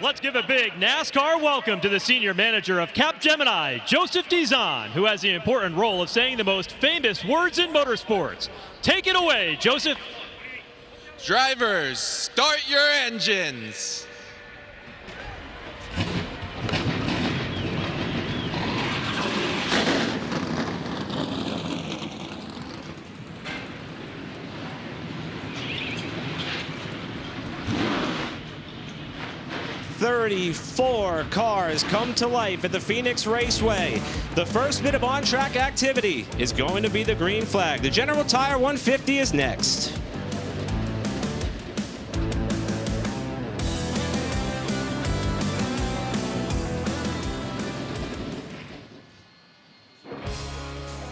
Let's give a big NASCAR welcome to the senior manager of Capgemini, Joseph Dizon, who has the important role of saying the most famous words in motorsports. Take it away, Joseph. Drivers, start your engines. "34 cars come to life at the Phoenix Raceway. The first bit of on-track activity is going to be the green flag. The General Tire 150 is next.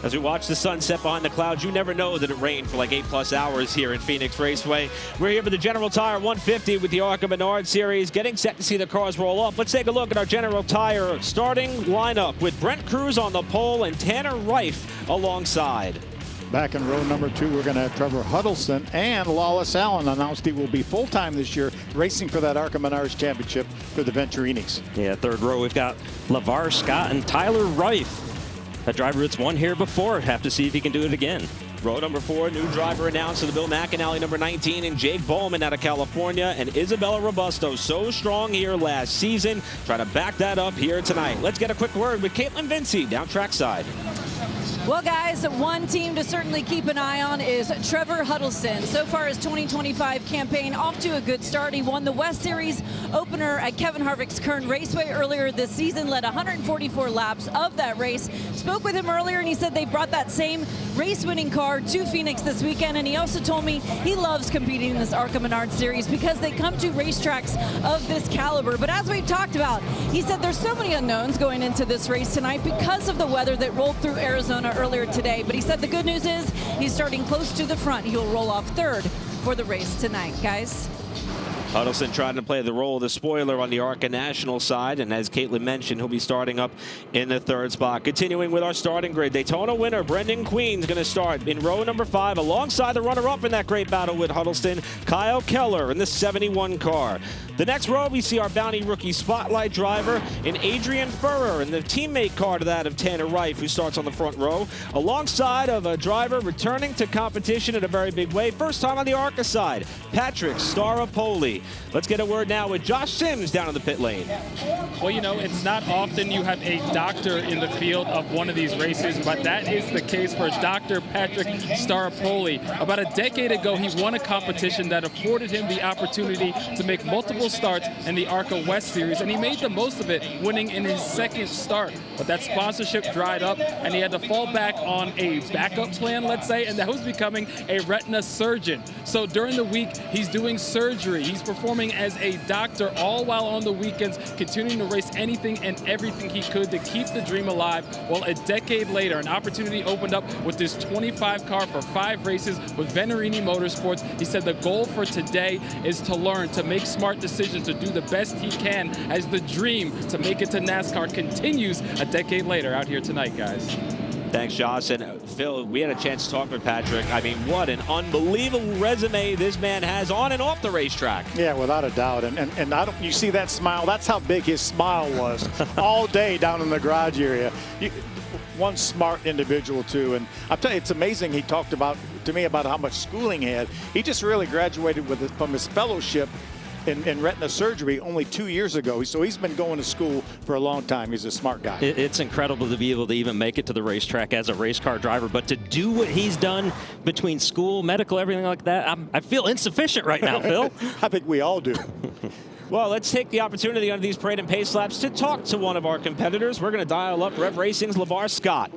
As we watch the sun set behind the clouds, you never know that it rained for like 8+ hours here at Phoenix Raceway. We're here for the General Tire 150 with the ARCA Menards series, getting set to see the cars roll off. Let's take a look at our General Tire starting lineup with Brent Cruz on the pole and Tanner Reif alongside. Back in row number 2, we're going to have Trevor Huddleston and Lawless Allen announced he will be full-time this year, racing for that ARCA Menards championship for the Venturinis. Yeah, third row, we've got LeVar Scott and Tyler Reif. A driver that's won here before. Have to see if he can do it again. Row number 4, new driver announced to the Bill McAnally, number 19, and Jake Bowman out of California, and Isabella Robusto, so strong here last season. Trying to back that up here tonight. Let's get a quick word with Caitlin Vinci down trackside. Well, guys, one team to certainly keep an eye on is Trevor Huddleston. So far, his 2025 campaign off to a good start. He won the West Series opener at Kevin Harvick's Kern Raceway earlier this season, led 144 laps of that race. Spoke with him earlier, and he said they brought that same race-winning car to Phoenix this weekend, and he also told me he loves competing in this ARCA Menards series because they come to racetracks of this caliber. But as we've talked about, he said there's so many unknowns going into this race tonight because of the weather that rolled through Arizona earlier today. But he said the good news is he's starting close to the front. He'll roll off third for the race tonight, guys. Huddleston trying to play the role of the spoiler on the ARCA National side, and as Caitlin mentioned, he'll be starting up in the third spot. Continuing with our starting grid, Daytona winner Brendan Queen's going to start in row number 5 alongside the runner-up in that great battle with Huddleston, Kyle Keller in the 71 car. The next row, we see our Bounty Rookie Spotlight driver in Adrian Furrer in the teammate car to that of Tanner Reif, who starts on the front row, alongside of a driver returning to competition in a very big way. First time on the ARCA side, Patrick Staropoli. Let's get a word now with Josh Sims down in the pit lane. Well, you know, it's not often you have a doctor in the field of one of these races, but that is the case for Dr. Patrick Staropoli. About a decade ago, he won a competition that afforded him the opportunity to make multiple starts in the ARCA West Series, and he made the most of it, winning in his second start. But that sponsorship dried up, and he had to fall back on a backup plan, let's say, and that was becoming a retina surgeon. So during the week, he's doing surgery. He's performing as a doctor, all while on the weekends continuing to race anything and everything he could to keep the dream alive. Well, a decade later, an opportunity opened up with this 25 car for 5 races with Venturini Motorsports. He said the goal for today is to learn to make smart decisions, to do the best he can as the dream to make it to NASCAR continues a decade later out here tonight, guys. Thanks, Josh. And Phil, we had a chance to talk with Patrick. I mean, what an unbelievable resume this man has on and off the racetrack. Yeah, without a doubt. And I don't, you see that smile? That's how big his smile was all day down in the garage area. One smart individual, too. And I'll tell you, it's amazing he talked about to me about how much schooling he had. He just really graduated from his fellowship in retina surgery only 2 years ago. So he's been going to school for a long time. He's a smart guy. It's incredible to be able to even make it to the racetrack as a race car driver, but to do what he's done between school, medical, everything like that, I feel insufficient right now, Phil. I think we all do. Well, let's take the opportunity on these parade and pace laps to talk to one of our competitors. We're going to dial up Rev Racing's LeVar Scott.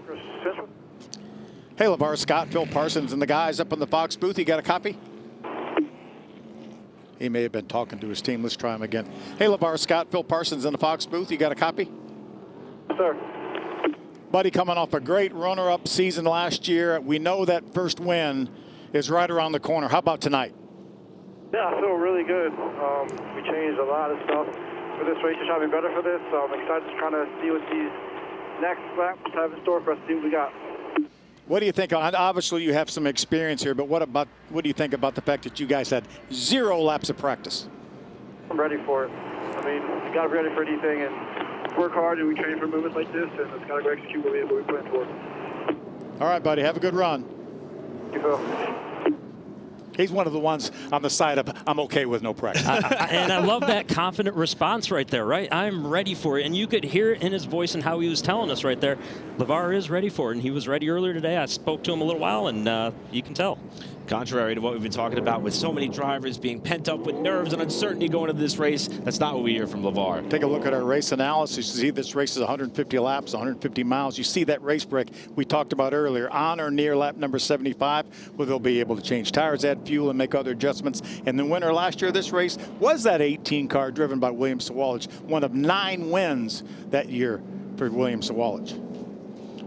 Hey, LeVar Scott, Phil Parsons, and the guys up in the Fox booth. You got a copy? He may have been talking to his team. Let's try him again. Hey, LeVar Scott, Phil Parsons in the Fox booth. You got a copy? Yes, sir. Buddy, coming off a great runner-up season last year. We know that first win is right around the corner. How about tonight? Yeah, I feel really good. We changed a lot of stuff for this race to try to be better for this. So I'm excited to try to see what these next laps have in store for us, see what we got. What do you think? Obviously, you have some experience here, but what do you think about the fact that you guys had 0 laps of practice? I'm ready for it. I'm I mean, you got to be ready for anything and work hard, and we train for movements like this, and it's got to go execute what we plan for. All right, buddy. Have a good run. Thank you, Phil. He's one of the ones on the side of, I'm okay with no practice. And I love that confident response right there, right? I'm ready for it. And you could hear it in his voice and how he was telling us right there. LeVar is ready for it, and he was ready earlier today. I spoke to him a little while, and you can tell. Contrary to what we've been talking about with so many drivers being pent up with nerves and uncertainty going into this race, that's not what we hear from LeVar. Take a look at our race analysis. You see this race is 150 laps, 150 miles. You see that race break we talked about earlier on or near lap number 75, where they'll be able to change tires, add fuel, and make other adjustments. And the winner last year of this race was that 18 car driven by William Sawalich, one of 9 wins that year for William Sawalich.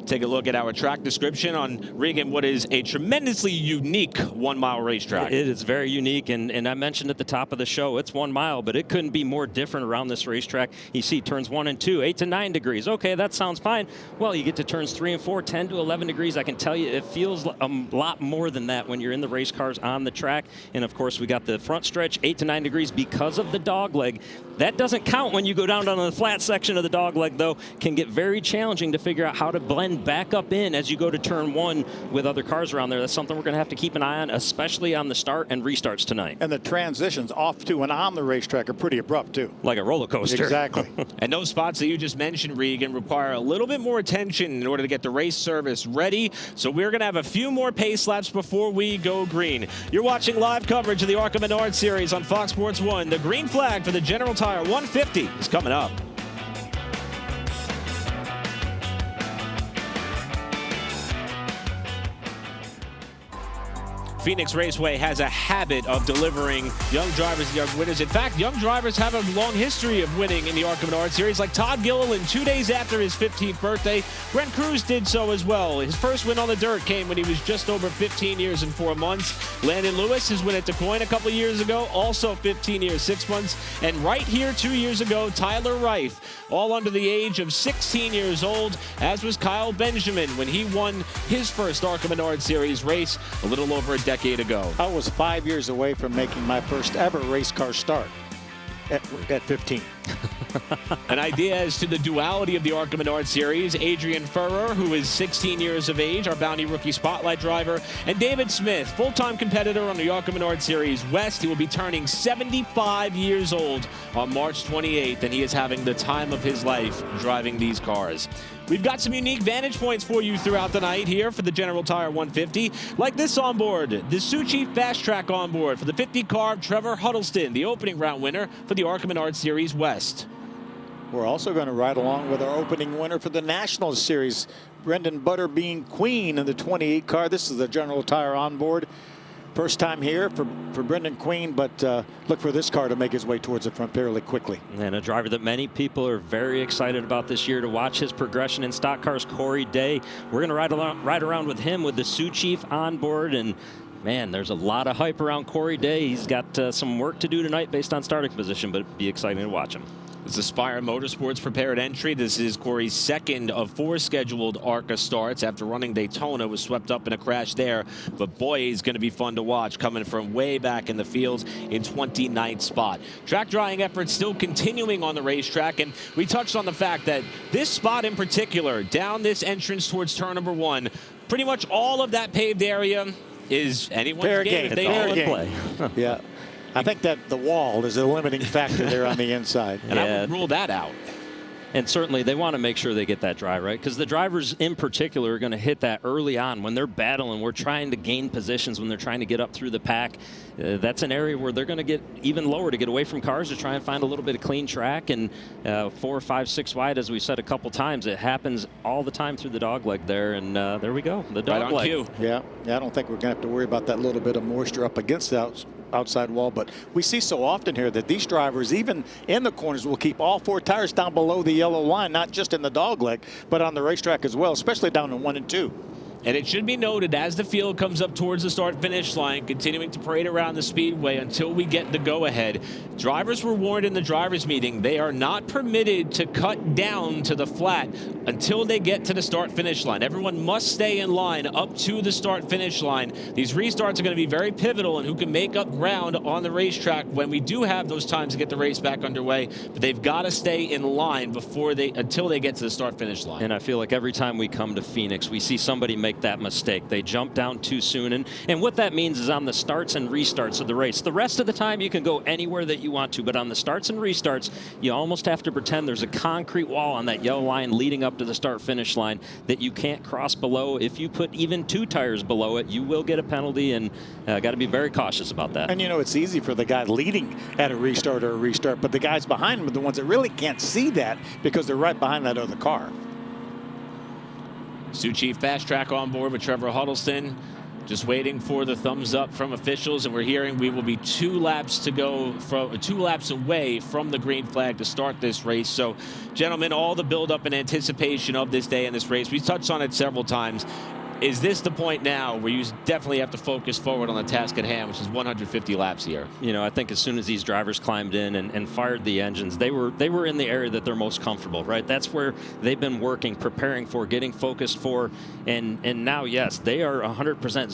Take a look at our track description on Regan, what is a tremendously unique 1 mile racetrack. It is very unique, and I mentioned at the top of the show, it's 1 mile, but it couldn't be more different around this racetrack. You see turns 1 and 2, 8 to 9 degrees. Okay, that sounds fine. Well, you get to turns 3 and 4, 10 to 11 degrees. I can tell you it feels a lot more than that when you're in the race cars on the track. And of course, we got the front stretch, 8 to 9 degrees because of the dog leg. That doesn't count when you go down on the flat section of the dog leg, though. Can get very challenging to figure out how to blend back up in as you go to turn 1 with other cars around there. That's something we're going to have to keep an eye on, especially on the start and restarts tonight. And the transitions off to and on the racetrack are pretty abrupt, too. Like a roller coaster. Exactly. And those spots that you just mentioned, Regan, require a little bit more attention in order to get the race service ready. So we're going to have a few more pace laps before we go green. You're watching live coverage of the ARCA Menards Series on Fox Sports 1. The green flag for the General Tire 150 is coming up. Phoenix Raceway has a habit of delivering young drivers and young winners. In fact, young drivers have a long history of winning in the ARCA Menards Series, like Todd Gilliland 2 days after his 15th birthday. Brent Cruz did so as well. His first win on the dirt came when he was just over 15 years and 4 months. Landon Lewis, his win at DeCoin a couple years ago, also 15 years, 6 months. And right here 2 years ago, Tyler Reif, all under the age of 16 years old, as was Kyle Benjamin when he won his first ARCA Menards Series race a little over a decade ago. I was 5 years away from making my first ever race car start at 15. An idea as to the duality of the ARCA Menards Series, Adrian Furrer, who is 16 years of age, our Bounty Rookie Spotlight driver, and David Smith, full-time competitor on the ARCA Menards Series West. He will be turning 75 years old on March 28th, and he is having the time of his life driving these cars. We've got some unique vantage points for you throughout the night here for the General Tire 150, like this onboard, the Sioux Chief Fast Track onboard for the 50 car Trevor Huddleston, the opening round winner for the ARCA Menards Series West. We're also going to ride along with our opening winner for the National Series, Brendan Butterbean Queen in the 28 car. This is the General Tire onboard. First time here for Brendan Queen, but look for this car to make his way towards the front fairly quickly. And a driver that many people are very excited about this year to watch his progression in stock cars, Corey Day. We're going to ride around with him with the Sioux Chief on board, and man, there's a lot of hype around Corey Day. He's got some work to do tonight based on starting position, but it'd be exciting to watch him. It's Aspire Motorsports prepared entry. This is Corey's second of 4 scheduled ARCA starts after running Daytona. Was swept up in a crash there, but boy, he's going to be fun to watch coming from way back in the fields in 29th spot. Track drying efforts still continuing on the racetrack, and we touched on the fact that this spot in particular, down this entrance towards turn number 1, pretty much all of that paved area is anyone's fair game if they all play. Yeah. I think that the wall is a limiting factor there on the inside. And I would rule that out. And certainly they want to make sure they get that dry, right? Because the drivers in particular are going to hit that early on when they're battling. We're trying to gain positions when they're trying to get up through the pack. That's an area where they're going to get even lower to get away from cars to try and find a little bit of clean track. And 4, 5, 6 wide, as we said a couple times, it happens all the time through the dog leg there. And there we go, the dog leg. Cue. Yeah, I don't think we're going to have to worry about that little bit of moisture up against the outside wall, but we see so often here that these drivers, even in the corners, will keep all 4 tires down below the yellow line, not just in the dog leg, but on the racetrack as well, especially down in 1 and 2. And it should be noted, as the field comes up towards the start-finish line, continuing to parade around the speedway until we get the go-ahead, drivers were warned in the drivers' meeting they are not permitted to cut down to the flat until they get to the start-finish line. Everyone must stay in line up to the start-finish line. These restarts are going to be very pivotal in who can make up ground on the racetrack when we do have those times to get the race back underway. But they've got to stay in line until they get to the start-finish line. And I feel like every time we come to Phoenix, we see somebody make that mistake. They jump down too soon. And what that means is on the starts and restarts of the race, the rest of the time you can go anywhere that you want to, but on the starts and restarts, you almost have to pretend there's a concrete wall on that yellow line leading up to the start-finish line that you can't cross below. If you put even 2 tires below it, you will get a penalty, and got to be very cautious about that. And, you know, it's easy for the guy leading at a restart, but the guys behind him are the ones that really can't see that because they're right behind that other car. Sioux Chief Fast Track on board with Trevor Huddleston. Just waiting for the thumbs up from officials, and we're hearing we will be 2 laps to go, 2 laps away from the green flag to start this race. So, gentlemen, all the buildup and anticipation of this day and this race, we touched on it several times. Is this the point now where you definitely have to focus forward on the task at hand, which is 150 laps here? You know, I think as soon as these drivers climbed in and fired the engines, they were in the area that they're most comfortable, right? That's where they've been working, preparing for, getting focused for, and now, yes, they are 100%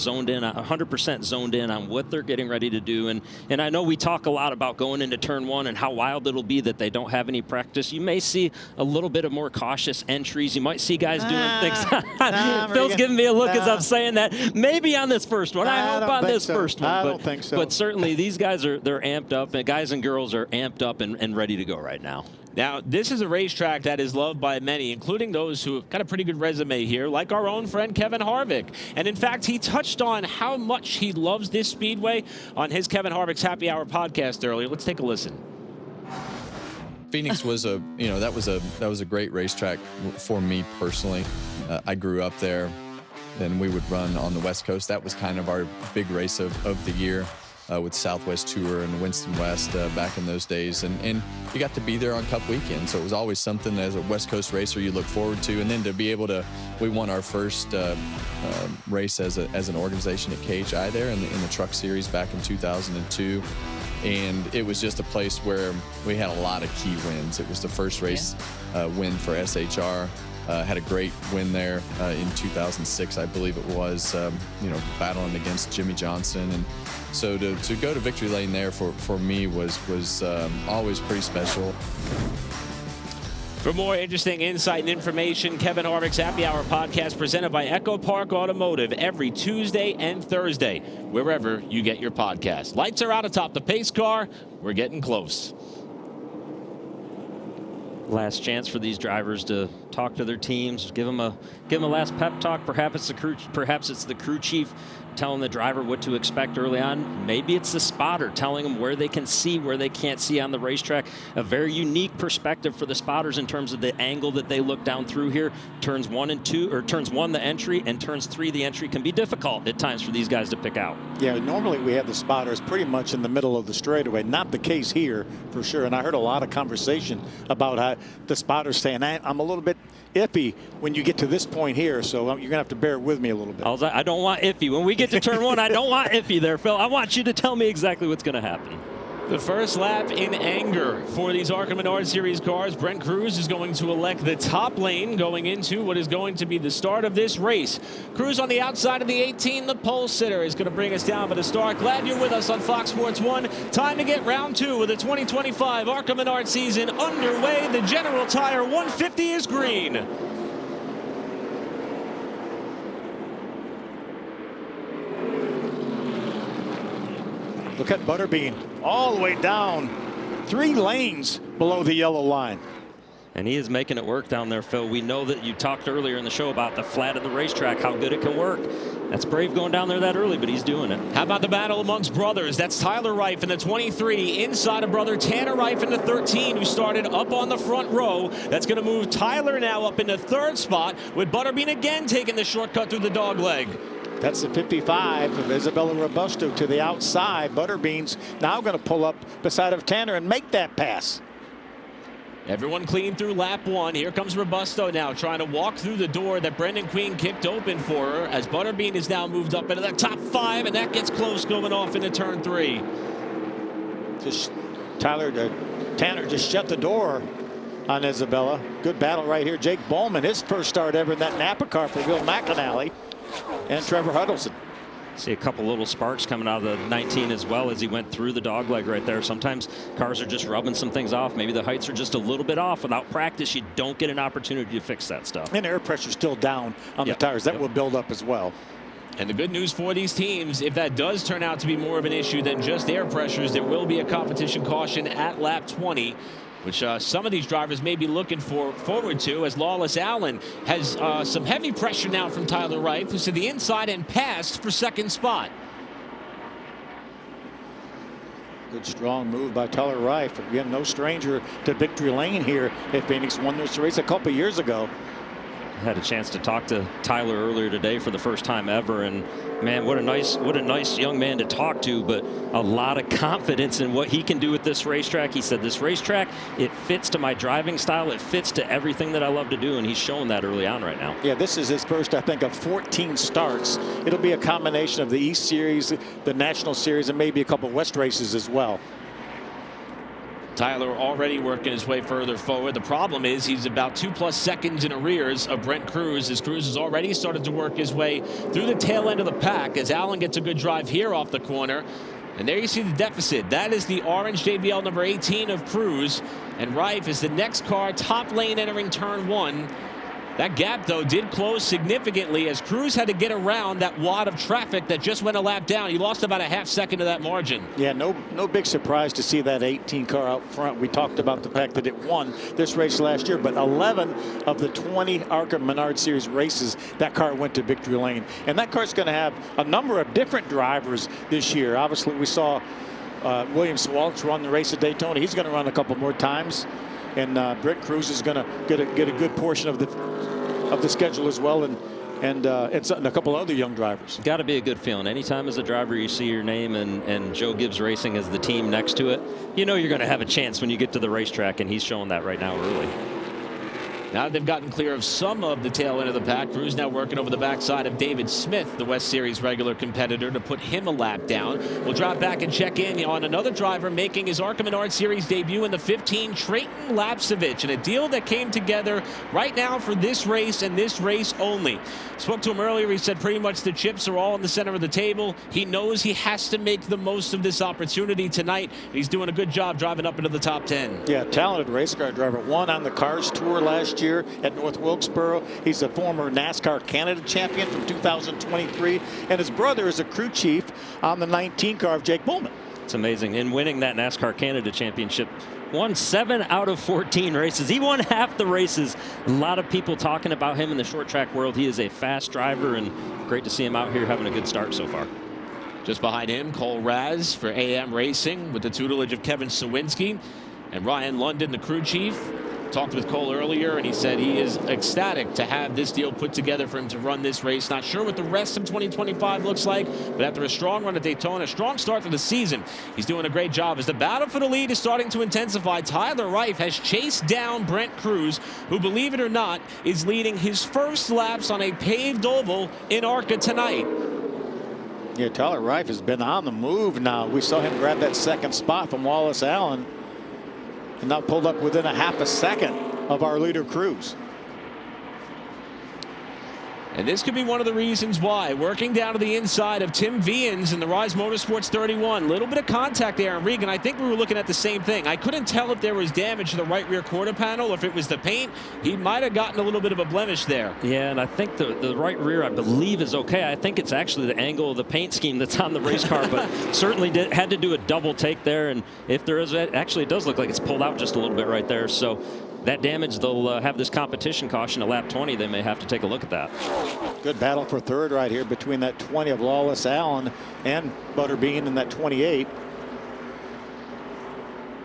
zoned in on what they're getting ready to do. And I know we talk a lot about going into turn 1 and how wild it'll be that they don't have any practice. You may see a little bit of more cautious entries. You might see guys doing things. Phil's giving me a look as I'm saying that. Maybe on this first one. I hope on this first one. I don't think so. But certainly these guys they're amped up, and guys and girls are amped up and ready to go right now. Now, this is a racetrack that is loved by many, including those who have got a pretty good resume here, like our own friend Kevin Harvick. And in fact, he touched on how much he loves this speedway on his Kevin Harvick's Happy Hour podcast earlier. Let's take a listen. Phoenix was that was a great racetrack for me personally. I grew up there, and we would run on the West Coast. That was kind of our big race of the year with Southwest Tour and Winston West back in those days. And you got to be there on Cup weekend, so it was always something as a West Coast racer you look forward to. And then to be able to, we won our first race as an organization at KHI there in the Truck Series back in 2002. And it was just a place where we had a lot of key wins. It was the first race win for SHR. Had a great win there in 2006, I believe it was, battling against Jimmy Johnson. And so to go to victory lane there for me was always pretty special. For more interesting insight and information, Kevin Harvick's Happy Hour podcast presented by Echo Park Automotive every Tuesday and Thursday, wherever you get your podcast. Lights are out atop the pace car. We're getting close. Last chance for these drivers to talk to their teams, give them a last pep talk. Perhaps it's the crew chief telling the driver what to expect early on. Maybe it's the spotter telling them where they can see, where they can't see on the racetrack. A very unique perspective for the spotters in terms of the angle that they look down through here. Turns 1 and 2, or turns 1 the entry, and turns 3 the entry can be difficult at times for these guys to pick out. Yeah, normally we have the spotters pretty much in the middle of the straightaway. Not the case here for sure. And I heard a lot of conversation about how the spotters saying, I'm a little bit iffy when you get to this point here, so you're going to have to bear with me a little bit. I don't want iffy. When we get to turn 1, I don't want iffy there, Phil. I want you to tell me exactly what's going to happen. The first lap in anger for these ARCA Menards Series cars. Brent Cruz is going to elect the top lane going into what is going to be the start of this race. Cruz on the outside of the 18, the pole sitter, is going to bring us down for the start. Glad you're with us on Fox Sports 1. Time to get round 2 of the 2025 ARCA Menards season underway. The General Tire 150 is green. Look at Butterbean all the way down 3 lanes below the yellow line. And he is making it work down there, Phil. We know that you talked earlier in the show about the flat of the racetrack, how good it can work. That's brave going down there that early, but he's doing it. How about the battle amongst brothers? That's Tyler Reif in the 23, inside of brother Tanner Reif in the 13, who started up on the front row. That's going to move Tyler now up in the 3rd spot, with Butterbean again taking the shortcut through the dog leg. That's the 55 of Isabella Robusto to the outside. Butterbean's now going to pull up beside of Tanner and make that pass. Everyone clean through lap 1. Here comes Robusto now trying to walk through the door that Brendan Queen kicked open for her, as Butterbean is now moved up into the top 5, and that gets close going off into turn 3. Just Tanner just shut the door on Isabella. Good battle right here. Jake Bowman, his first start ever in that Napa car for Bill McAnally, and Trevor Huddleston. See a couple little sparks coming out of the 19 as well as he went through the dogleg right there. Sometimes cars are just rubbing some things off. Maybe the heights are just a little bit off. Without practice, you don't get an opportunity to fix that stuff. And air pressure still down on the tires. That will build up as well. And the good news for these teams, if that does turn out to be more of an issue than just air pressures, there will be a competition caution at lap 20, which some of these drivers may be looking forward to, as Lawless Allen has some heavy pressure now from Tyler Reif, who's to the inside and passed for second spot. Good strong move by Tyler Reif. Again, no stranger to victory lane here at Phoenix. Won this race a couple years ago. I had a chance to talk to Tyler earlier today for the first time ever, and man, what a nice young man to talk to, but a lot of confidence in what he can do with this racetrack. He said, this racetrack, it fits to my driving style, it fits to everything that I love to do, and he's showing that early on right now. Yeah, this is his first, I think, of 14 starts. It'll be a combination of the East Series, the National Series, and maybe a couple West races as well. Tyler already working his way further forward. The problem is he's about 2+ seconds in arrears of Brent Cruz, as Cruz has already started to work his way through the tail end of the pack, as Allen gets a good drive here off the corner. And there you see the deficit. That is the orange JBL number 18 of Cruz, and Reif is the next car top lane entering turn 1. That gap, though, did close significantly as Cruz had to get around that wad of traffic that just went a lap down. He lost about a half second of that margin. Yeah, no big surprise to see that 18 car out front. We talked about the fact that it won this race last year, but 11 of the 20 ARCA Menards Series races, that car went to victory lane. And that car's going to have a number of different drivers this year. Obviously, we saw William Swalch run the race at Daytona. He's going to run a couple more times. And Brent Cruz is going to get a good portion of the schedule as well, and a couple other young drivers. Got to be a good feeling. Anytime as a driver you see your name and Joe Gibbs Racing as the team next to it, you know you're going to have a chance when you get to the racetrack, and he's showing that right now early. Now they've gotten clear of some of the tail end of the pack. Cruz now working over the backside of David Smith, the West Series regular competitor, to put him a lap down. We'll drop back and check in on another driver making his ARCA Menards Series debut in the 15, Trayton Lapsevich, and a deal that came together right now for this race and this race only. Spoke to him earlier. He said pretty much the chips are all in the center of the table. He knows he has to make the most of this opportunity tonight. He's doing a good job driving up into the top 10. Yeah, talented race car driver. Won on the Cars Tour last year at North Wilkesboro. He's a former NASCAR Canada champion from 2023, and his brother is a crew chief on the 19 car of Jake Bowman. It's amazing. In winning that NASCAR Canada championship, won 7 out of 14 races. He won half the races. A lot of people talking about him in the short track world. He is a fast driver, and great to see him out here having a good start so far. Just behind him, Cole Raz for AM Racing with the tutelage of Kevin Sawinski, and Ryan London, the crew chief. Talked with Cole earlier, and he said he is ecstatic to have this deal put together for him to run this race. Not sure what the rest of 2025 looks like, but after a strong run at Daytona, a strong start to the season, he's doing a great job. As the battle for the lead is starting to intensify, Tyler Reif has chased down Brent Cruz, who, believe it or not, is leading his first laps on a paved oval in ARCA tonight. Yeah, Tyler Reif has been on the move now. We saw him grab that second spot from Wallace Allen, and now pulled up within a half a second of our leader Cruz. And this could be one of the reasons why. Working down to the inside of Tim Vians in the Rise Motorsports 31. Little bit of contact there, and Regan, I think we were looking at the same thing. I couldn't tell if there was damage to the right rear quarter panel, or if it was the paint. He might have gotten a little bit of a blemish there. Yeah, and I think the right rear, I believe, is okay. I think it's actually the angle of the paint scheme that's on the race car, but certainly had to do a double take there. And if there is, actually it does look like it's pulled out just a little bit right there. So that damage, they'll have this competition caution at lap 20. They may have to take a look at that. Good battle for third right here between that 20 of Lawless Allen and Butterbean in that 28.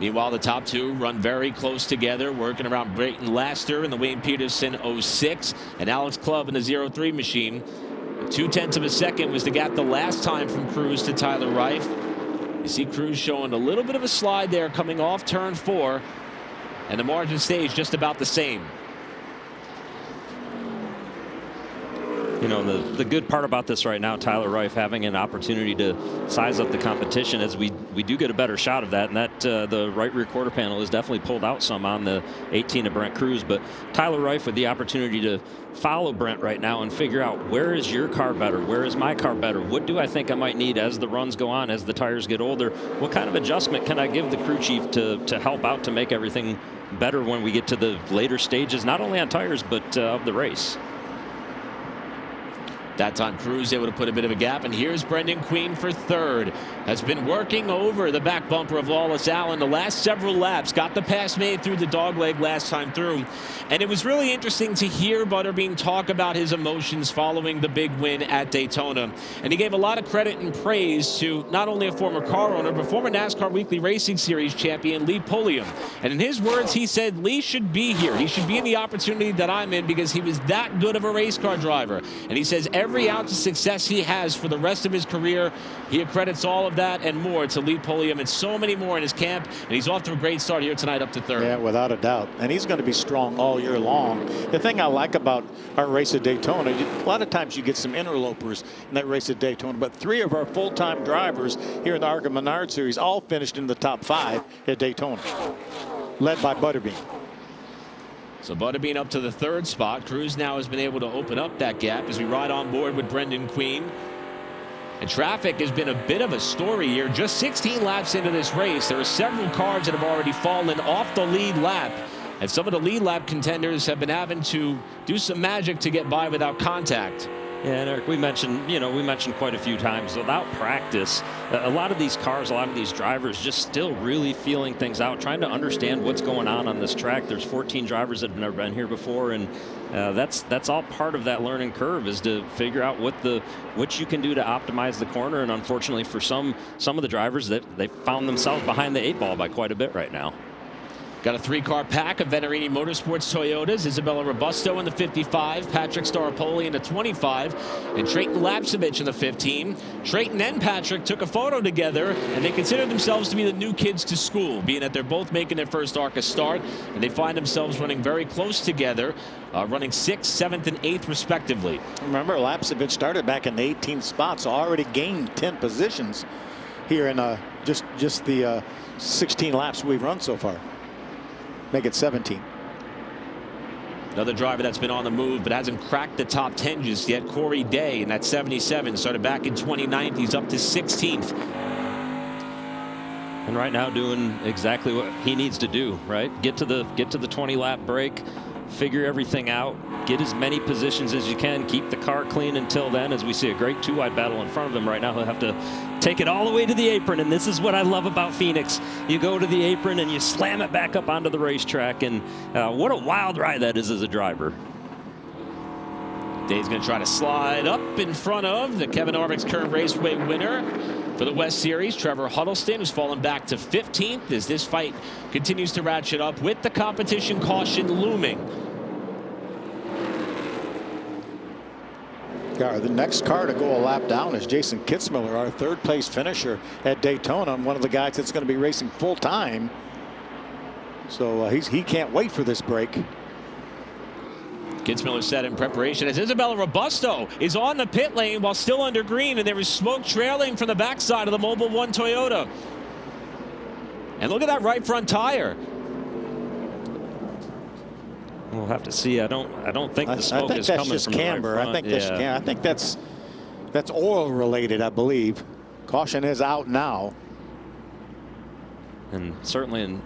Meanwhile, the top two run very close together, working around Brayton Laster in the Wayne Peterson 06 and Alex Clubb in the 03 machine. 0.2 of a second was the gap the last time from Cruz to Tyler Reif. You see Cruz showing a little bit of a slide there coming off turn 4. and the margin stays just about the same. You know, the good part about this right now, Tyler Reif having an opportunity to size up the competition, as we do get a better shot of that, and that the right rear quarter panel is definitely pulled out some on the 18 of Brent Cruz. But Tyler Reif with the opportunity to follow Brent right now and figure out, where is your car better? Where is my car better? What do I think I might need as the runs go on, as the tires get older? What kind of adjustment can I give the crew chief to help out to make everything better when we get to the later stages, not only on tires, but of the race? That time Cruz able to put a bit of a gap, and here's Brendan Queen for third. Has been working over the back bumper of Lawless Allen the last several laps. Got the pass made through the dogleg last time through. And it was really interesting to hear Butterbean talk about his emotions following the big win at Daytona. And he gave a lot of credit and praise to not only a former car owner, but former NASCAR Weekly Racing Series champion Lee Pulliam. And in his words, he said Lee should be here. He should be in the opportunity that I'm in, because he was that good of a race car driver. And he says every ounce of success he has for the rest of his career, he accredits all of that and more to Lee Pulliam, and so many more in his camp. And he's off to a great start here tonight, up to third. Yeah, without a doubt. And he's going to be strong all year long. The thing I like about our race at Daytona, a lot of times you get some interlopers in that race at Daytona, but 3 of our full-time drivers here in the ARCA Menards Series all finished in the top 5 at Daytona, led by Butterbean. So Butterbean up to the third spot. Cruz now has been able to open up that gap as we ride on board with Brendan Queen. And traffic has been a bit of a story here. Just 16 laps into this race, there are several cars that have already fallen off the lead lap. And some of the lead lap contenders have been having to do some magic to get by without contact. Yeah, and Eric, we mentioned quite a few times, without practice, a lot of these cars, a lot of these drivers just still really feeling things out, trying to understand what's going on this track. There's 14 drivers that have never been here before, and that's all part of that learning curve, is to figure out what you can do to optimize the corner. And unfortunately for some of the drivers, that they found themselves behind the 8 ball by quite a bit right now. Got a 3-car pack of Venerini Motorsports Toyotas. Isabella Robusto in the 55, Patrick Staropoli in the 25, and Trayton Lapsevich in the 15. Trayton and Patrick took a photo together, and they consider themselves to be the new kids to school, being that they're both making their first ARCA start, and they find themselves running very close together, running 6th, 7th, and 8th respectively. Remember, Lapsevich started back in the 18th spot, so already gained 10 positions here in just the 16 laps we've run so far. Make it 17. Another driver that's been on the move but hasn't cracked the top 10 just yet, Corey Day in that 77. Started back in 29th. He's up to 16th. And right now doing exactly what he needs to do, right? Get to the 20-lap break, figure everything out, get as many positions as you can, keep the car clean until then. As we see a great 2-wide battle in front of him right now, he'll have to take it all the way to the apron, and this is what I love about Phoenix. You go to the apron and you slam it back up onto the racetrack, and what a wild ride that is as a driver. Day's going to try to slide up in front of the Kevin Harvick's current Raceway winner for the West Series, Trevor Huddleston, who's fallen back to 15th as this fight continues to ratchet up with the competition caution looming. The next car to go a lap down is Jason Kitzmiller, our 3rd place finisher at Daytona, and one of the guys that's going to be racing full time. So he can't wait for this break. Kitzmiller said in preparation as Isabella Robusto is on the pit lane while still under green, and there is smoke trailing from the backside of the Mobil 1 Toyota. And look at that right front tire. We'll have to see. I don't think the smoke is coming from camber. the right front. I think that's oil related, I believe. Caution is out now. And certainly an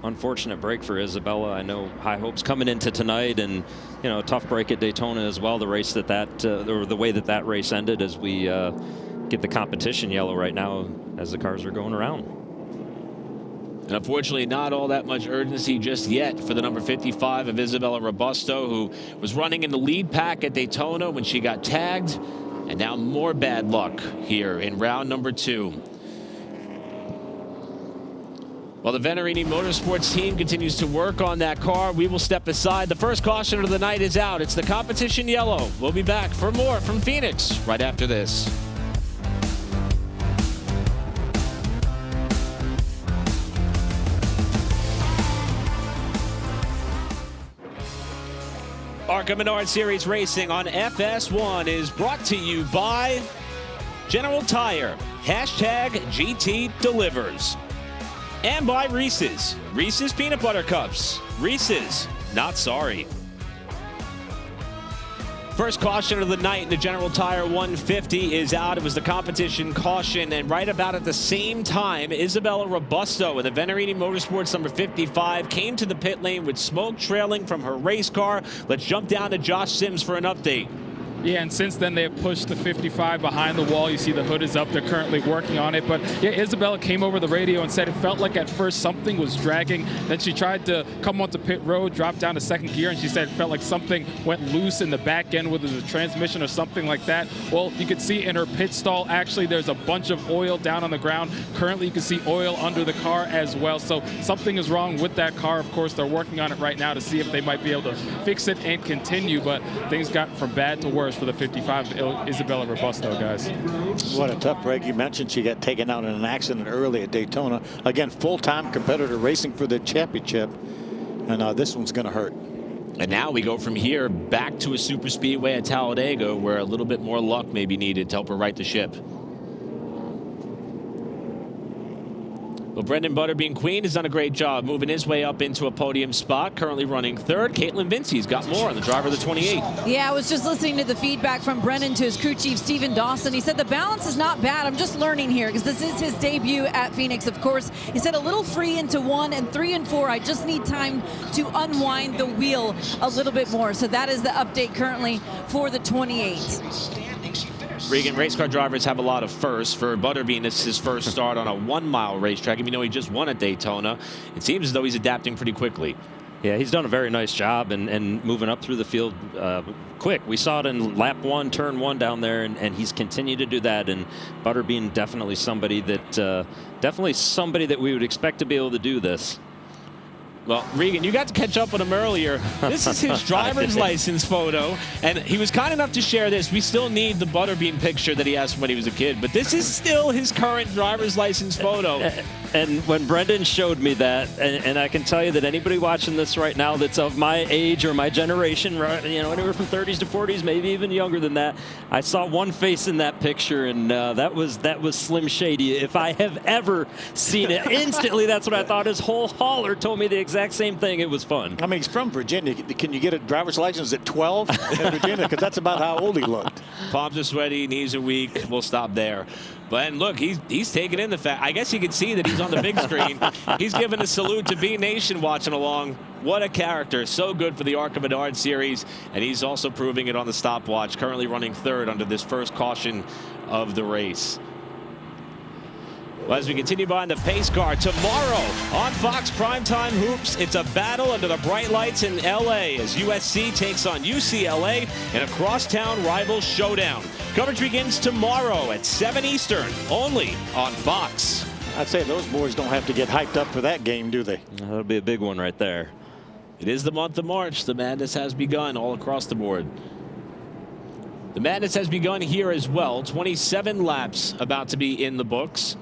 unfortunate break for Isabella. I know high hopes coming into tonight, and a tough break at Daytona as well. The race or the way that race ended, as we get the competition yellow right now as the cars are going around. And unfortunately, not all that much urgency just yet for the number 55 of Isabella Robusto, who was running in the lead pack at Daytona when she got tagged. And now more bad luck here in round number 2. While the Venerini Motorsports team continues to work on that car, we will step aside. The first caution of the night is out. It's the competition yellow. We'll be back for more from Phoenix right after this. ARCA Menards Series Racing on FS1 is brought to you by General Tire, hashtag GT Delivers. And by Reese's. Reese's Peanut Butter Cups. Reese's, not sorry. First caution of the night in the General Tire 150 is out. It was the competition caution, and right about at the same time, Isabella Robusto in the Venerini Motorsports number 55 came to the pit lane with smoke trailing from her race car. Let's jump down to Josh Sims for an update. Yeah, and since then they have pushed the 55 behind the wall. You see the hood is up. They're currently working on it. But yeah, Isabella came over the radio and said it felt like at first something was dragging. Then she tried to come onto pit road, drop down to second gear, and she said it felt like something went loose in the back end, whether it was a transmission or something like that. Well, you can see in her pit stall, actually, there's a bunch of oil down on the ground. Currently, you can see oil under the car as well. So something is wrong with that car. Of course, they're working on it right now to see if they might be able to fix it and continue. But things got from bad to worse for the 55 Isabella Robusto, guys. What a tough break. You mentioned she got taken out in an accident early at Daytona. Again, full-time competitor racing for the championship. And this one's going to hurt. And now we go from here back to a super speedway at Talladega, where a little bit more luck may be needed to help her right the ship. Well, Brendan Butterbean Queen has done a great job moving his way up into a podium spot, currently running third. Caitlin Vincey's got more on the driver of the 28. Yeah, I was just listening to the feedback from Brendan to his crew chief, Stephen Dawson. He said the balance is not bad. I'm just learning here because this is his debut at Phoenix, of course. He said a little free into 1 and 3 and 4. I just need time to unwind the wheel a little bit more. So that is the update currently for the 28. Regan, race car drivers have a lot of firsts. For Butterbean, it's his first start on a 1-mile racetrack. Even though he just won at Daytona, it seems as though he's adapting pretty quickly. Yeah, he's done a very nice job and moving up through the field quick. We saw it in lap 1, turn 1 down there, and he's continued to do that. And Butterbean definitely somebody that we would expect to be able to do this. Well, Regan, you got to catch up with him earlier. This is his driver's license photo, and he was kind enough to share this. We still need the Butterbean picture that he has from when he was a kid, but this is still his current driver's license photo. And when Brendan showed me that, and I can tell you that anybody watching this right now that's of my age or my generation, right, you know, anywhere from 30s to 40s, maybe even younger than that, I saw one face in that picture, and that was Slim Shady. If I have ever seen it, instantly that's what I thought. His whole hauler told me the exact same thing. It was fun. I mean, he's from Virginia. Can you get a driver's license at 12 in Virginia? Because that's about how old he looked. Palms are sweaty, knees are weak. We'll stop there. But and look, he's taking in the fact. I guess you can see that he's on the big screen. He's giving a salute to B Nation watching along. What a character. So good for the ARCA Menards series. And he's also proving it on the stopwatch, currently running third under this first caution of the race. Well, as we continue behind the pace car, tomorrow on Fox Primetime Hoops, it's a battle under the bright lights in LA as USC takes on UCLA in a crosstown rival showdown. Coverage begins tomorrow at 7 Eastern, only on Fox. I'd say those boys don't have to get hyped up for that game, do they? That'll be a big one right there. It is the month of March. The madness has begun all across the board. The madness has begun here as well. 27 laps about to be in the books.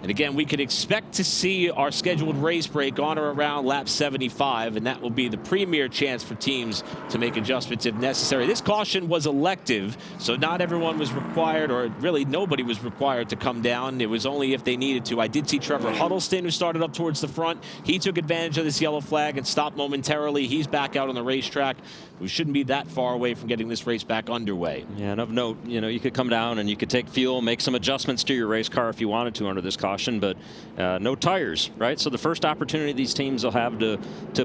And again, we could expect to see our scheduled race break on or around lap 75, and that will be the premier chance for teams to make adjustments if necessary. This caution was elective, so not everyone was required, or really nobody was required to come down. It was only if they needed to. I did see Trevor Huddleston, who started up towards the front. He took advantage of this yellow flag and stopped momentarily. He's back out on the racetrack. We shouldn't be that far away from getting this race back underway. Yeah, and of note, you know, you could come down and you could take fuel, make some adjustments to your race car if you wanted to under this caution, but no tires, right? So the first opportunity these teams will have to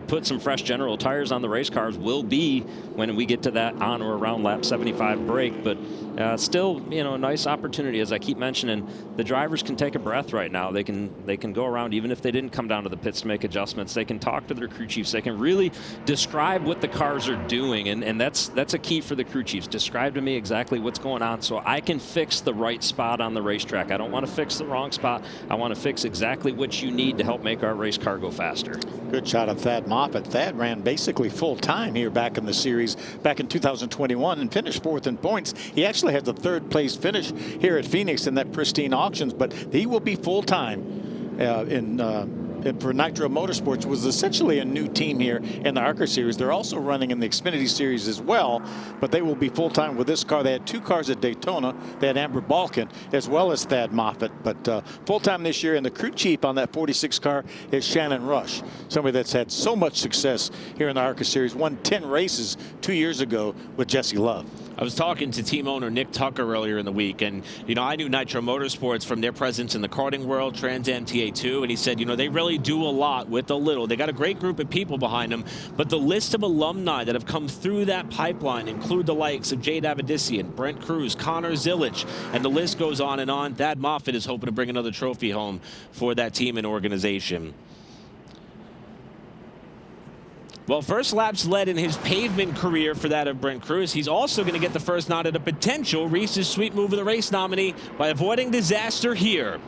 put some fresh general tires on the race cars will be when we get to that on or around lap 75 break. But still, you know, a nice opportunity, as I keep mentioning. The drivers can take a breath right now. They can go around, even if they didn't come down to the pits to make adjustments. They can talk to their crew chiefs. They can really describe what the cars are doing, and that's a key for the crew chiefs. Describe to me exactly what's going on so I can fix the right spot on the racetrack. I don't want to fix the wrong spot. I want to fix exactly what you need to help make our race car go faster. Good shot of Thad Moffitt. Thad ran basically full time here back in the series back in 2021 and finished 4th in points. He actually had the 3rd place finish here at Phoenix in that pristine auctions, but he will be full time in for Nitro Motorsports was essentially a new team here in the ARCA Series. They're also running in the Xfinity Series as well, but they will be full-time with this car. They had 2 cars at Daytona. They had Amber Balkin as well as Thad Moffitt, but full-time this year. And the crew chief on that 46 car is Shannon Rush, somebody that's had so much success here in the ARCA Series, won 10 races 2 years ago with Jesse Love. I was talking to team owner Nick Tucker earlier in the week, and I knew Nitro Motorsports from their presence in the karting world, Trans Am TA2, and he said they really do a lot with a little. They got a great group of people behind them, but the list of alumni that have come through that pipeline include the likes of Jade Avedissian, Brent Cruz, Connor Zillich, and the list goes on and on. Thad Moffitt is hoping to bring another trophy home for that team and organization. Well, first laps led in his pavement career for that of Brent Cruz. He's also going to get the first nod at a potential Reese's Sweet Move of the Race nominee by avoiding disaster here.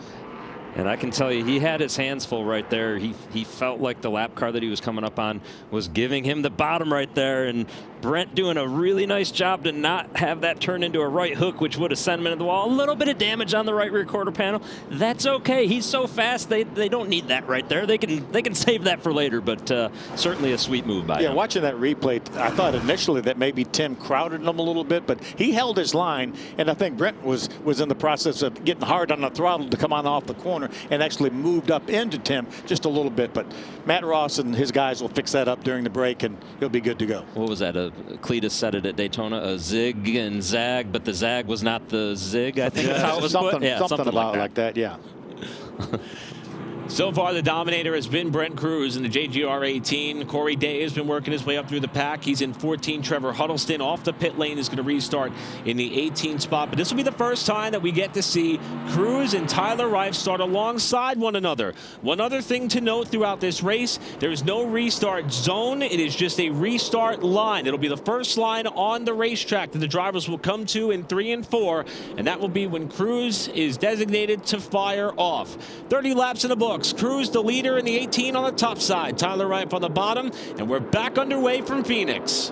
And I can tell you, he had his hands full right there. He felt like the lap car that he was coming up on was giving him the bottom right there. And Brent doing a really nice job to not have that turn into a right hook, which would have sent him into the wall. A little bit of damage on the right rear quarter panel. That's okay. He's so fast, they don't need that right there. They can save that for later, but certainly a sweet move by him. Yeah, watching that replay, I thought initially that maybe Tim crowded him a little bit, but he held his line, and I think Brent was in the process of getting hard on the throttle to come on off the corner and actually moved up into Tim just a little bit. But Matt Ross and his guys will fix that up during the break, and he'll be good to go. What was that? Cletus said it at Daytona, a zig and zag, but the zag was not the zig. I think that's how it was something, put. Yeah, something about like that, yeah. So far, the dominator has been Brent Cruz in the JGR 18. Corey Day has been working his way up through the pack. He's in 14. Trevor Huddleston off the pit lane is going to restart in the 18 spot. But this will be the first time that we get to see Cruz and Tyler Reif start alongside one another. One other thing to note throughout this race, there is no restart zone. It is just a restart line. It'll be the first line on the racetrack that the drivers will come to in 3 and 4. And that will be when Cruz is designated to fire off. 30 laps in the books. Cruz the leader in the 18 on the top side. Tyler Reif on the bottom. And we're back underway from Phoenix.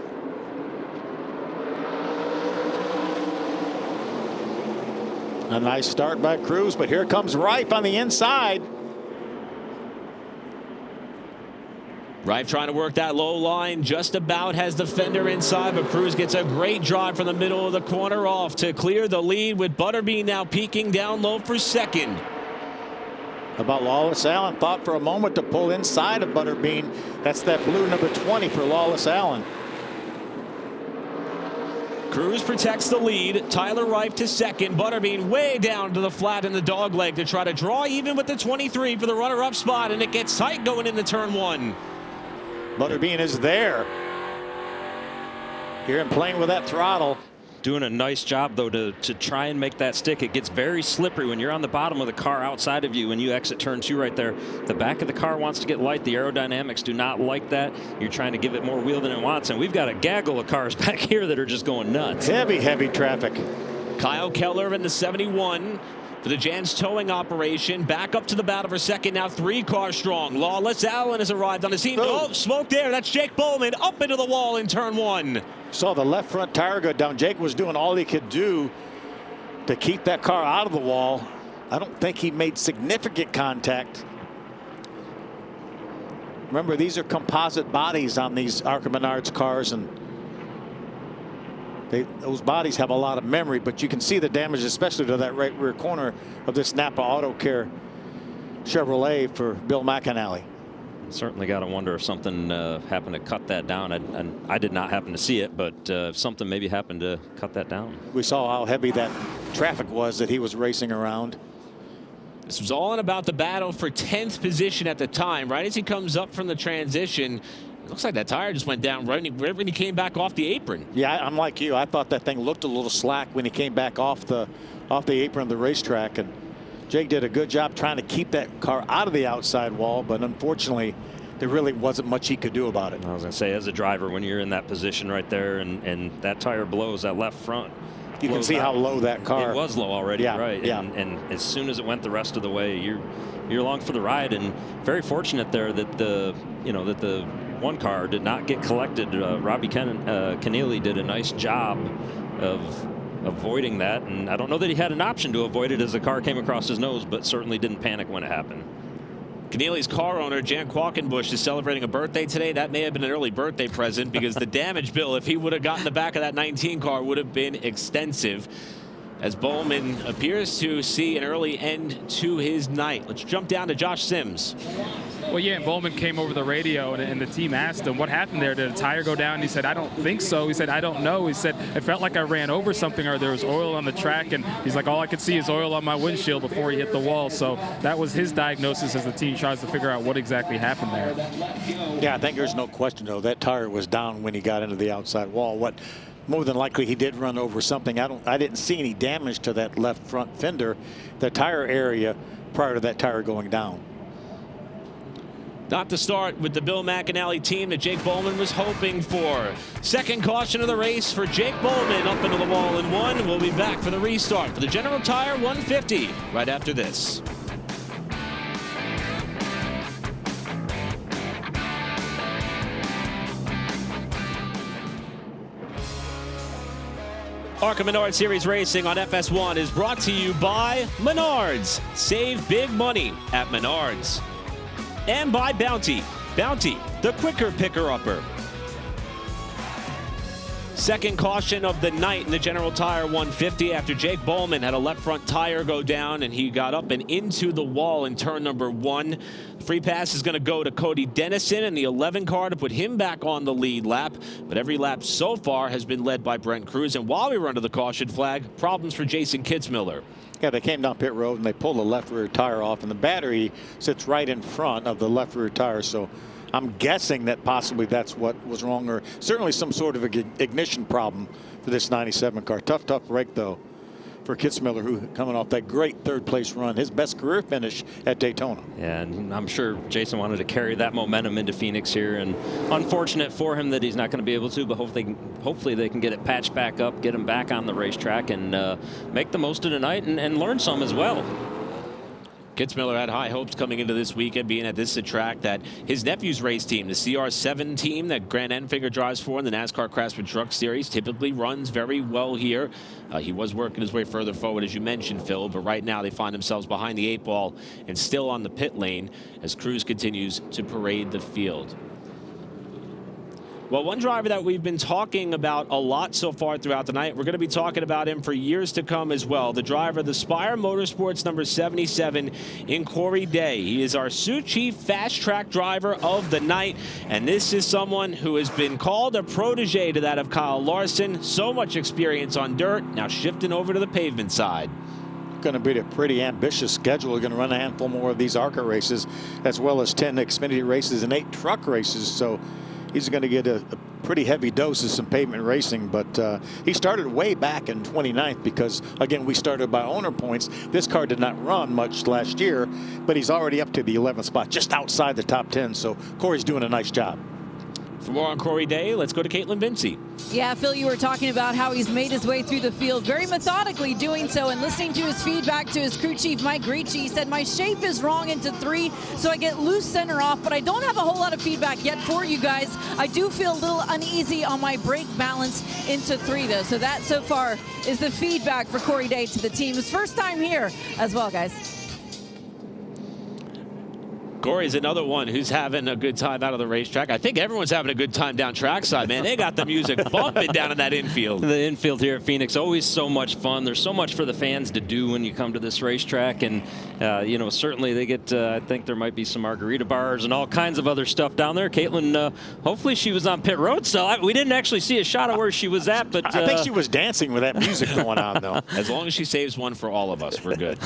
A nice start by Cruz, but here comes Reif on the inside. Reif trying to work that low line, just about has the fender inside, but Cruz gets a great drive from the middle of the corner off to clear the lead, with Butterbean now peaking down low for second. About Lawless Allen, thought for a moment to pull inside of Butterbean. That's that blue number 20 for Lawless Allen. Cruz protects the lead. Tyler Reif to second. Butterbean way down to the flat in the dog leg to try to draw even with the 23 for the runner-up spot, and it gets tight going into turn 1. Butterbean is there. Here and playing with that throttle. Doing a nice job, though, to try and make that stick. It gets very slippery when you're on the bottom of the car outside of you when you exit turn 2 right there. The back of the car wants to get light. The aerodynamics do not like that. You're trying to give it more wheel than it wants, and we've got a gaggle of cars back here that are just going nuts. Heavy traffic. Kyle Keller in the 71 for the Jans towing operation. Back up to the battle for second. Now 3 cars strong. Lawless Allen has arrived on the scene. Oh, smoke there. That's Jake Bowman up into the wall in turn 1. Saw the left front tire go down. Jake was doing all he could do to keep that car out of the wall. I don't think he made significant contact. Remember, these are composite bodies on these ARCA Menards cars, and those bodies have a lot of memory, but you can see the damage, especially to that right rear corner of this Napa Auto Care Chevrolet for Bill McAnally. Certainly got to wonder if something happened to cut that down. And I did not happen to see it, but if something maybe happened to cut that down. We saw how heavy that traffic was that he was racing around. This was all in about the battle for 10th position at the time. Right as he comes up from the transition, it looks like that tire just went down right when he came back off the apron. Yeah, I'm like you. I thought that thing looked a little slack when he came back off the apron of the racetrack, and Jake did a good job trying to keep that car out of the outside wall, but unfortunately there really wasn't much he could do about it. I was going to say, as a driver, when you're in that position right there and that tire blows, that left front, you can see how low that car. It was low already, yeah, right? Yeah. And as soon as it went the rest of the way, you're along for the ride. And very fortunate there that the one car did not get collected. Robbie Keneally did a nice job of avoiding that, and I don't know that he had an option to avoid it as the car came across his nose, but certainly didn't panic when it happened. Keneally's car owner, Jan Qualkenbush, is celebrating a birthday today. That may have been an early birthday present because the damage bill, if he would have gotten the back of that 19 car, would have been extensive. As Bowman appears to see an early end to his night. Let's jump down to Josh Sims. Well, yeah, and Bowman came over the radio, and the team asked him, what happened there? Did a tire go down? He said, I don't think so. He said, I don't know. He said, it felt like I ran over something or there was oil on the track. And he's like, all I could see is oil on my windshield before he hit the wall. So that was his diagnosis as the team tries to figure out what exactly happened there. Yeah, I think there's no question, though. That tire was down when he got into the outside wall. What more than likely he did run over something. I didn't see any damage to that left front fender, the tire area prior to that tire going down. Not to start with the Bill McAnally team that Jake Bowman was hoping for. Second caution of the race for Jake Bowman up into the wall in one. We'll be back for the restart for the General Tire 150 right after this. ARCA Menards Series Racing on FS1 is brought to you by Menards. Save big money at Menards. And by Bounty. Bounty, the quicker picker-upper. Second caution of the night in the General Tire 150 after Jake Bowman had a left front tire go down and he got up and into the wall in turn number 1. Free pass is going to go to Cody Dennison in the 11 car to put him back on the lead lap. But every lap so far has been led by Brent Cruz. And while we were under the caution flag, problems for Jason Kitzmiller. Yeah, they came down pit road and they pulled the left rear tire off, and the battery sits right in front of the left rear tire. So I'm guessing that possibly that's what was wrong, or certainly some sort of ignition problem for this 97 car. Tough break, though, for Kitzmiller, who coming off that great third-place run, his best career finish at Daytona. Yeah, and I'm sure Jason wanted to carry that momentum into Phoenix here, and unfortunate for him that he's not going to be able to, but hopefully they can get it patched back up, get him back on the racetrack, and make the most of tonight and learn some as well. Kitzmiller had high hopes coming into this weekend, being at this track that his nephew's race team, the CR7 team that Grant Enfinger drives for in the NASCAR Craftsman Truck Series, typically runs very well here. He was working his way further forward, as you mentioned, Phil, but right now they find themselves behind the 8 ball and still on the pit lane as Cruz continues to parade the field. Well, one driver that we've been talking about a lot so far throughout the night, we're going to be talking about him for years to come as well. The driver of the Spire Motorsports number 77 in Corey Day. He is our Sioux Chief fast track driver of the night. And this is someone who has been called a protege to that of Kyle Larson. So much experience on dirt, now shifting over to the pavement side. Going to be a pretty ambitious schedule. We're going to run a handful more of these ARCA races, as well as 10 Xfinity races and 8 truck races. So he's going to get a pretty heavy dose of some pavement racing, but he started way back in 29th because, again, we started by owner points. This car did not run much last year, but he's already up to the 11th spot, just outside the top 10. So Corey's doing a nice job. For more on Corey Day, let's go to Caitlin Vinci. Yeah, Phil, you were talking about how he's made his way through the field, very methodically doing so, and listening to his feedback to his crew chief, Mike Ricci. He said, my shape is wrong into 3, so I get loose center off, but I don't have a whole lot of feedback yet for you guys. I do feel a little uneasy on my brake balance into 3, though. So that, so far, is the feedback for Corey Day to the team. His first time here as well, guys. Corey's another one who's having a good time out of the racetrack. I think everyone's having a good time down trackside, man. They got the music bumping down in that infield. The infield here at Phoenix, always so much fun. There's so much for the fans to do when you come to this racetrack. And, you know, certainly they get, I think there might be some margarita bars and all kinds of other stuff down there. Caitlin, hopefully she was on pit road still. We didn't actually see a shot of where she was at, but I think she was dancing with that music going on, though. As long as she saves one for all of us, we're good.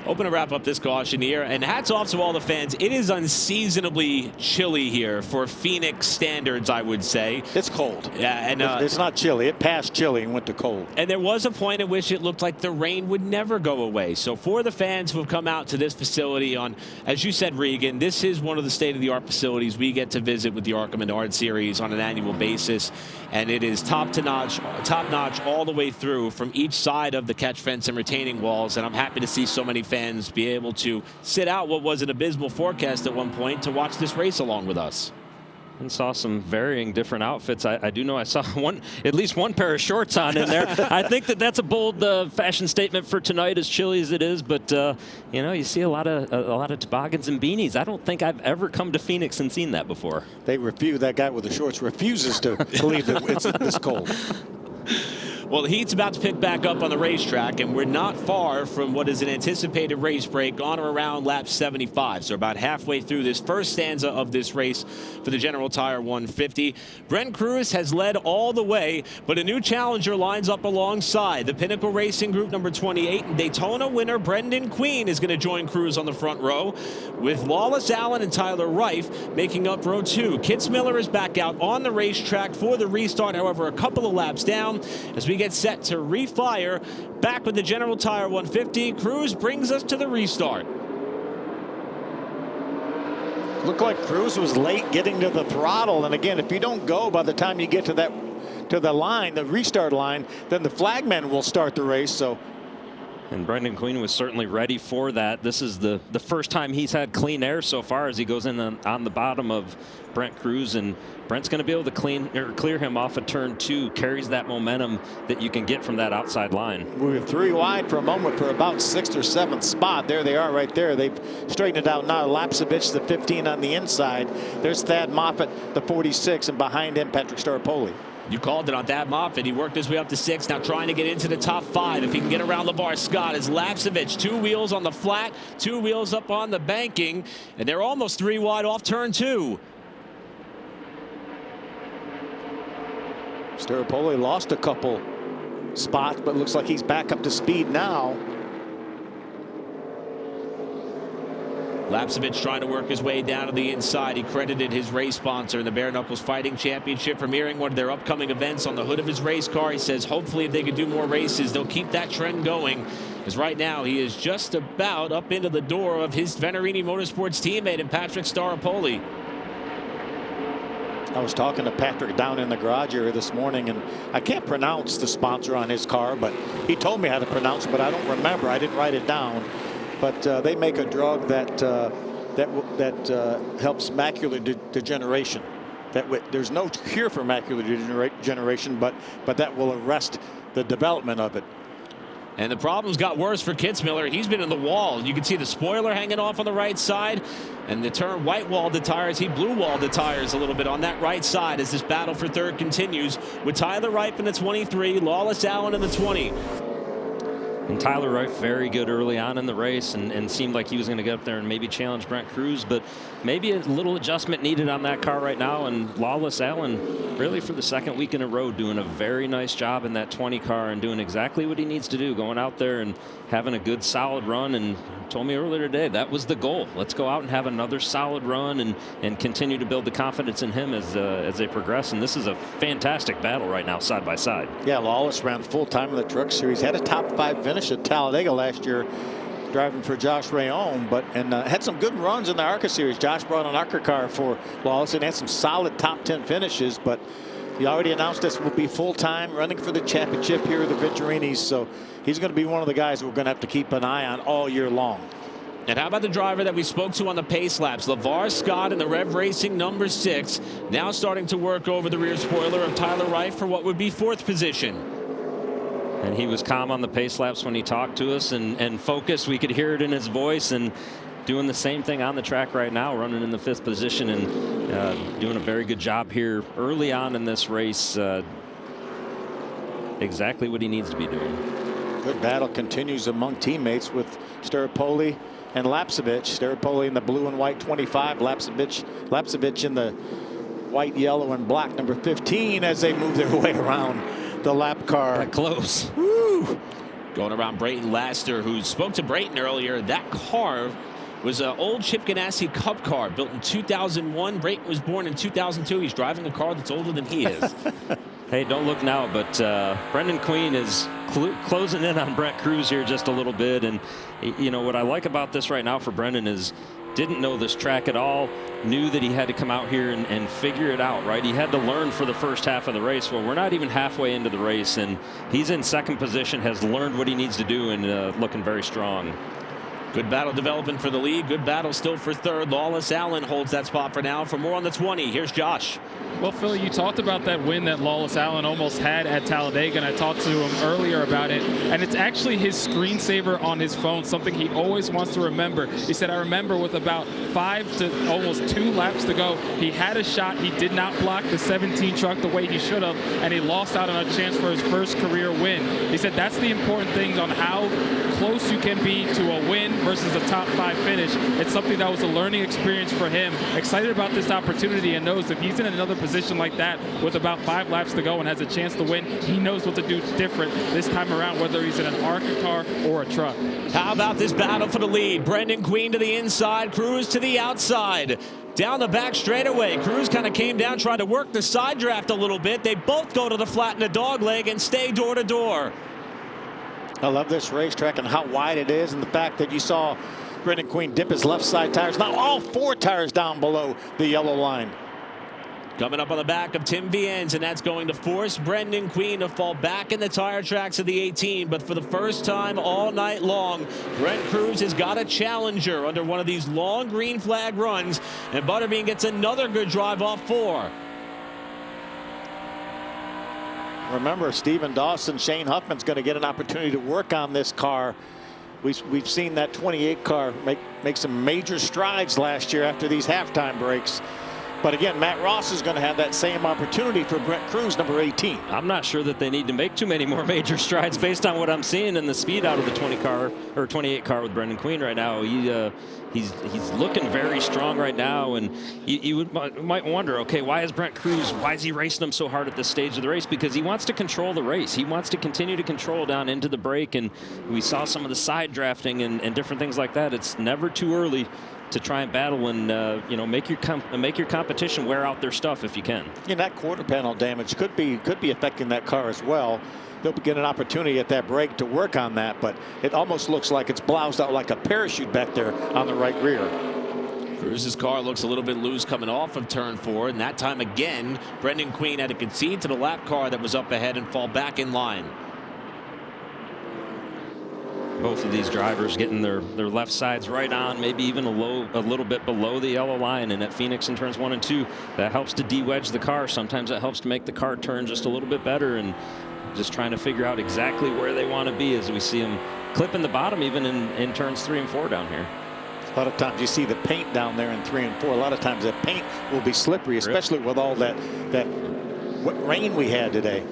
Hoping to wrap up this caution here, and hats off to all the fans. It is unseasonably chilly here for Phoenix standards, I would say. It's cold. Yeah, and it's not chilly. It passed chilly and went to cold. And there was a point at which it looked like the rain would never go away. So for the fans who have come out to this facility on, as you said, Regan, this is one of the state-of-the-art facilities we get to visit with the ARCA Menards series on an annual basis, and it is top-notch all the way through from each side of the catch fence and retaining walls. And I'm happy to see so many fans be able to sit out what was an abysmal forecast at one point to watch this race along with us. And saw some varying different outfits. I do know I saw at least one pair of shorts on in there. I think that's a bold fashion statement for tonight, as chilly as it is. But you know, you see a lot of toboggans and beanies. I don't think I've ever come to Phoenix and seen that before. They refuse. That guy with the shorts refuses to believe that it's this cold. Well, the heat's about to pick back up on the racetrack, and we're not far from what is an anticipated race break on or around lap 75. So about halfway through this first stanza of this race for the General Tire 150. Brent Cruz has led all the way, but a new challenger lines up alongside. The Pinnacle Racing Group number 28 and Daytona winner Brendan Queen is going to join Cruz on the front row, with Lawless Allen and Tyler Reif making up row 2. Kitzmiller is back out on the racetrack for the restart, however, a couple of laps down as we get set to refire. Back with the General Tire 150. Cruz brings us to the restart. Looked like Cruz was late getting to the throttle, and again, if you don't go by the time you get to the line, the restart line, then the flagman will start the race. So. And Brendan Queen was certainly ready for that. This is the first time he's had clean air so far, as he goes in on the bottom of Brent Cruz, and Brent's going to be able to clear him off of turn 2. Carries that momentum that you can get from that outside line. We were 3 wide for a moment for about 6th or 7th spot. There they are right there. They've straightened it out now. Lapsevich, the 15 on the inside. There's Thad Moffitt, the 46, and behind him Patrick Staropoli. You called it on Thad Moffitt. He worked his way up to 6, now trying to get into the top 5. If he can get around LeVar Scott, as Lapsevich, 2 wheels on the flat, 2 wheels up on the banking, and they're almost 3 wide off turn 2. Staropoli lost a couple spots, but looks like he's back up to speed now. Lapsevich trying to work his way down to the inside. He credited his race sponsor in the Bare Knuckles Fighting Championship premiering one of their upcoming events on the hood of his race car. He says hopefully if they could do more races, they'll keep that trend going, as right now he is just about up into the door of his Venerini Motorsports teammate and Patrick Staropoli. I was talking to Patrick down in the garage area this morning, and I can't pronounce the sponsor on his car, but he told me how to pronounce it, but I don't remember. I didn't write it down. But they make a drug that helps macular degeneration. There's no cure for macular degeneration, but that will arrest the development of it. And the problems got worse for Kitzmiller. He's been in the wall. You can see the spoiler hanging off on the right side, and the turn white walled the tires. He blue walled the tires a little bit on that right side as this battle for third continues with Tyler Reif in the 23, Lawless Allen in the 20. And Tyler Reif very good early on in the race, and seemed like he was going to get up there and maybe challenge Brent Cruz, but maybe a little adjustment needed on that car right now. And Lawless Allen really for the 2nd week in a row doing a very nice job in that 20 car and doing exactly what he needs to do, going out there and having a good solid run. And told me earlier today that was the goal. Let's go out and have another solid run and continue to build the confidence in him as they progress. And this is a fantastic battle right now, side by side. Yeah, Lawless ran full time in the Truck Series, had a top 5 finish at Talladega last year driving for Josh Rayon, and had some good runs in the ARCA Series. Josh brought an ARCA car for Lawless and had some solid top 10 finishes, but he already announced this will be full-time running for the championship here at the Venturini, so he's going to be one of the guys we're going to have to keep an eye on all year long. And how about the driver that we spoke to on the pace laps? LeVar Scott in the Rev Racing number 6, now starting to work over the rear spoiler of Tyler Reif for what would be 4th position. And he was calm on the pace laps when he talked to us and focused. We could hear it in his voice, and doing the same thing on the track right now, running in the 5th position and doing a very good job here early on in this race. Exactly what he needs to be doing. Good battle continues among teammates with Staropoli and Lapsevich. Staropoli in the blue and white 25, Lapsevich in the white, yellow, and black number 15 as they move their way around the lap car. That close. Woo. Going around Brayton Laster, who spoke to Brayton earlier. That car was an old Chip Ganassi Cup car built in 2001. Brayton was born in 2002. He's driving a car that's older than he is. Hey, don't look now, but Brendan Queen is closing in on Brent Cruz here just a little bit. And, you know, what I like about this right now for Brendan is didn't know this track at all, knew that he had to come out here and figure it out, right? He had to learn for the first half of the race. Well, we're not even halfway into the race, and he's in 2nd position, has learned what he needs to do, and looking very strong. Good battle developing for the lead. Good battle still for third. Lawless Allen holds that spot for now. For more on the 20, here's Josh. Well, Phil, you talked about that win that Lawless Allen almost had at Talladega, and I talked to him earlier about it. And it's actually his screensaver on his phone, something he always wants to remember. He said, I remember with about 5 to almost 2 laps to go, he had a shot. He did not block the 17 truck the way he should have, and he lost out on a chance for his first career win. He said that's the important thing on how close you can be to a win versus a top 5 finish. It's something that was a learning experience for him. Excited about this opportunity and knows if he's in another position like that with about 5 laps to go and has a chance to win, he knows what to do different this time around, whether he's in an ARCA car or a truck. How about this battle for the lead? Brendan Queen to the inside, Cruz to the outside. Down the back straightaway, Cruz kind of came down, tried to work the side draft a little bit. They both go to the flat in the dog leg and stay door to door. I love this racetrack and how wide it is, and the fact that you saw Brendan Queen dip his left side tires. Now all 4 tires down below the yellow line. Coming up on the back of Tim Viens, and that's going to force Brendan Queen to fall back in the tire tracks of the 18. But for the first time all night long, Brent Cruz has got a challenger under one of these long green flag runs, and Butterbean gets another good drive off 4. Remember, Stephen Dawson, Shane Huffman's going to get an opportunity to work on this car. We've seen that 28 car make some major strides last year after these halftime breaks. But again, Matt Ross is going to have that same opportunity for Brent Cruz, number 18. I'm not sure that they need to make too many more major strides based on what I'm seeing in the speed out of the 20 car or 28 car with Brendan Queen right now. He's looking very strong right now, and you might wonder, okay, why is Brent Cruz, why is he racing him so hard at this stage of the race? Because he wants to control the race. He wants to continue to control down into the break, and we saw some of the side drafting and different things like that. It's never too early to try and battle and you know, make your competition wear out their stuff if you can. And that quarter panel damage could be affecting that car as well. They'll get an opportunity at that break to work on that, but it almost looks like it's bloused out like a parachute back there on the right rear. Cruz's car looks a little bit loose coming off of turn 4, and that time again Brendan Queen had to concede to the lap car that was up ahead and fall back in line. Both of these drivers getting their left sides right on, maybe even a little bit below the yellow line, and at Phoenix in turns 1 and 2, that helps to de-wedge the car. Sometimes that helps to make the car turn just a little bit better, and just trying to figure out exactly where they want to be as we see them clipping the bottom even in turns 3 and 4 down here. A lot of times you see the paint down there in 3 and 4. A lot of times that paint will be slippery, especially with all that rain we had today.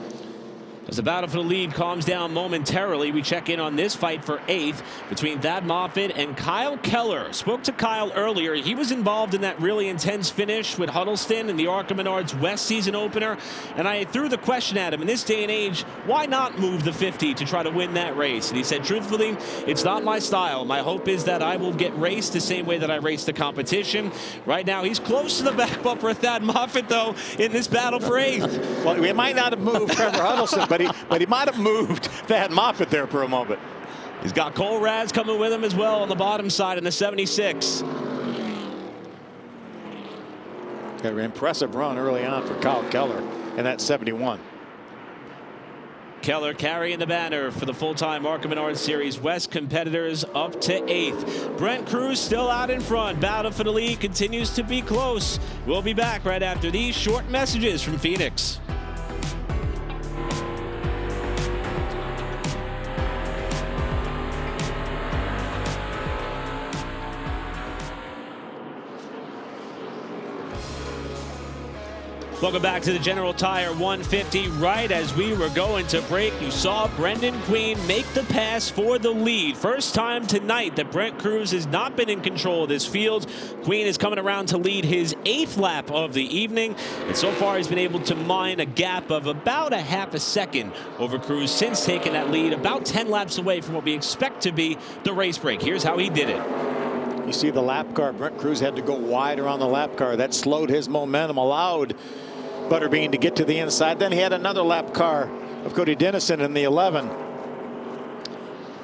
As the battle for the lead calms down momentarily, we check in on this fight for 8th between Thad Moffitt and Kyle Keller. Spoke to Kyle earlier. He was involved in that really intense finish with Huddleston in the ARCA Menards West season opener. And I threw the question at him, in this day and age, why not move the 50 to try to win that race? And he said, truthfully, it's not my style. My hope is that I will get raced the same way that I race the competition. Right now, he's close to the back bumper of Thad Moffitt, though, in this battle for 8th. Well, we might not have moved Trevor Huddleston, but he might have moved Thad Moffitt there for a moment. He's got Cole Raz coming with him as well on the bottom side in the 76. Got an impressive run early on for Kyle Keller in that 71. Keller carrying the banner for the full-time ARCA Menards Series West competitors up to 8th. Brent Cruz still out in front. Battle for the lead continues to be close. We'll be back right after these short messages from Phoenix. Welcome back to the General Tire 150. Right as we were going to break, you saw Brendan Queen make the pass for the lead. First time tonight that Brent Cruz has not been in control of this field. Queen is coming around to lead his 8th lap of the evening. And so far he's been able to mine a gap of about a half a second over Cruz since taking that lead, about 10 laps away from what we expect to be the race break. Here's how he did it. You see the lap car. Brent Cruz had to go wide around the lap car. That slowed his momentum, allowed Butterbean to get to the inside. Then he had another lap car of Cody Dennison in the 11.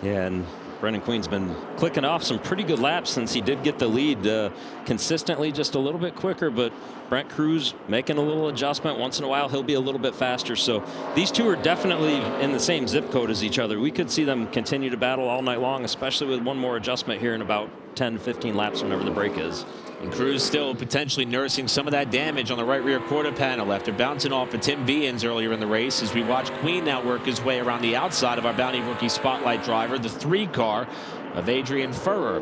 Yeah, and Brendan Queen's been clicking off some pretty good laps since he did get the lead, consistently just a little bit quicker, but Brent Cruz making a little adjustment. Once in a while he'll be a little bit faster. So these two are definitely in the same zip code as each other. We could see them continue to battle all night long, especially with one more adjustment here in about 10-15 laps whenever the break is. And Cruz still potentially nursing some of that damage on the right rear quarter panel after bouncing off of Tim Vians earlier in the race, as we watch Queen now work his way around the outside of our Bounty Rookie Spotlight driver, the 3 car of Adrian Furrer.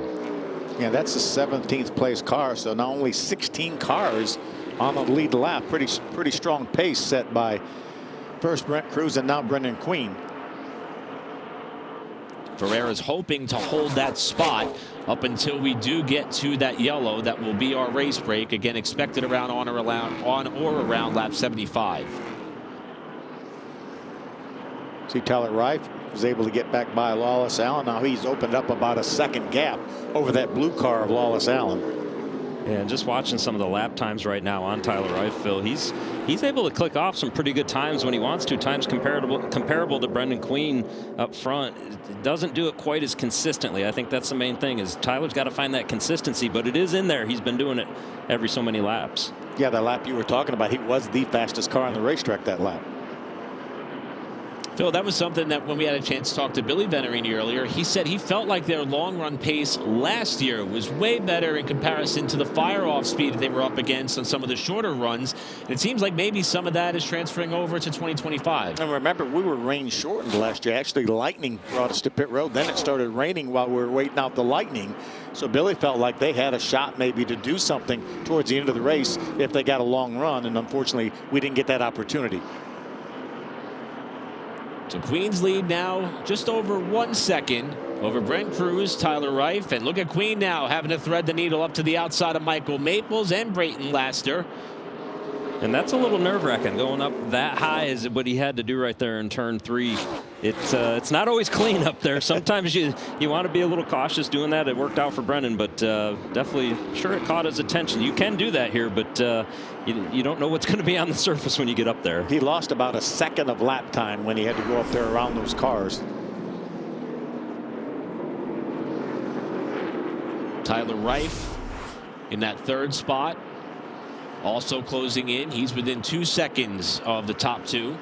Yeah, that's a 17th place car, so now only 16 cars on the lead lap. Pretty strong pace set by first Brent Cruz and now Brendan Queen. Ferreira's hoping to hold that spot up until we do get to that yellow. That will be our race break. Again, expected around on or around lap 75. See, Tyler Reif was able to get back by Lawless Allen. Now he's opened up about a second gap over that blue car of Lawless Allen. And just watching some of the lap times right now on Tyler Reif, Phil, he's able to click off some pretty good times when he wants to. Times comparable to Brendan Queen up front. It doesn't do it quite as consistently. I think that's the main thing, is Tyler's got to find that consistency, but it is in there. He's been doing it every so many laps. Yeah, the lap you were talking about, he was the fastest car on the racetrack that lap. Phil, that was something that when we had a chance to talk to Billy Venturini earlier, he said he felt like their long run pace last year was way better in comparison to the fire off speed that they were up against on some of the shorter runs. And it seems like maybe some of that is transferring over to 2025. And remember, we were rain shortened last year. Actually, lightning brought us to pit road. Then it started raining while we were waiting out the lightning. So Billy felt like they had a shot maybe to do something towards the end of the race if they got a long run. And unfortunately, we didn't get that opportunity. So Queen's lead now just over 1 second over Brent Cruz, Tyler Reif, and look at Queen now having to thread the needle up to the outside of Michael Maples and Brayton Laster. And that's a little nerve-wracking, going up that high is what he had to do right there in turn 3. It's not always clean up there. Sometimes you want to be a little cautious doing that. It worked out for Brendan, but definitely sure it caught his attention. You can do that here, but you don't know what's going to be on the surface when you get up there. He lost about a second of lap time when he had to go up there around those cars. Tyler Reif in that 3rd spot. Also closing in. He's within 2 seconds of the top 2.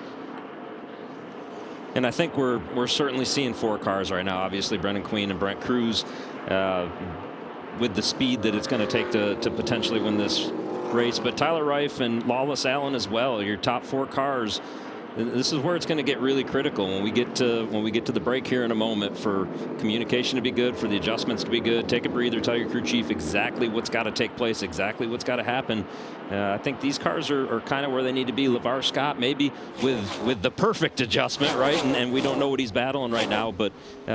And I think we're certainly seeing 4 cars right now. Obviously, Brendan Queen and Brent Cruz, with the speed that it's going to take to potentially win this race. But Tyler Reif and Lawless Allen as well, your top 4 cars. This is where it's going to get really critical when we get to the break here in a moment, for communication to be good, for the adjustments to be good. Take a breather, tell your crew chief exactly what's got to take place, exactly what's got to happen. I think these cars are kind of where they need to be. LeVar Scott maybe with the perfect adjustment, right? And we don't know what he's battling right now, but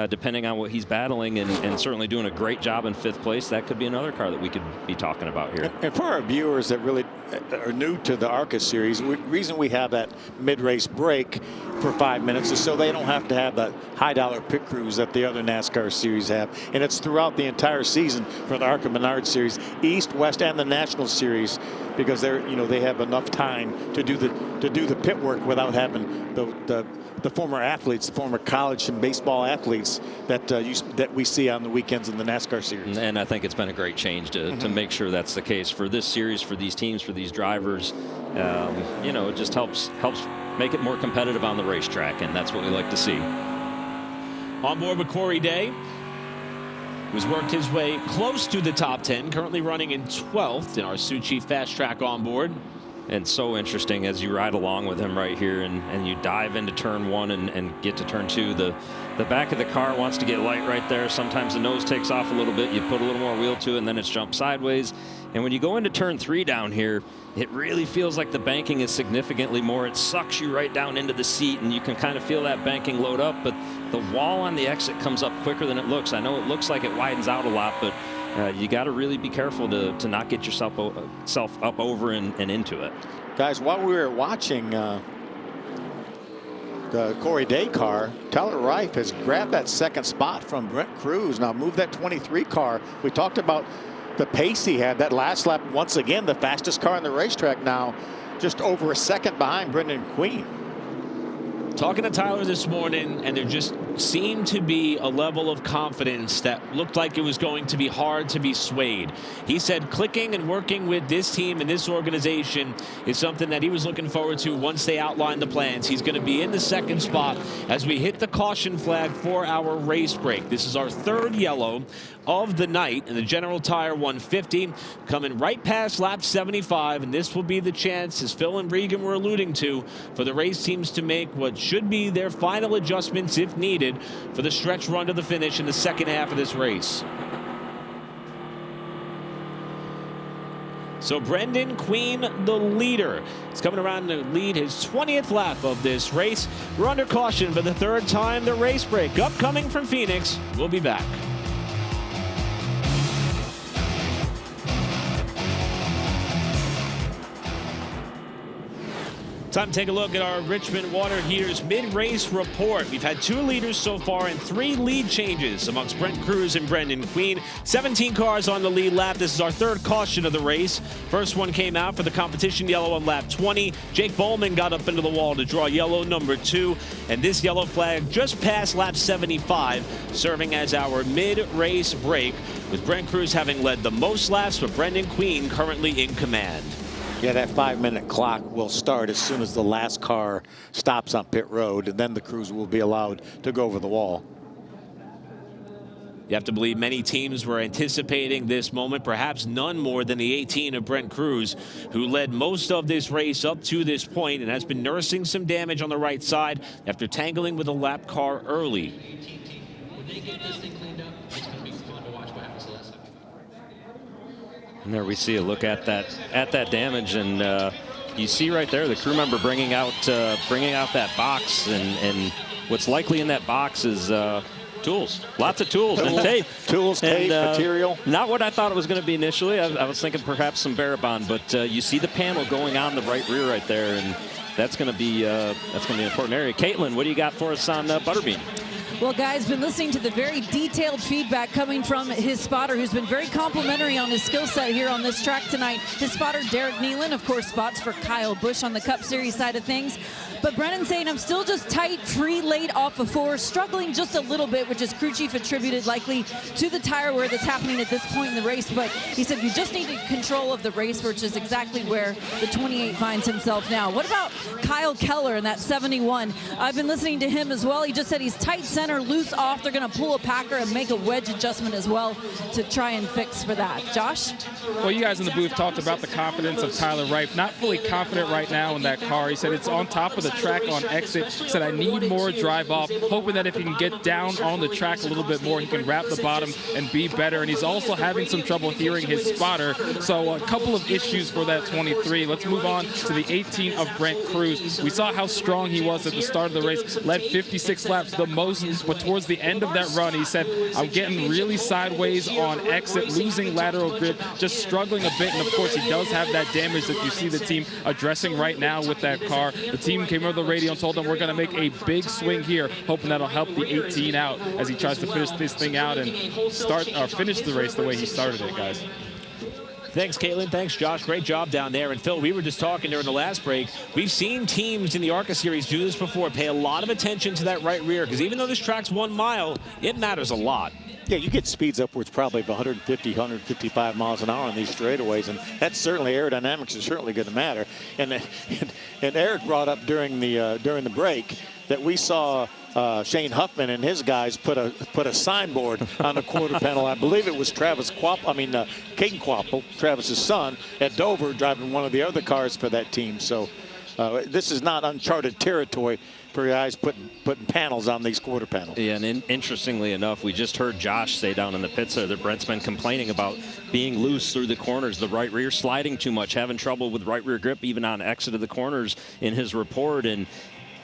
depending on what he's battling and certainly doing a great job in 5th place, that could be another car that we could be talking about here. And for our viewers that really are new to the ARCA series, the reason we have that mid-race break for 5 minutes is so they don't have to have the high-dollar pit crews that the other NASCAR series have. And it's throughout the entire season for the ARCA Menards series, East, West, and the National series, because they have enough time to do the pit work without having the former athletes, the former college and baseball athletes that we see on the weekends in the NASCAR series. And I think it's been a great change to make sure that's the case for this series, for these teams, for these drivers. It just helps make it more competitive on the racetrack, and that's what we like to see. On board with Corey Day, who's worked his way close to the top 10, currently running in 12th in our Suchi Fast Track on board. And so interesting as you ride along with him right here and you dive into turn 1 and get to turn 2. The back of the car wants to get light right there. Sometimes the nose takes off a little bit. You put a little more wheel to it, and then it's jumped sideways. And when you go into turn 3 down here, it really feels like the banking is significantly more. It sucks you right down into the seat, and you can kind of feel that banking load up. But the wall on the exit comes up quicker than it looks. I know it looks like it widens out a lot, but you got to really be careful to not get yourself up over and into it. Guys, while we were watching the Corey Day car, Tyler Reif has grabbed that 2nd spot from Brent Cruz. Now moved that 23 car. We talked about the pace he had that last lap. Once again, the fastest car on the racetrack now, just over a second behind Brendan Queen. Talking to Tyler this morning, and they're just seemed to be a level of confidence that looked like it was going to be hard to be swayed. He said clicking and working with this team and this organization is something that he was looking forward to once they outlined the plans. He's going to be in the second spot as we hit the caution flag for our race break. This is our third yellow of the night in the General Tire 150, coming right past lap 75, and this will be the chance, as Phil and Regan were alluding to, for the race teams to make what should be their final adjustments if needed for the stretch run to the finish in the second half of this race. So Brendan Queen, the leader, is coming around to lead his 20th lap of this race. We're under caution for the third time. The race break upcoming from Phoenix. We'll be back. Time to take a look at our Richmond Water Heaters mid-race report. We've had 2 leaders so far and 3 lead changes amongst Brent Cruz and Brendan Queen. 17 cars on the lead lap. This is our third caution of the race. First one came out for the competition yellow on lap 20. Jake Bowman got up into the wall to draw yellow number 2. And this yellow flag just past lap 75, serving as our mid-race break, with Brent Cruz having led the most laps, but Brendan Queen currently in command. Yeah, that 5-minute clock will start as soon as the last car stops on pit road, and then the crews will be allowed to go over the wall. You have to believe many teams were anticipating this moment, perhaps none more than the 18 of Brent Cruz, who led most of this race up to this point and has been nursing some damage on the right side after tangling with a lap car early. And there we see a look at that damage, and you see right there the crew member bringing out that box, and what's likely in that box is tools, lots of tools and tape. Tools, tape, material. Not what I thought it was going to be initially. I was thinking perhaps some Barabon, but you see the panel going on the right rear right there, and that's going to be an important area. Caitlin, what do you got for us on Butterbean? Well, guys, been listening to the very detailed feedback coming from his spotter, who's been very complimentary on his skill set here on this track tonight. His spotter, Derek Nealon, of course, spots for Kyle Busch on the Cup Series side of things. But Brennan saying, I'm still just tight, free, late off of 4, struggling just a little bit, which is crew chief attributed likely to the tire wear that's happening at this point in the race. But he said, you just need control of the race, which is exactly where the 28 finds himself now. What about Kyle Keller in that 71? I've been listening to him as well. He just said he's tight center, loose off. They're going to pull a Packer and make a wedge adjustment as well to try and fix for that. Josh? Well, you guys in the booth talked about the confidence of Tyler Wright. Not fully confident right now in that car. He said it's on top of the track on exit. He said, I need more drive off, hoping that if he can get down on the track a little bit more, he can wrap the bottom and be better. And he's also having some trouble hearing his spotter. So a couple of issues for that 23. Let's move on to the 18 of Brent Cruz. We saw how strong he was at the start of the race, led 56 laps, the most, but towards the end of that run, he said, I'm getting really sideways on exit, losing lateral grid, just struggling a bit. And of course, he does have that damage that you see the team addressing right now with that car. The team came over the radio and told him we're going to make a big swing here, hoping that'll help the 18 out as he tries to finish this thing out and finish the race the way he started it, guys. Thanks, Caitlin. Thanks, Josh. Great job down there. And Phil, we were just talking during the last break. We've seen teams in the ARCA Series do this before, pay a lot of attention to that right rear, because even though this track's 1 mile, it matters a lot. Yeah, you get speeds upwards probably of 150, 155 miles an hour on these straightaways, and that's certainly, aerodynamics is certainly going to matter. And Eric brought up during the break that we saw Shane Huffman and his guys put a signboard on the quarter panel. I believe it was Caden Quapple, Travis's son, at Dover, driving one of the other cars for that team. So this is not uncharted territory for guys putting panels on these quarter panels. Yeah, and interestingly enough, we just heard Josh say down in the pits there that Brent's been complaining about being loose through the corners, the right rear sliding too much, having trouble with right rear grip even on exit of the corners in his report. And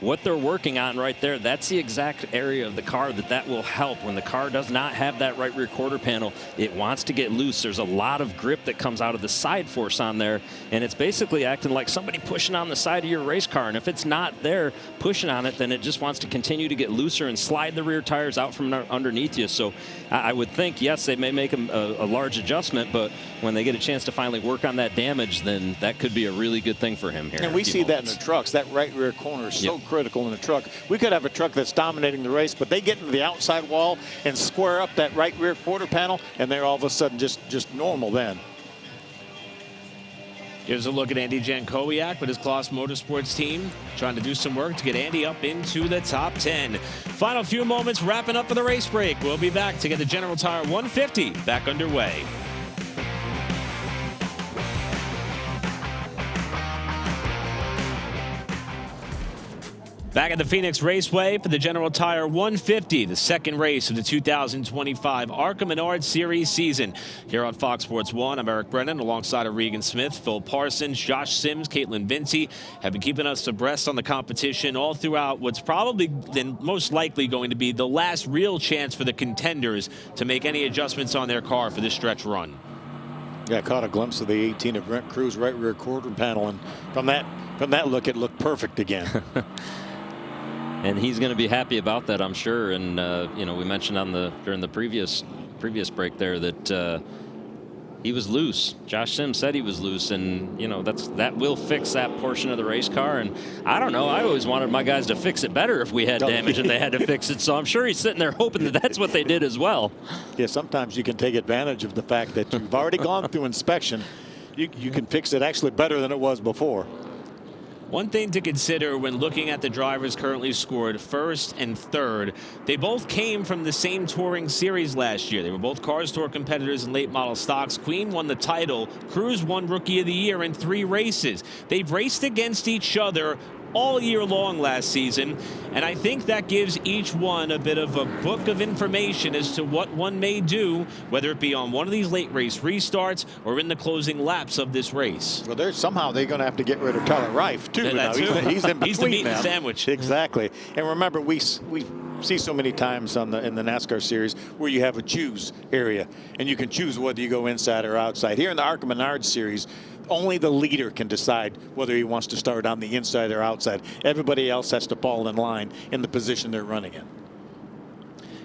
what they're working on right there, that's the exact area of the car that will help. When the car does not have that right rear quarter panel, it wants to get loose. There's a lot of grip that comes out of the side force on there, and it's basically acting like somebody pushing on the side of your race car. And if it's not there pushing on it, then it just wants to continue to get looser and slide the rear tires out from underneath you. So I would think, yes, they may make a large adjustment, but when they get a chance to finally work on that damage, then that could be a really good thing for him here. And we see that in the trucks. That right rear corner is so critical in a truck. We could have a truck that's dominating the race, but they get into the outside wall and square up that right rear quarter panel, and they're all of a sudden just normal then. Here's a look at Andy Jankowiak with his Kloss Motorsports team, trying to do some work to get Andy up into the top 10. Final few moments wrapping up for the race break. We'll be back to get the General Tire 150 back underway. Back at the Phoenix Raceway for the General Tire 150, the second race of the 2025 ARCA Menards Series season. Here on Fox Sports 1, I'm Eric Brennan alongside of Regan Smith, Phil Parsons, Josh Sims, Caitlin Vinci have been keeping us abreast on the competition all throughout what's probably and most likely going to be the last real chance for the contenders to make any adjustments on their car for this stretch run. Yeah, I caught a glimpse of the 18 of Brent Cruz right rear quarter panel, and from that look, it looked perfect again. And he's going to be happy about that, I'm sure. And you know, we mentioned during the previous break there that he was loose. Josh Sims said he was loose, and you know that will fix that portion of the race car. And I don't know. I always wanted my guys to fix it better if we had damage and they had to fix it. So I'm sure he's sitting there hoping that that's what they did as well. Yeah, sometimes you can take advantage of the fact that you've already gone through inspection. You can fix it actually better than it was before. One thing to consider when looking at the drivers currently scored first and third, they both came from the same touring series last year. They were both Cars Tour competitors in late model stocks. Queen won the title. Cruz won Rookie of the Year in 3 races. They've raced against each other all year long last season, and I think that gives each one a bit of a book of information as to what one may do, whether it be on one of these late race restarts or in the closing laps of this race. Well, somehow they're going to have to get rid of Tyler Reif too. Now. He's in between. He's the meat and sandwich. Exactly. And remember, we see so many times in the NASCAR series where you have a choose area, and you can choose whether you go inside or outside. Here in the ARCA Menards series, only the leader can decide whether he wants to start on the inside or outside. Everybody else has to fall in line in the position they're running in.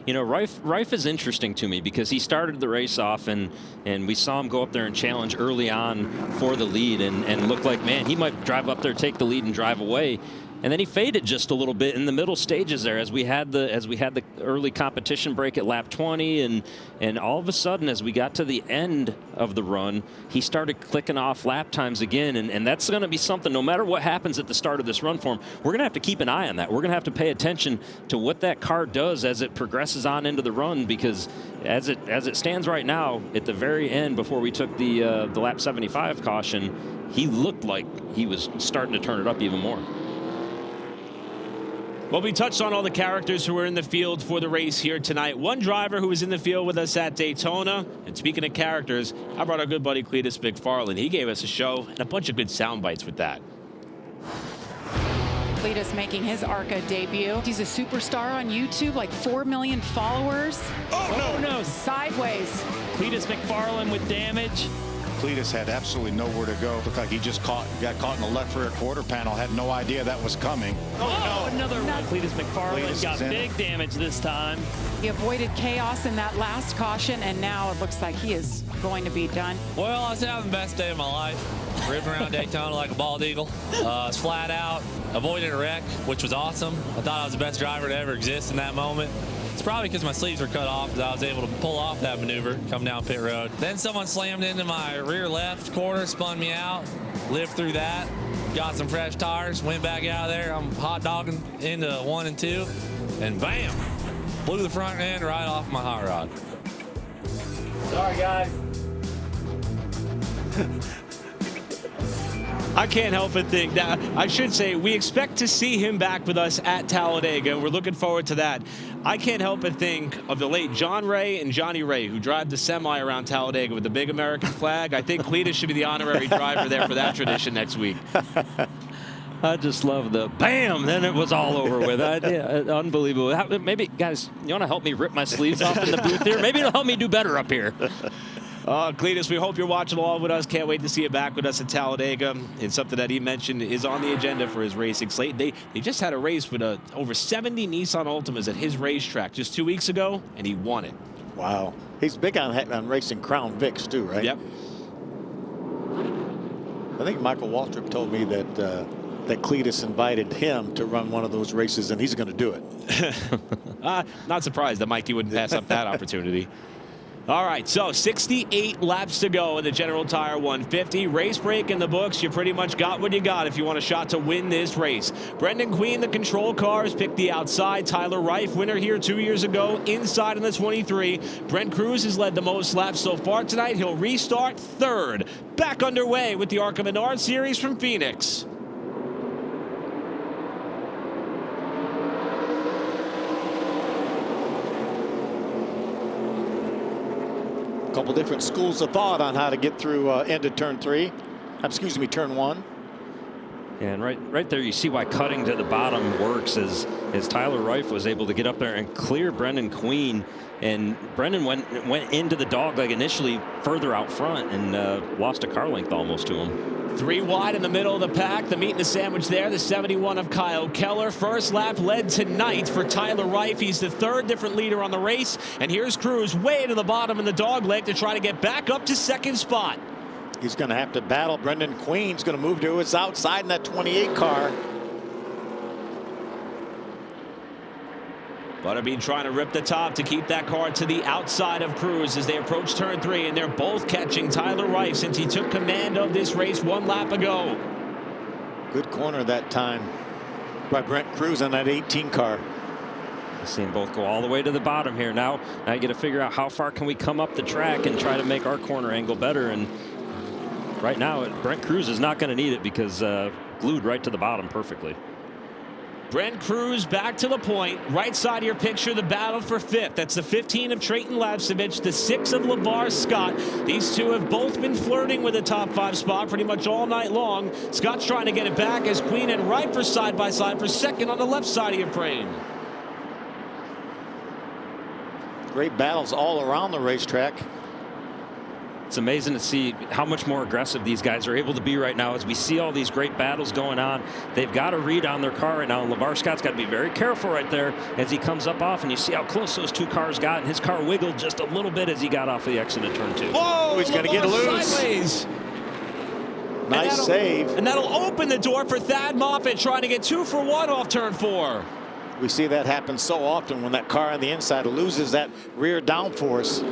You know, Reif is interesting to me because he started the race off and we saw him go up there and challenge early on for the lead and looked like, man, he might drive up there, take the lead and drive away. And then he faded just a little bit in the middle stages there as we had the early competition break at lap 20, and all of a sudden as we got to the end of the run, he started clicking off lap times again, and that's going to be something. No matter what happens at the start of this run for him, we're going to have to keep an eye on that. We're going to have to pay attention to what that car does as it progresses on into the run, because as it stands right now, at the very end before we took the lap 75 caution, he looked like he was starting to turn it up even more. Well, we touched on all the characters who were in the field for the race here tonight. One driver who was in the field with us at Daytona. And speaking of characters, I brought our good buddy Cletus McFarland. He gave us a show and a bunch of good sound bites with that. Cletus making his ARCA debut. He's a superstar on YouTube, like 4 million followers. Oh, no. Sideways. Cletus McFarland with damage. Cletus had absolutely nowhere to go. Looked like he just got caught in the left rear quarter panel. Had no idea that was coming. Oh, no. Another one. Cletus McFarland got big damage this time. He avoided chaos in that last caution, and now it looks like he is going to be done. Well, I was having the best day of my life. Ripping around Daytona like a bald eagle. I was flat out, avoided a wreck, which was awesome. I thought I was the best driver to ever exist in that moment. It's probably because my sleeves were cut off that I was able to pull off that maneuver, come down pit road. Then someone slammed into my rear left quarter, spun me out, lived through that, got some fresh tires, went back out of there. I'm hot dogging into 1 and 2, and bam, blew the front end right off my hot rod. Sorry, guys. I can't help but think that, I should say, we expect to see him back with us at Talladega. We're looking forward to that. I can't help but think of the late John Ray and Johnny Ray, who drive the semi around Talladega with the big American flag. I think Cletus should be the honorary driver there for that tradition next week. I just love the bam, then it was all over with. Unbelievable. Maybe, guys, you want to help me rip my sleeves off in the booth here? Maybe it'll help me do better up here. Cletus, we hope you're watching along with us. Can't wait to see you back with us at Talladega. It's something that he mentioned is on the agenda for his racing slate. They just had a race with over 70 Nissan Altimas at his racetrack just 2 weeks ago, and he won it. Wow. He's big on racing Crown Vics too, right? Yep. I think Michael Waltrip told me that that Cletus invited him to run one of those races, and he's going to do it. Not surprised that Mikey wouldn't pass up that opportunity. All right, so 68 laps to go in the General Tire 150. Race break in the books. You pretty much got what you got if you want a shot to win this race. Brendan Queen, the control car, has picked the outside. Tyler Reif, winner here 2 years ago, inside in the 23. Brent Cruz has led the most laps so far tonight. He'll restart third. Back underway with the ARCA Menards series from Phoenix. A couple different schools of thought on how to get through into turn 3. Excuse me, turn 1. And right there, you see why cutting to the bottom works, as Tyler Reif was able to get up there and clear Brendan Queen. And Brendan went into the dogleg initially further out front and lost a car length almost to him. 3 wide in the middle of the pack. The meat and the sandwich there. The 71 of Kyle Keller. First lap led tonight for Tyler Reif. He's the third different leader on the race. And here's Cruz way to the bottom in the dogleg to try to get back up to second spot. He's going to have to battle Brendan Queen. He's going to move to his outside in that 28 car. Butterbean trying to rip the top to keep that car to the outside of Cruz as they approach turn 3, and they're both catching Tyler Reif since he took command of this race 1 lap ago. Good corner that time by Brent Cruz on that 18 car. Seeing both go all the way to the bottom here. Now I got to figure out how far can we come up the track and try to make our corner angle better. And right now, Brent Cruz is not going to need it because glued right to the bottom perfectly. Brent Cruz back to the point. Right side of your picture, the battle for 5th. That's the 15 of Trayton Lapsevich, the 6 of LeVar Scott. These two have both been flirting with a top 5 spot pretty much all night long. Scott's trying to get it back as Queen and Reif are side by side for second on the left side of your frame. Great battles all around the racetrack. It's amazing to see how much more aggressive these guys are able to be right now as we see all these great battles going on. They've got a read on their car right now, and LeVar Scott's got to be very careful right there as he comes up off, and you see how close those 2 cars got, and his car wiggled just a little bit as he got off the exit in turn 2. Whoa! He's going to get loose. Sideways. Nice save. And that'll open the door for Thad Moffitt trying to get 2 for 1 off turn 4. We see that happen so often when that car on the inside loses that rear downforce.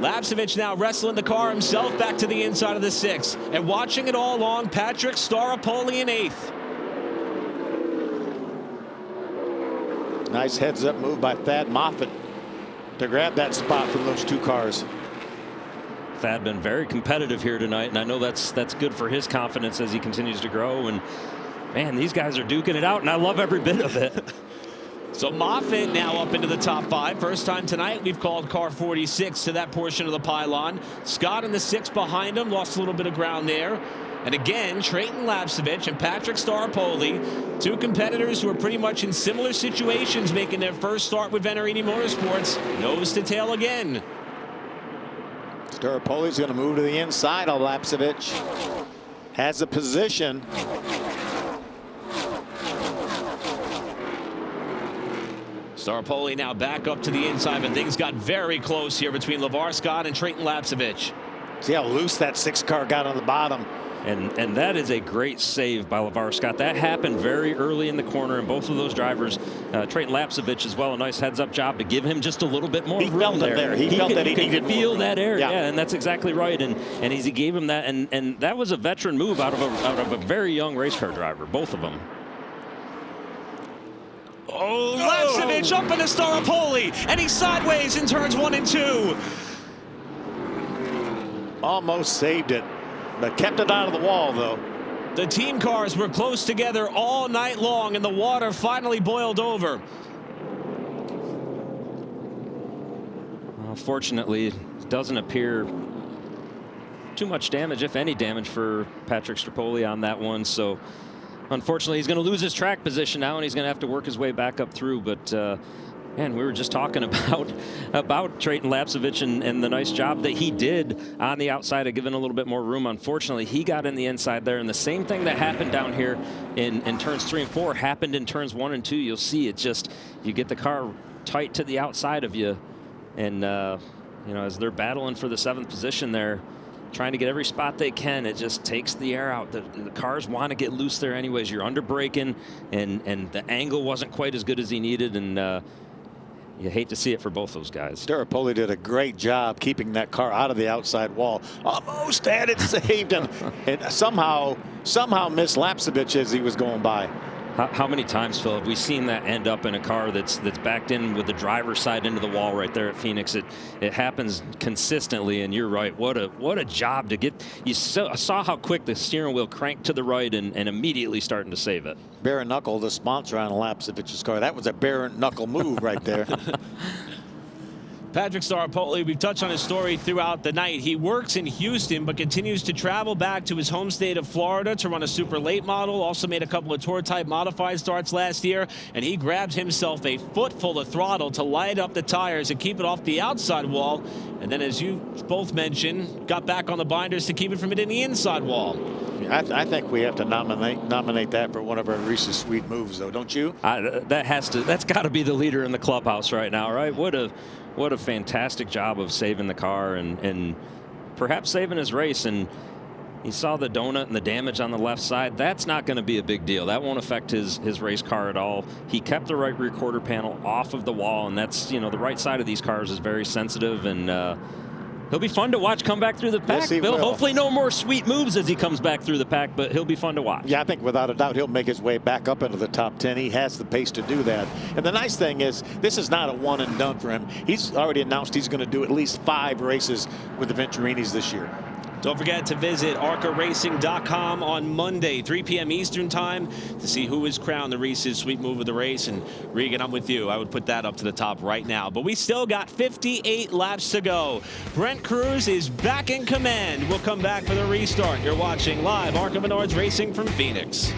Lapsevich now wrestling the car himself back to the inside of the 6. And watching it all along, Patrick Staropoli in 8th. Nice heads-up move by Thad Moffitt to grab that spot from those 2 cars. Thad been very competitive here tonight, and I know that's good for his confidence as he continues to grow. And man, these guys are duking it out, and I love every bit of it. So Moffitt now up into the top 5. First time tonight we've called car 46 to that portion of the pylon. Scott in the 6 behind him, lost a little bit of ground there. And again, Trayton Lapsevich and Patrick Staropoli, 2 competitors who are pretty much in similar situations, making their first start with Venerini Motorsports. Nose to tail again. Staropoli's going to move to the inside of Lapsevich. Has a position. Staropoli now back up to the inside, but things got very close here between LeVar Scott and Trayton Lapsevich. See how loose that 6 car got on the bottom. And that is a great save by LeVar Scott. That happened very early in the corner, and both of those drivers, Trayton Lapsevich as well, a nice heads-up job to give him just a little bit more room felt there. He felt that he could feel that air. Yeah. And that's exactly right. And he gave him that, and that was a veteran move out of a very young race car driver, both of them. Oh, Lapsevich up into Staropoli, and he's sideways in turns 1 and 2. Almost saved it, but kept it out of the wall, though. The team cars were close together all night long, and the water finally boiled over. Well, fortunately, it doesn't appear too much damage, if any damage, for Patrick Staropoli on that one. So unfortunately, he's going to lose his track position now, and he's going to have to work his way back up through. But man, we were just talking about Trayton Lapsevich and the nice job that he did on the outside of giving a little bit more room. Unfortunately, he got in the inside there, and the same thing that happened down here in turns 3 and 4 happened in turns 1 and 2. You'll see it just, you get the car tight to the outside of you, and you know, as they're battling for the 7th position there, trying to get every spot they can. It just takes the air out. The cars want to get loose there anyways. You're under braking, and the angle wasn't quite as good as he needed, and you hate to see it for both those guys. Staropoli did a great job keeping that car out of the outside wall. Almost had it saved, and somehow missed Lapsevich as he was going by. How many times, Phil, have we seen that end up in a car that's backed in with the driver's side into the wall right there at Phoenix? It happens consistently, and you're right. What a job to get. You saw how quick the steering wheel cranked to the right and immediately starting to save it. Bare knuckle, the sponsor on Lapsevich's car. That was a bare knuckle move right there. Patrick Staropoli, we've touched on his story throughout the night. He works in Houston, but continues to travel back to his home state of Florida to run a super late model. Also made a couple of tour type modified starts last year, and he grabbed himself a foot full of throttle to light up the tires and keep it off the outside wall. And then, as you both mentioned, got back on the binders to keep it from hitting the inside wall. I think we have to nominate that for one of our Reese's sweet moves, though, don't you? That's got to be the leader in the clubhouse right now, right? What a fantastic job of saving the car and perhaps saving his race. And you saw the donut and the damage on the left side. That's not going to be a big deal. That won't affect his race car at all. He kept the right rear quarter panel off of the wall, and that's, the right side of these cars is very sensitive, and he'll be fun to watch come back through the pack. Yes, Bill, hopefully no more sweet moves as he comes back through the pack, but he'll be fun to watch. Yeah, I think without a doubt he'll make his way back up into the top 10. He has the pace to do that. And the nice thing is, this is not a one and done for him. He's already announced he's going to do at least 5 races with the Venturinis this year. Don't forget to visit ARCARacing.com on Monday, 3 p.m. Eastern time, to see who is crowned the Reese's Sweet Move of the race. And Regan, I'm with you. I would put that up to the top right now. But we still got 58 laps to go. Brent Cruz is back in command. We'll come back for the restart. You're watching live ARCA Menards Racing from Phoenix.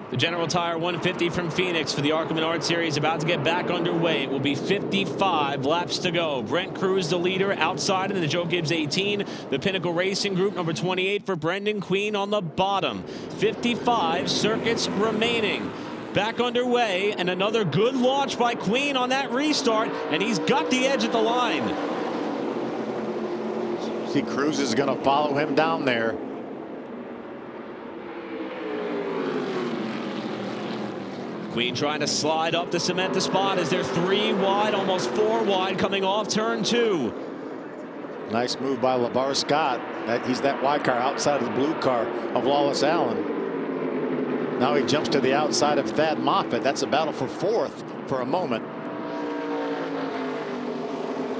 The General Tire 150 from Phoenix for the ARCA Menards Series about to get back underway. It will be 55 laps to go. Brent Cruz, the leader, outside in the Joe Gibbs 18. The Pinnacle Racing Group, number 28 for Brendan Queen on the bottom. 55 circuits remaining. Back underway, and another good launch by Queen on that restart, and he's got the edge at the line. See, Cruz is going to follow him down there. Queen trying to slide up to cement the spot as they're 3 wide, almost 4 wide, coming off turn 2. Nice move by LeVar Scott. He's that white car outside of the blue car of Lawless Allen. Now he jumps to the outside of Thad Moffitt. That's a battle for 4th for a moment.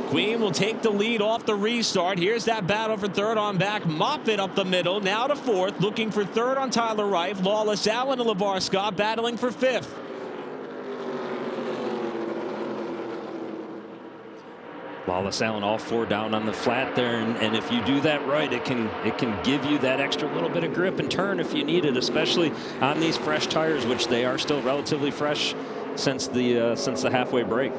Queen will take the lead off the restart. Here's that battle for 3rd on back. Moffitt up the middle, now to 4th, looking for 3rd on Tyler Reif. Lawless Allen and LeVar Scott battling for 5th. Lawless Allen all 4 down on the flat there, and if you do that right, it can give you that extra little bit of grip and turn if you need it, especially on these fresh tires, which they are still relatively fresh since the halfway break.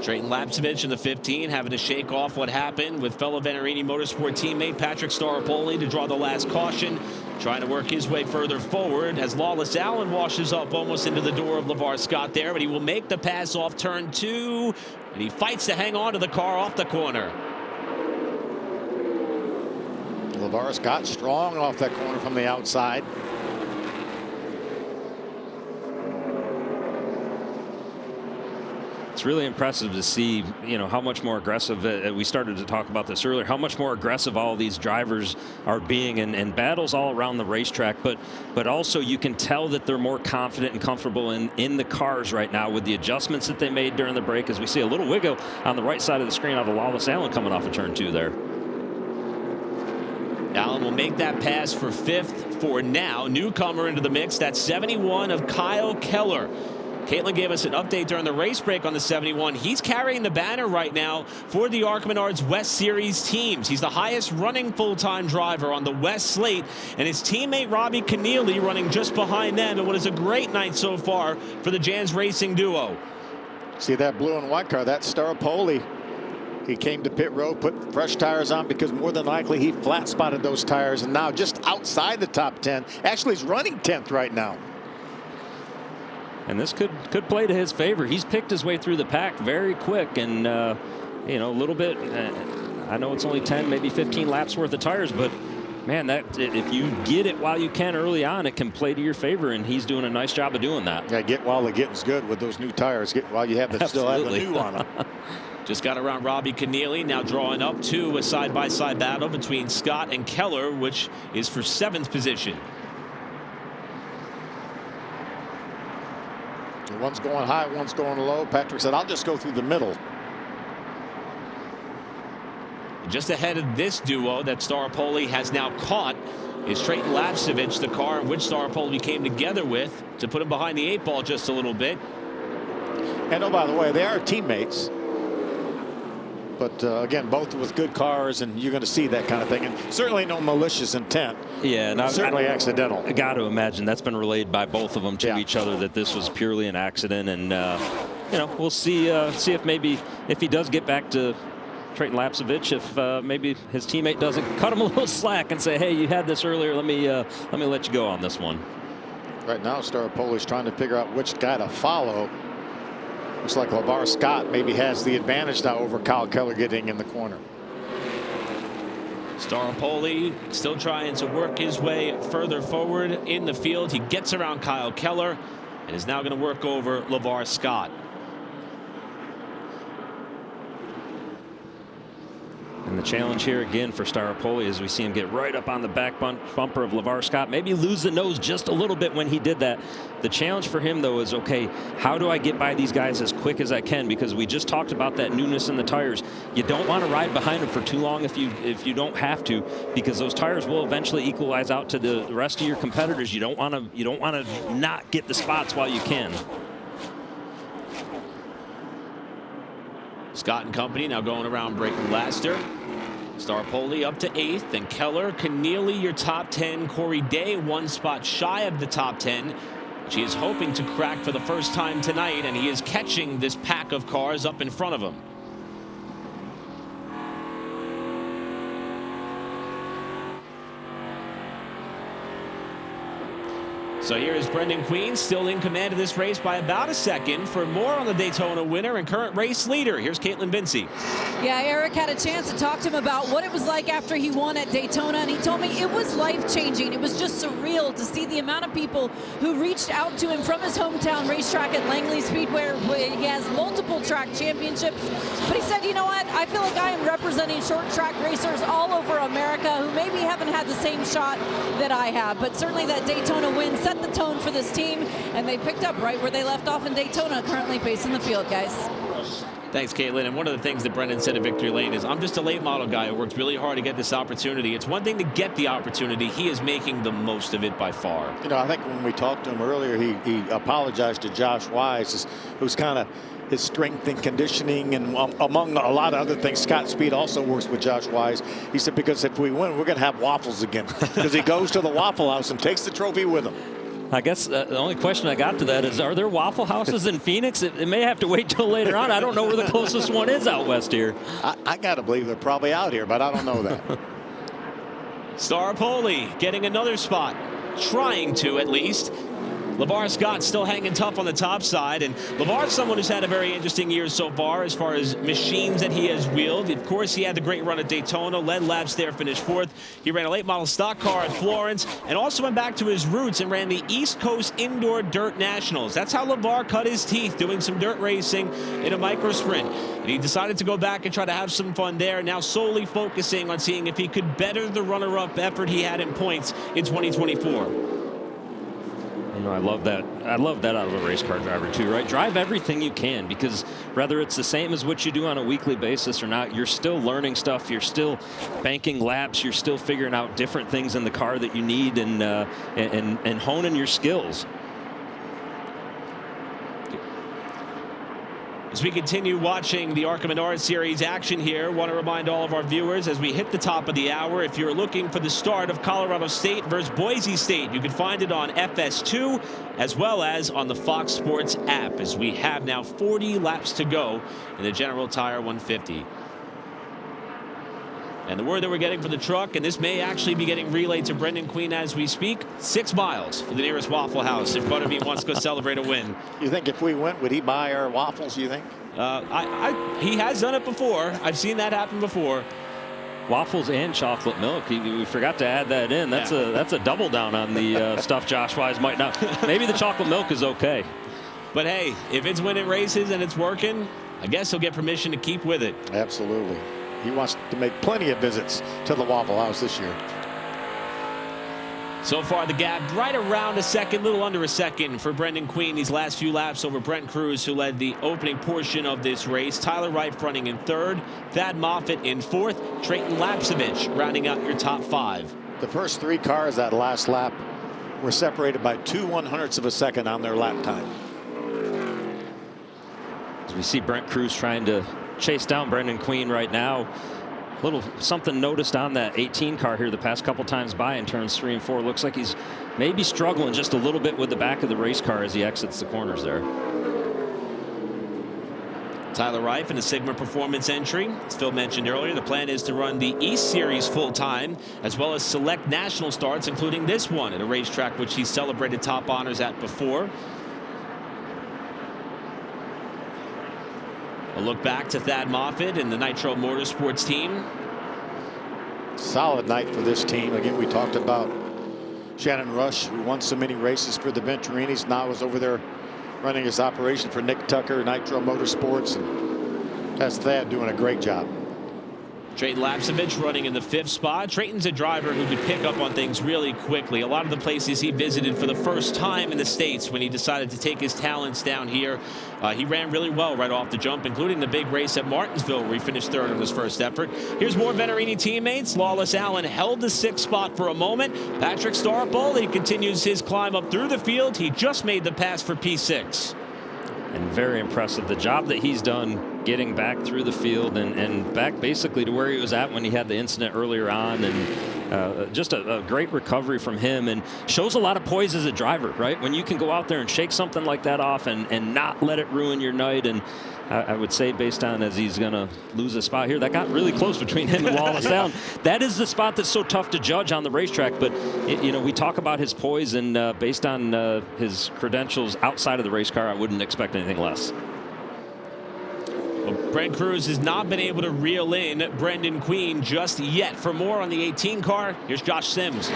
Drayton Lapsevich in the 15 having to shake off what happened with fellow Venturini Motorsport teammate Patrick Staropoli to draw the last caution, trying to work his way further forward as Lawless Allen washes up almost into the door of LeVar Scott there, but he will make the pass off turn 2, and he fights to hang on to the car off the corner. LeVar Scott strong off that corner from the outside. It's really impressive to see, how much more aggressive, we started to talk about this earlier, how much more aggressive all these drivers are being and battles all around the racetrack. But also you can tell that they're more confident and comfortable in the cars right now with the adjustments that they made during the break, as we see a little wiggle on the right side of the screen out of Lawless Allen coming off of turn 2 there. Allen will make that pass for 5th for now. Newcomer into the mix, that's 71 of Kyle Keller. Caitlin gave us an update during the race break on the 71. He's carrying the banner right now for the ARCA Menards West Series teams. He's the highest running full-time driver on the West slate, and his teammate Robbie Keneally running just behind them in what is a great night so far for the Jans Racing duo. See that blue and white car? That's Staropoli. He came to pit road, put fresh tires on because more than likely he flat spotted those tires, and now just outside the top 10. Actually, he's running 10th right now. And this could play to his favor. He's picked his way through the pack very quick, and you know, a little bit. I know it's only 10, maybe 15 laps worth of tires, but man, that if you get it while you can early on, it can play to your favor, and he's doing a nice job of doing that. Yeah, get while the getting's good with those new tires. Get while you have the still have the new on them. Just got around Robbie Keneally, now drawing up to a side-by-side battle between Scott and Keller, which is for 7th position. One's going high, one's going low. Patrick said, I'll just go through the middle. Just ahead of this duo that Staropoli has now caught is Trayton Lapcevich, the car in which Staropoli came together with to put him behind the 8-ball just a little bit. And oh, by the way, they are teammates. But again, both with good cars, and you're going to see that kind of thing. And certainly no malicious intent. Yeah, and certainly accidental. I got to imagine that's been relayed by both of them to each other, that this was purely an accident. And you know, we'll see if maybe if he does get back to Trayton Lapcevich, if maybe his teammate doesn't cut him a little slack and say, hey, you had this earlier, let me let you go on this one. Right now, Staropoli's trying to figure out which guy to follow. Looks like LeVar Scott maybe has the advantage now over Kyle Keller getting in the corner. Staropoli still trying to work his way further forward in the field. He gets around Kyle Keller and is now going to work over LeVar Scott. And the challenge here again for Staropoli is we see him get right up on the back bumper of LeVar Scott, maybe lose the nose just a little bit when he did that. The challenge for him, though, is, okay, how do I get by these guys as quick as I can? Because we just talked about that newness in the tires. You don't want to ride behind them for too long if you don't have to, because those tires will eventually equalize out to the rest of your competitors. You don't want to not get the spots while you can. Scott and company now going around braking Laster. Staropoli up to 8th, and Keller, Keneally, your top 10. Corey Day 1 spot shy of the top 10. She is hoping to crack for the first time tonight, and he is catching this pack of cars up in front of him. So here is Brendan Queen, still in command of this race by about a second. For more on the Daytona winner and current race leader, here's Caitlin Vincey. Yeah, Eric had a chance to talk to him about what it was like after he won at Daytona, and he told me it was life-changing. It was just surreal to see the amount of people who reached out to him from his hometown racetrack at Langley Speedway, where he has multiple track championships. But he said, you know what, I feel like I am representing short track racers all over America who maybe haven't had the same shot that I have. But certainly that Daytona win set the tone for this team, and they picked up right where they left off in Daytona, currently pacing the field, guys. Thanks, Caitlin. And one of the things that Brendan said at Victory Lane is, I'm just a late model guy who worked really hard to get this opportunity. It's one thing to get the opportunity. He is making the most of it by far. You know, I think when we talked to him earlier, he apologized to Josh Wise, who's kind of his strength and conditioning, and among a lot of other things. Scott Speed also works with Josh Wise. He said, because if we win, we're going to have waffles again, because he goes to the Waffle House and takes the trophy with him. I guess the only question I got to that is, are there Waffle Houses in Phoenix? It may have to wait till later on. I don't know where the closest one is out west here. I got to believe they're probably out here, but I don't know that. Staropoli getting another spot, trying to at least. LeVar Scott still hanging tough on the top side, and LeVar's someone who's had a very interesting year so far as machines that he has wheeled. Of course, he had the great run at Daytona, led laps there, finished 4th. He ran a late model stock car at Florence, and also went back to his roots and ran the East Coast Indoor Dirt Nationals. That's how LeVar cut his teeth, doing some dirt racing in a micro sprint. And he decided to go back and try to have some fun there, now solely focusing on seeing if he could better the runner-up effort he had in points in 2024. You know, I love that out of a race car driver too, right? Drive everything you can, because whether it's the same as what you do on a weekly basis or not, you're still learning stuff, you're still banking laps, you're still figuring out different things in the car that you need, and honing your skills. As we continue watching the ARCA Menards Series action here, want to remind all of our viewers as we hit the top of the hour, if you're looking for the start of Colorado State versus Boise State, you can find it on FS2 as well as on the Fox Sports app, as we have now 40 laps to go in the General Tire 150. And the word that we're getting from the truck, and this may actually be getting relayed to Brendan Queen as we speak, 6 miles for the nearest Waffle House if Butterbean wants to go celebrate a win. You think if we went, would he buy our waffles, you think? He has done it before. I've seen that happen before. Waffles and chocolate milk. We forgot to add that in. That's a double down on the stuff Josh Wise might not. Maybe the chocolate milk is okay. But hey, if it's winning races and it's working, I guess he'll get permission to keep with it. Absolutely. He wants to make plenty of visits to the Waffle House this year. So far, the gap right around a second, little under a second for Brendan Queen these last few laps over Brent Cruz, who led the opening portion of this race. Tyler Reif running in 3rd, Thad Moffitt in 4th, Trayton Lapsevich rounding out your top 5. The first 3 cars that last lap were separated by 2/100ths of a second on their lap time. As we see Brent Cruz trying to chase down Brendan Queen right now. Little something noticed on that 18 car here the past couple times by in turns 3 and 4. Looks like he's maybe struggling just a little bit with the back of the race car as he exits the corners there. Tyler Reif in the Sigma Performance entry. As Phil mentioned earlier, the plan is to run the East Series full time, as well as select national starts, including this one at a racetrack which he celebrated top honors at before. A look back to Thad Moffitt and the Nitro Motorsports team. Solid night for this team. Again, we talked about Shannon Rush, who won so many races for the Venturinis, now is over there running his operation for Nick Tucker, Nitro Motorsports, and that's Thad doing a great job. Trayton Lapsevich running in the 5th spot. Trayton's a driver who could pick up on things really quickly. A lot of the places he visited for the first time in the States when he decided to take his talents down here. He ran really well right off the jump, including the big race at Martinsville where he finished 3rd on his first effort. Here's more Venturini teammates. Lawless Allen held the 6th spot for a moment. Patrick Staropoli continues his climb up through the field. He just made the pass for P6. And very impressive. The job that he's done getting back through the field and back basically to where he was at when he had the incident earlier on, and just a great recovery from him, and shows a lot of poise as a driver, right? When you can go out there and shake something like that off and not let it ruin your night. And I would say, based on as he's going to lose a spot here, that got really close between him and Wallace Allen. That is the spot that's so tough to judge on the racetrack. But, you know, we talk about his poise, and based on his credentials outside of the race car, I wouldn't expect anything less. Well, Brent Cruz has not been able to reel in Brendan Queen just yet. For more on the 18 car, here's Josh Sims.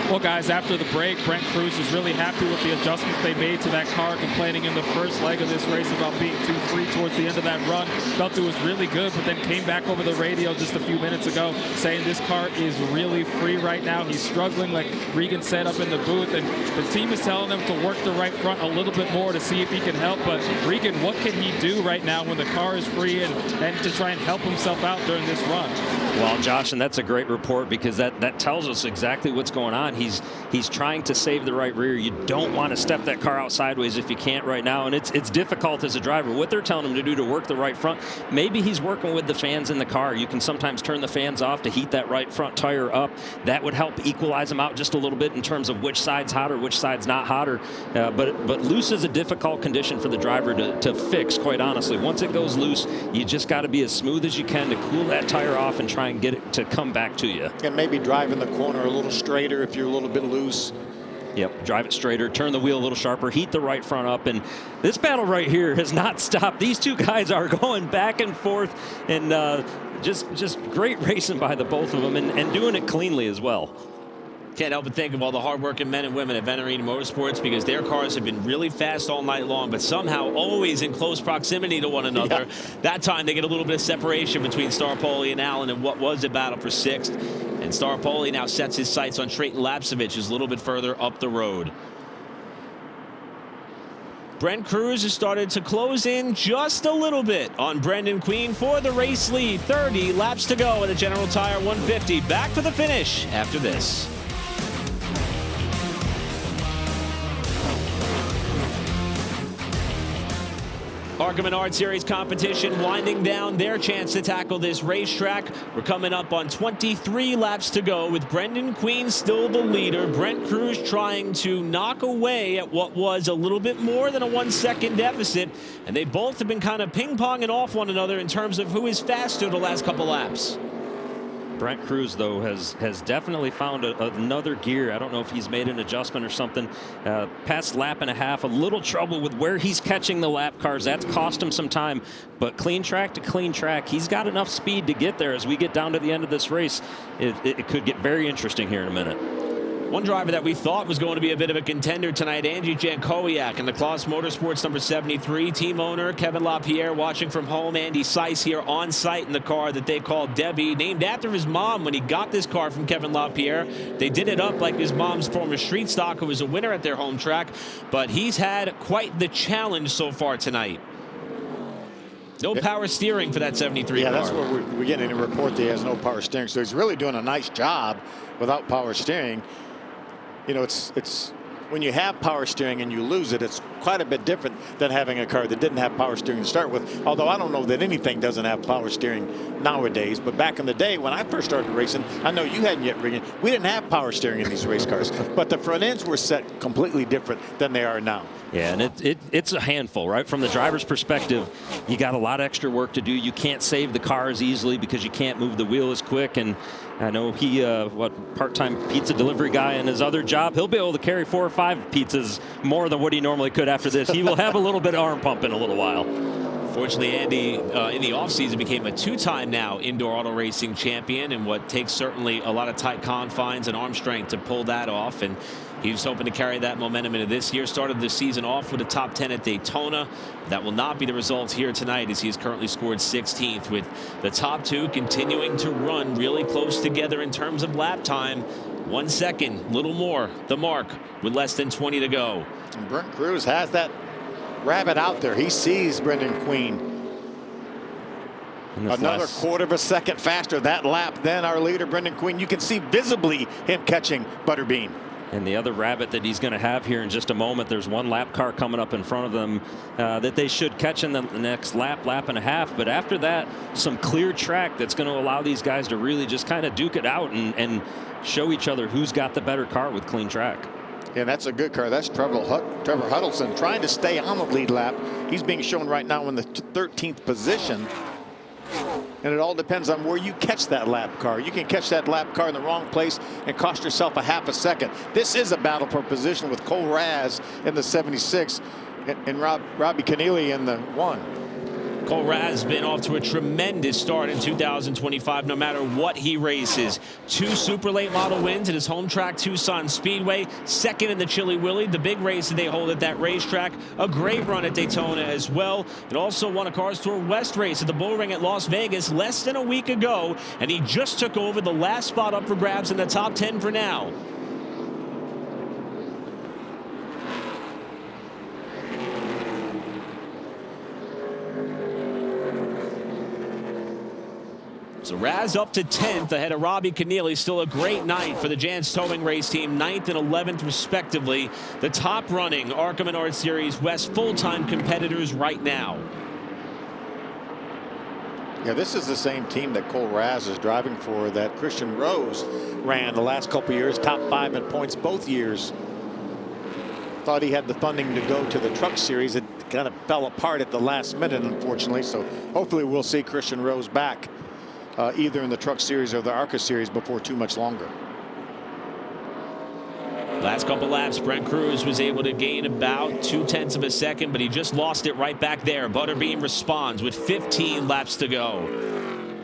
Well, guys, after the break, Brent Cruz was really happy with the adjustments they made to that car, complaining in the first leg of this race about being too free towards the end of that run. Felt it was really good, but then came back over the radio just a few minutes ago saying this car is really free right now. He's struggling, like Regan said up in the booth, and the team is telling him to work the right front a little bit more to see if he can help. But Regan, what can he do right now when the car is free and to try and help himself out during this run? Well, Josh, and that's a great report, because that tells us exactly what's going on. He's trying to save the right rear. You don't want to step that car out sideways if you can't right now, and it's difficult as a driver. What they're telling him to do to work the right front, maybe he's working with the fans in the car. You can sometimes turn the fans off to heat that right front tire up. That would help equalize them out just a little bit in terms of which side's hotter, which side's not hotter. But loose is a difficult condition for the driver to fix, quite honestly. Once it goes loose, you just got to be as smooth as you can to cool that tire off and try and get it to come back to you. And maybe driving the corner a little straighter if you're a little bit loose. Yep, drive it straighter, turn the wheel a little sharper, heat the right front up, and this battle right here has not stopped. These two guys are going back and forth, and just great racing by the both of them, and doing it cleanly as well. Can't help but think of all the hardworking men and women at Venturini Motorsports, because their cars have been really fast all night long, but somehow always in close proximity to one another. Yeah. That time they get a little bit of separation between Staropoli and Allen in what was a battle for 6th. And Staropoli now sets his sights on Trayton Lapsevich, who's a little bit further up the road. Brent Cruz has started to close in just a little bit on Brendan Queen for the race lead. 30 laps to go at the General Tire 150. Back for the finish after this. ARCA Menards Series competition winding down their chance to tackle this racetrack. We're coming up on 23 laps to go with Brendan Queen still the leader. Brent Cruz trying to knock away at what was a little bit more than a 1-second deficit. And they both have been kind of ping-ponging off one another in terms of who is faster the last couple laps. Brent Cruz, though, has definitely found another gear. I don't know if he's made an adjustment or something. Past lap and a half, a little trouble with where he's catching the lap cars. That's cost him some time. But clean track to clean track, he's got enough speed to get there. As we get down to the end of this race, it could get very interesting here in a minute. One driver that we thought was going to be a bit of a contender tonight, Andy Jankowiak, in the Kloss Motorsports number 73. Team owner Kevin LaPierre watching from home. Andy Seiss here on site in the car that they call Debbie, named after his mom when he got this car from Kevin LaPierre. They did it up like his mom's former street stock, who was a winner at their home track. But he's had quite the challenge so far tonight. No power steering for that 73 car. Yeah, that's where we're getting a report that he has no power steering. So he's really doing a nice job without power steering. You know, it's when you have power steering and you lose it, it's quite a bit different than having a car that didn't have power steering to start with. Although I don't know that anything doesn't have power steering nowadays. But back in the day when I first started racing, I know you hadn't yet ridden. We didn't have power steering in these race cars, but the front ends were set completely different than they are now. Yeah, and it's a handful, right? From the driver's perspective, you got a lot of extra work to do. You can't save the car as easily because you can't move the wheel as quick. And I know he, part-time pizza delivery guy in his other job, he'll be able to carry 4 or 5 pizzas more than what he normally could after this. He will have a little bit of arm pump in a little while. Fortunately, Andy, in the offseason, became a 2-time now indoor auto racing champion, and what takes certainly a lot of tight confines and arm strength to pull that off. And he was hoping to carry that momentum into this year. Started the season off with a top 10 at Daytona. That will not be the results here tonight, as he has currently scored 16th, with the top 2 continuing to run really close together in terms of lap time. 1 second, little more, the mark, with less than 20 to go. And Brent Cruz has that rabbit out there. He sees Brendan Queen. Another quarter of a second faster that lap than our leader, Brendan Queen. You can see visibly him catching Butterbean. And the other rabbit that he's going to have here in just a moment, there's one lap car coming up in front of them that they should catch in the next lap and a half. But after that, some clear track that's going to allow these guys to really just kind of duke it out and show each other who's got the better car with clean track. Yeah, that's a good car. That's Trevor Huddleston trying to stay on the lead lap. He's being shown right now in the 13th position. And it all depends on where you catch that lap car. You can catch that lap car in the wrong place and cost yourself a half a second. This is a battle for position with Cole Raz in the 76 and Robbie Keneally in the 1. Cole Raz has been off to a tremendous start in 2025, no matter what he races. 2 super late model wins at his home track, Tucson Speedway. 2nd in the Chili Willy, the big race that they hold at that racetrack. A great run at Daytona as well. And also won a Cars Tour West race at the Bull Ring at Las Vegas less than a week ago. And he just took over the last spot up for grabs in the top 10 for now. So Raz up to 10th ahead of Robbie Keneally. Still a great night for the Jans Towing Race Team, 9th and 11th respectively. The top running ARCA Menards Series West full-time competitors right now. Yeah, this is the same team that Cole Raz is driving for that Christian Rose ran the last couple years, top 5 in points both years. Thought he had the funding to go to the Truck Series. It kind of fell apart at the last minute, unfortunately. So hopefully we'll see Christian Rose back either in the Truck Series or the ARCA Series before too much longer. Last couple laps, Brent Cruz was able to gain about 0.2 of a second, but he just lost it right back there. Butterbean responds with 15 laps to go.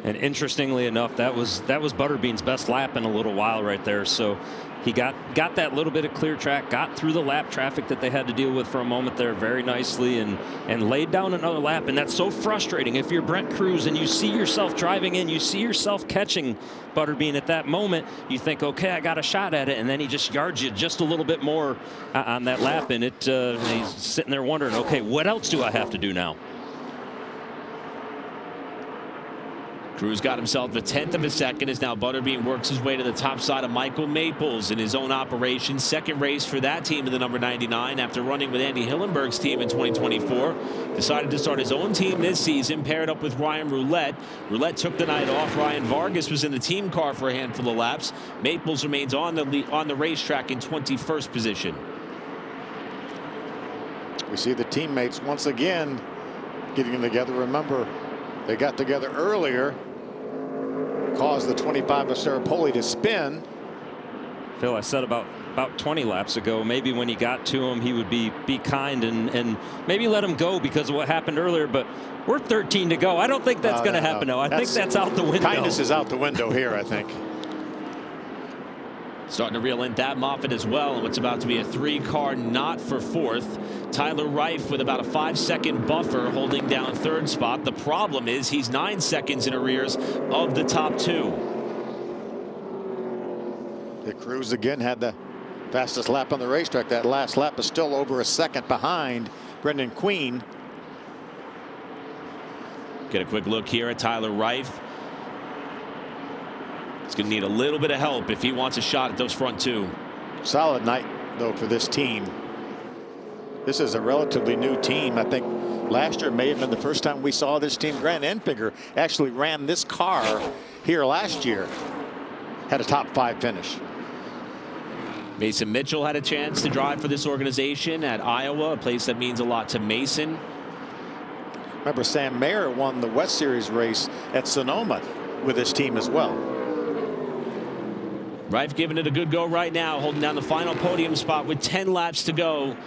And interestingly enough, that was Butterbean's best lap in a little while right there. So he got that little bit of clear track, got through the lap traffic that they had to deal with for a moment there very nicely, and laid down another lap. And that's so frustrating if you're Brent Cruz and you see yourself driving in, you see yourself catching Butterbean at that moment, you think, okay, I got a shot at it, and then he just yards you just a little bit more on that lap, and he's sitting there wondering, okay, what else do I have to do now? Cruz got himself a 1/10 of a second as now Butterbean works his way to the top side of Michael Maples in his own operation. Second race for that team in the number 99 after running with Andy Hillenberg's team in 2024. Decided to start his own team this season, paired up with Ryan Roulette. Roulette took the night off. Ryan Vargas was in the team car for a handful of laps. Maples remains on the racetrack in 21st position. We see the teammates once again getting together. Remember, they got together earlier caused the 25 of Staropoli to spin. Phil, I said about 20 laps ago, maybe when he got to him, he would be kind and maybe let him go because of what happened earlier. But we're 13 to go. I don't think that's going to happen. No, I think that's out the window. Kindness is out the window here, I think. Starting to reel in that Moffitt as well, and what's about to be a 3-car knot for 4th. Tyler Reif with about a 5-second buffer holding down 3rd spot. The problem is he's 9 seconds in arrears of the top 2. The Cruz again had the fastest lap on the racetrack. That last lap is still over a second behind Brendan Queen. Get a quick look here at Tyler Reif. He's going to need a little bit of help if he wants a shot at those front 2. Solid night, though, for this team. This is a relatively new team. I think last year may have been the first time we saw this team. Grant Enfinger actually ran this car here last year. Had a top 5 finish. Mason Mitchell had a chance to drive for this organization at Iowa, a place that means a lot to Mason. Remember, Sam Mayer won the West Series race at Sonoma with his team as well. Reif giving it a good go right now, holding down the final podium spot with 10 laps to go.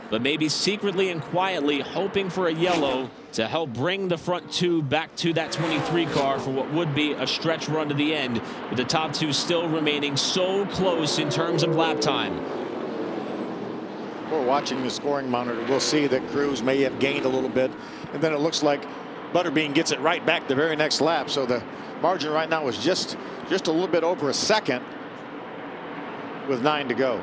But maybe secretly and quietly hoping for a yellow to help bring the front 2 back to that 23 car for what would be a stretch run to the end, with the top 2 still remaining so close in terms of lap time. We're watching the scoring monitor. We'll see that Cruz may have gained a little bit, and then it looks like Butterbean gets it right back the very next lap. So the margin right now is just a little bit over a second with 9 to go.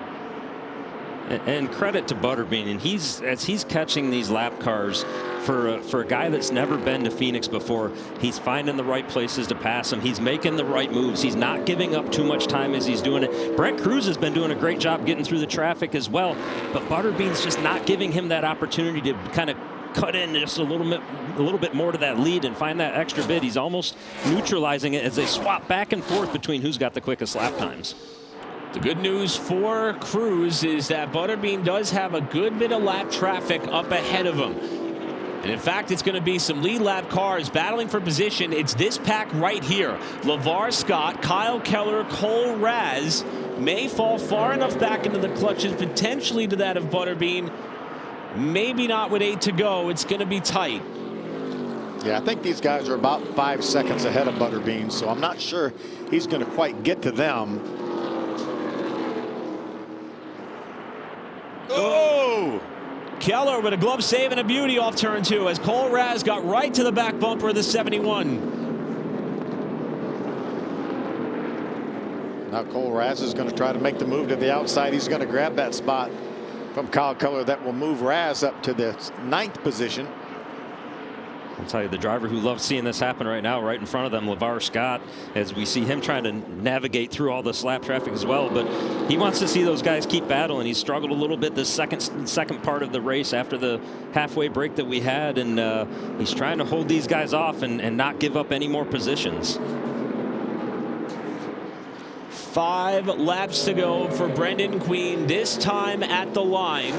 And credit to Butterbean, and as he's catching these lap cars for a guy that's never been to Phoenix before, he's finding the right places to pass him. He's making the right moves. He's not giving up too much time as he's doing it. Brent Cruz has been doing a great job getting through the traffic as well, but Butterbean's just not giving him that opportunity to kind of cut in just a little bit more to that lead and find that extra bit. He's almost neutralizing it as they swap back and forth between who's got the quickest lap times. The good news for Cruz is that Butterbean does have a good bit of lap traffic up ahead of him. And in fact, it's going to be some lead lap cars battling for position. It's this pack right here. LeVar Scott, Kyle Keller, Cole Raz may fall far enough back into the clutches, potentially to that of Butterbean. Maybe not with 8 to go. It's going to be tight. Yeah, I think these guys are about 5 seconds ahead of Butterbean, so I'm not sure he's going to quite get to them. Oh! Keller with a glove save and a beauty off turn 2 as Cole Raz got right to the back bumper of the 71. Now Cole Raz is going to try to make the move to the outside. He's going to grab that spot from Kyle Keller that will move Raz up to the 9th position. I'll tell you, the driver who loves seeing this happen right now, right in front of them, LeVar Scott, as we see him trying to navigate through all this lap traffic as well. But he wants to see those guys keep battling. He struggled a little bit this second part of the race after the halfway break that we had, and he's trying to hold these guys off and not give up any more positions. 5 laps to go for Brendan Queen, this time at the line.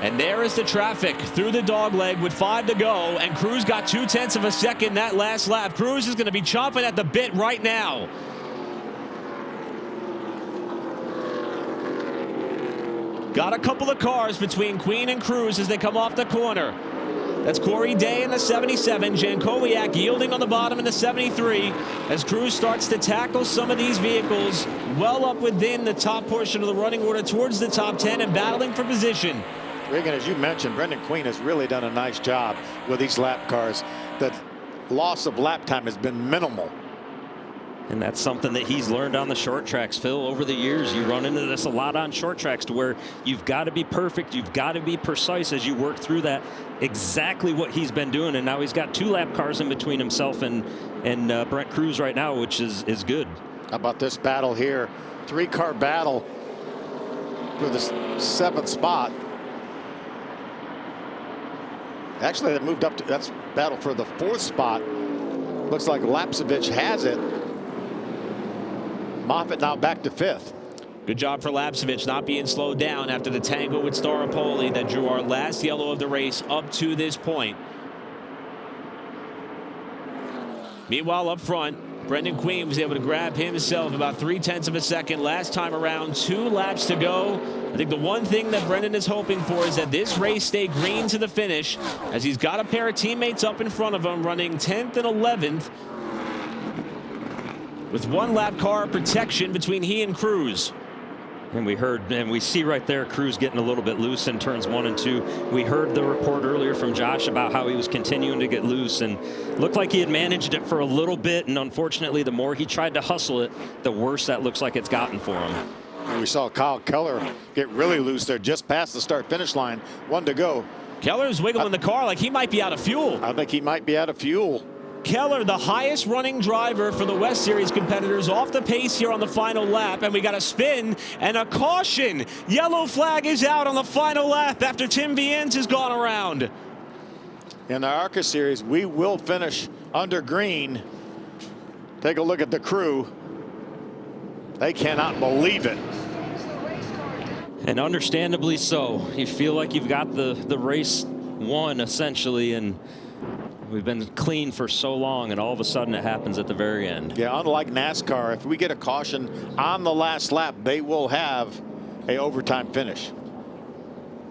And there is the traffic through the dogleg with 5 to go, and Cruz got 0.2 of a second that last lap. Cruz is going to be chomping at the bit right now. Got a couple of cars between Queen and Cruz as they come off the corner. That's Corey Day in the 77, Jankowiak yielding on the bottom in the 73 as Cruz starts to tackle some of these vehicles well up within the top portion of the running order towards the top 10 and battling for position. Regan, as you mentioned, Brendan Queen has really done a nice job with these lap cars. The loss of lap time has been minimal. And that's something that he's learned on the short tracks, Phil. Over the years, you run into this a lot on short tracks to where you've got to be perfect. You've got to be precise as you work through that. Exactly what he's been doing. And now he's got 2 lap cars in between himself and Brent Cruz right now, which is good. How about this battle here? 3-car battle for the 7th spot. Actually, that moved up to, that's battle for the 4th spot. Looks like Lapsevich has it. Moffitt now back to 5th. Good job for Lapsevich not being slowed down after the tangle with Staropoli that drew our last yellow of the race up to this point. Meanwhile, up front, Brendan Queen was able to grab himself about 0.3 of a second last time around. 2 laps to go. I think the one thing that Brendan is hoping for is that this race stay green to the finish, as he's got a pair of teammates up in front of him running 10th and 11th with 1 lap car protection between he and Cruz. And we heard, and we see right there, Cruz getting a little bit loose in turns 1 and 2. We heard the report earlier from Josh about how he was continuing to get loose, and looked like he had managed it for a little bit. And unfortunately, the more he tried to hustle it, the worse that looks like it's gotten for him. And we saw Kyle Keller get really loose there just past the start-finish line. 1 to go. Keller's wiggling the car like he might be out of fuel. I think he might be out of fuel. Keller, the highest running driver for the West Series competitors, off the pace here on the final lap, and we got a spin and a caution. Yellow flag is out on the final lap after Tim Viens has gone around. In the ARCA series, we will finish under green. Take a look at the crew. They cannot believe it. And understandably so. You feel like you've got the race won, essentially, and we've been clean for so long, and all of a sudden it happens at the very end. Yeah, unlike NASCAR, if we get a caution on the last lap, they will have a overtime finish.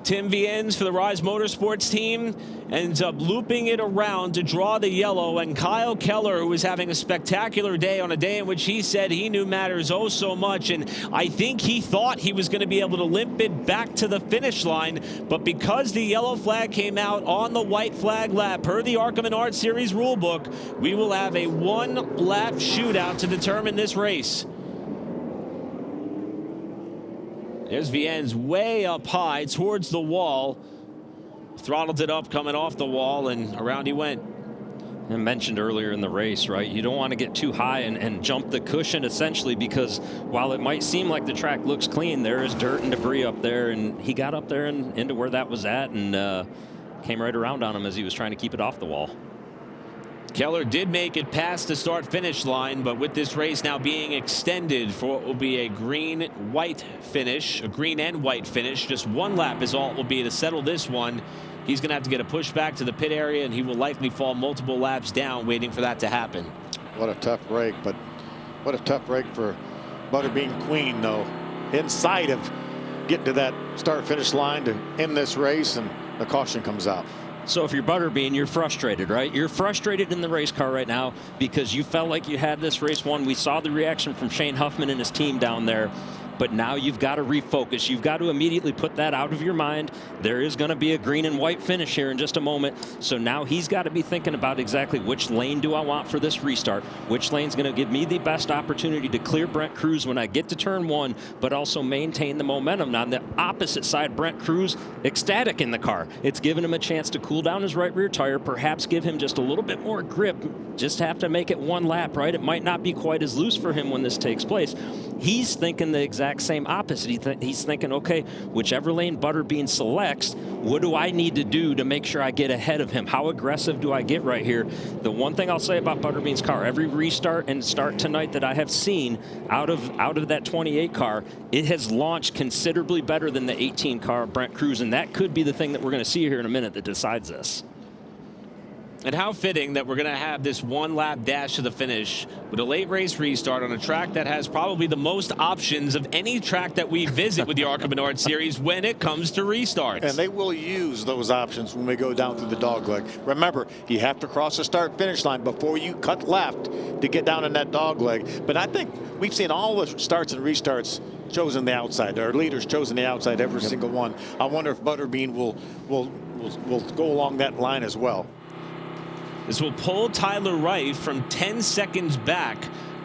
Tim Viens for the Rise Motorsports team ends up looping it around to draw the yellow, and Kyle Keller, who was having a spectacular day on a day in which he said he knew matters oh so much, and I think he thought he was going to be able to limp it back to the finish line, but because the yellow flag came out on the white flag lap per the ARCA Menards Series rulebook, we will have a 1-lap shootout to determine this race. There's Viens way up high towards the wall. Throttled it up coming off the wall, and around he went. I mentioned earlier in the race, right? You don't want to get too high and jump the cushion, essentially, because while it might seem like the track looks clean, there is dirt and debris up there, and he got up there and into where that was at, and came right around on him as he was trying to keep it off the wall. Keller did make it past the start-finish line, but with this race now being extended for what will be a green-white finish, a green and white finish, just 1 lap is all it will be to settle this one. He's going to have to get a push back to the pit area, and he will likely fall multiple laps down waiting for that to happen. What a tough break, but what a tough break for Butterbean Queen, though. Inside of getting to that start-finish line to end this race, and the caution comes out. So if you're Butterbean, you're frustrated, right? You're frustrated in the race car right now because you felt like you had this race won. We saw the reaction from Shane Huffman and his team down there. But now you've got to refocus. You've got to immediately put that out of your mind. There is going to be a green and white finish here in just a moment. So now he's got to be thinking about exactly which lane do I want for this restart. Which lane's going to give me the best opportunity to clear Brent Cruz when I get to turn 1, but also maintain the momentum. Now on the opposite side, Brent Cruz ecstatic in the car. It's given him a chance to cool down his right rear tire, perhaps give him just a little bit more grip. Just have to make it 1 lap, right? It might not be quite as loose for him when this takes place. He's thinking the exact same opposite. He's thinking, okay, whichever lane Butterbean selects, what do I need to do to make sure I get ahead of him? How aggressive do I get right here? The one thing I'll say about Butterbean's car, every restart and start tonight that I have seen out of that 28 car, it has launched considerably better than the 18 car Brent Cruz, and that could be the thing that we're going to see here in a minute that decides this. And how fitting that we're going to have this 1-lap dash to the finish with a late race restart on a track that has probably the most options of any track that we visit with the ARCA Menards Series when it comes to restarts. And they will use those options when we go down through the dogleg. Remember, you have to cross the start-finish line before you cut left to get down in that dogleg. But I think we've seen all the starts and restarts chosen the outside. Our leaders chosen the outside, every single one. I wonder if Butterbean will go along that line as well. This will pull Tyler Wright from 10 seconds back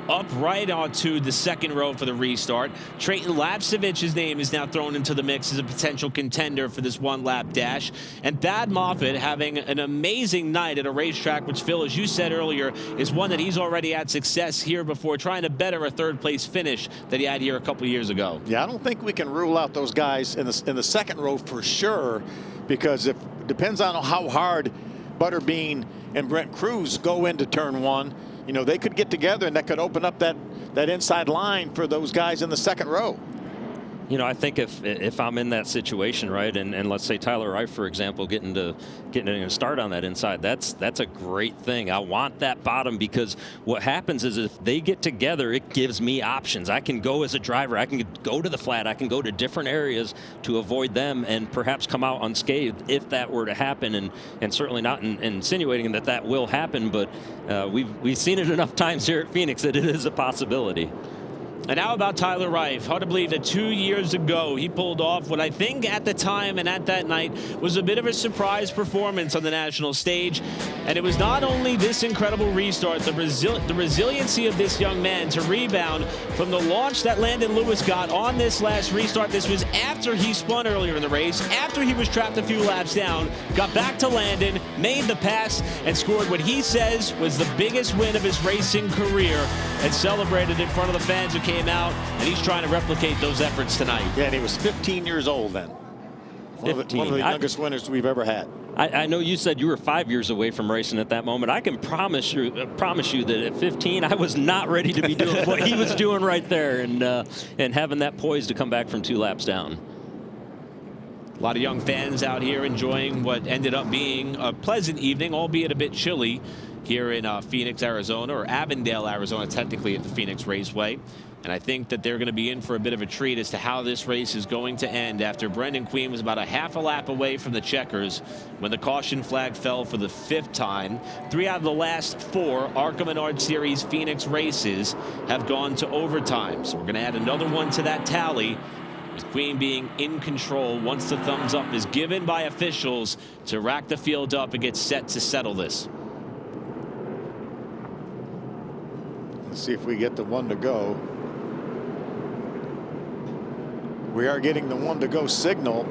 up right onto the second row for the restart. Trayton Lapcevich's name is now thrown into the mix as a potential contender for this 1-lap dash. And Thad Moffitt having an amazing night at a racetrack, which, Phil, as you said earlier, is one that he's already had success here before, trying to better a 3rd-place finish that he had here a couple years ago. Yeah, I don't think we can rule out those guys in the second row for sure, because it depends on how hard Butterbean and Brent Cruz go into turn 1. You know, they could get together, and that could open up that inside line for those guys in the second row. You know, I think if I'm in that situation, right, and let's say Tyler Reif, for example, getting a start on that inside, that's a great thing. I want that bottom, because what happens is if they get together, it gives me options. I can go as a driver. I can go to the flat. I can go to different areas to avoid them and perhaps come out unscathed if that were to happen. And certainly not insinuating that will happen, but we've seen it enough times here at Phoenix that it is a possibility. And how about Tyler Reif? Hard to believe that 2 years ago he pulled off what I think at the time and at that night was a bit of a surprise performance on the national stage. And it was not only this incredible restart, the resiliency of this young man to rebound from the launch that Landon Lewis got on this last restart. This was after he spun earlier in the race, after he was trapped a few laps down, got back to Landon, made the pass, and scored what he says was the biggest win of his racing career, and celebrated in front of the fans who came out, and he's trying to replicate those efforts tonight. Yeah, and he was 15 years old then. One of the youngest winners we've ever had. I know you said you were 5 years away from racing at that moment. I can promise you that at 15, I was not ready to be doing what he was doing right there, and having that poise to come back from 2 laps down. A lot of young fans out here enjoying what ended up being a pleasant evening, albeit a bit chilly, here in Phoenix, Arizona, or Avondale, Arizona, technically at the Phoenix Raceway. And I think that they're going to be in for a bit of a treat as to how this race is going to end after Brendan Queen was about a half a lap away from the checkers when the caution flag fell for the 5th time. 3 out of the last 4 ARCA Menards Series Phoenix races have gone to overtime. So we're going to add another one to that tally, with Queen being in control once the thumbs up is given by officials to rack the field up and get set to settle this. Let's see if we get the 1 to go. We are getting the 1 to go signal,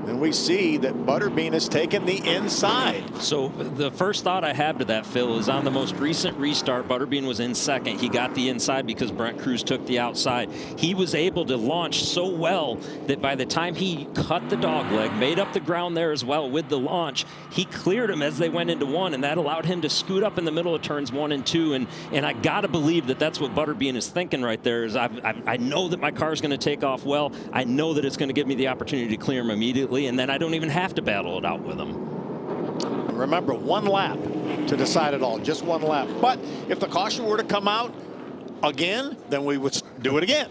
and we see that Butterbean has taken the inside. So the first thought I have to that, Phil, is on the most recent restart, Butterbean was in second. He got the inside because Brent Cruz took the outside. He was able to launch so well that by the time he cut the dog leg, made up the ground there as well with the launch, he cleared him as they went into 1, and that allowed him to scoot up in the middle of turns 1 and 2. And I got to believe that that's what Butterbean is thinking right there. Is I know that my car is going to take off well. I know that it's going to give me the opportunity to clear him immediately, and then I don't even have to battle it out with him. Remember, 1 lap to decide it all, just 1 lap. But if the caution were to come out again, then we would do it again.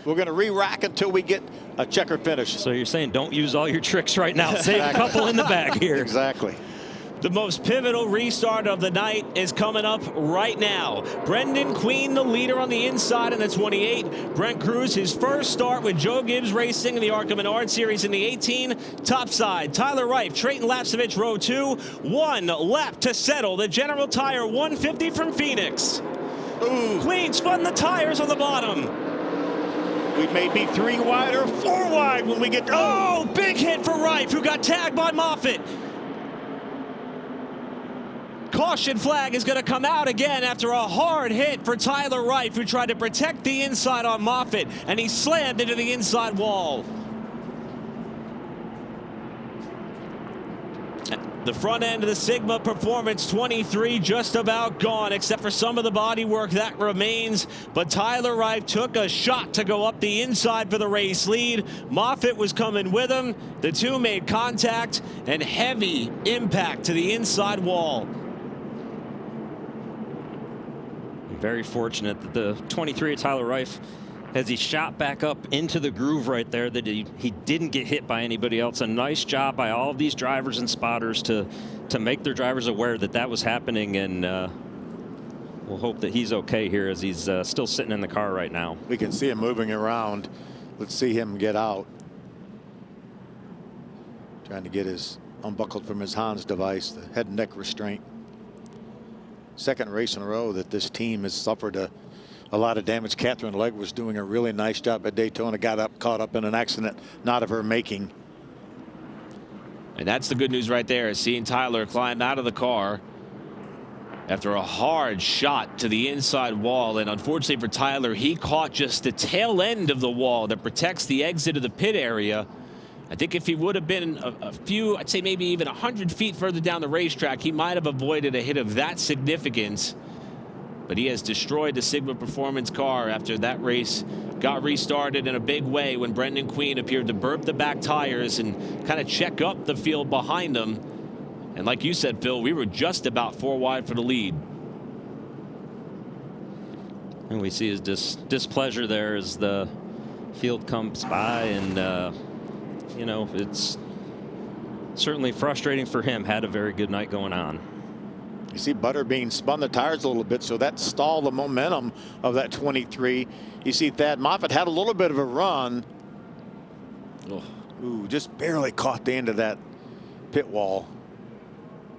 We're going to re-rack until we get a checker finish. So you're saying don't use all your tricks right now. Save a couple in the bag here. Exactly. The most pivotal restart of the night is coming up right now. Brendan Queen, the leader on the inside in the 28. Brent Cruz, his first start with Joe Gibbs Racing in the ARCA Menards Series in the 18. Topside, Tyler Reif, Trayton Lapsevich, row 2. 1 lap to settle. The General Tire 150 from Phoenix. Ooh. Queen spun the tires on the bottom. We may be 3 wide or 4 wide when we get... Oh, big hit for Reif, who got tagged by Moffitt. Caution flag is going to come out again after a hard hit for Tyler Reif, who tried to protect the inside on Moffitt, and he slammed into the inside wall. The front end of the Sigma Performance 23 just about gone, except for some of the bodywork that remains. But Tyler Reif took a shot to go up the inside for the race lead. Moffitt was coming with him. The 2 made contact, and heavy impact to the inside wall. Very fortunate that the 23 Tyler Reif, as he shot back up into the groove right there, that he didn't get hit by anybody else. A nice job by all of these drivers and spotters to make their drivers aware that that was happening, and we'll hope that he's okay here as he's still sitting in the car right now. We can see him moving around. Let's see him get out. Trying to get his unbuckled from his Hans device, the head and neck restraint. Second race in a row that this team has suffered a lot of damage. Catherine Legg was doing a really nice job at Daytona, caught up in an accident not of her making. And that's the good news right there, is seeing Tyler climb out of the car after a hard shot to the inside wall. And unfortunately for Tyler, he caught just the tail end of the wall that protects the exit of the pit area. I think if he would have been a few, I'd say maybe even 100 feet further down the racetrack, he might have avoided a hit of that significance. but he has destroyed the Sigma Performance car after that race got restarted in a big way when Brendan Queen appeared to burp the back tires and kind of check up the field behind him. And like you said, Phil, we were just about 4 wide for the lead. And we see his displeasure there as the field comes by, and you know, it's certainly frustrating for him. Had a very good night going on. You see Butterbean spun the tires a little bit, so that stalled the momentum of that 23. You see Thad Moffitt had a little bit of a run. Ooh, just barely caught the end of that pit wall.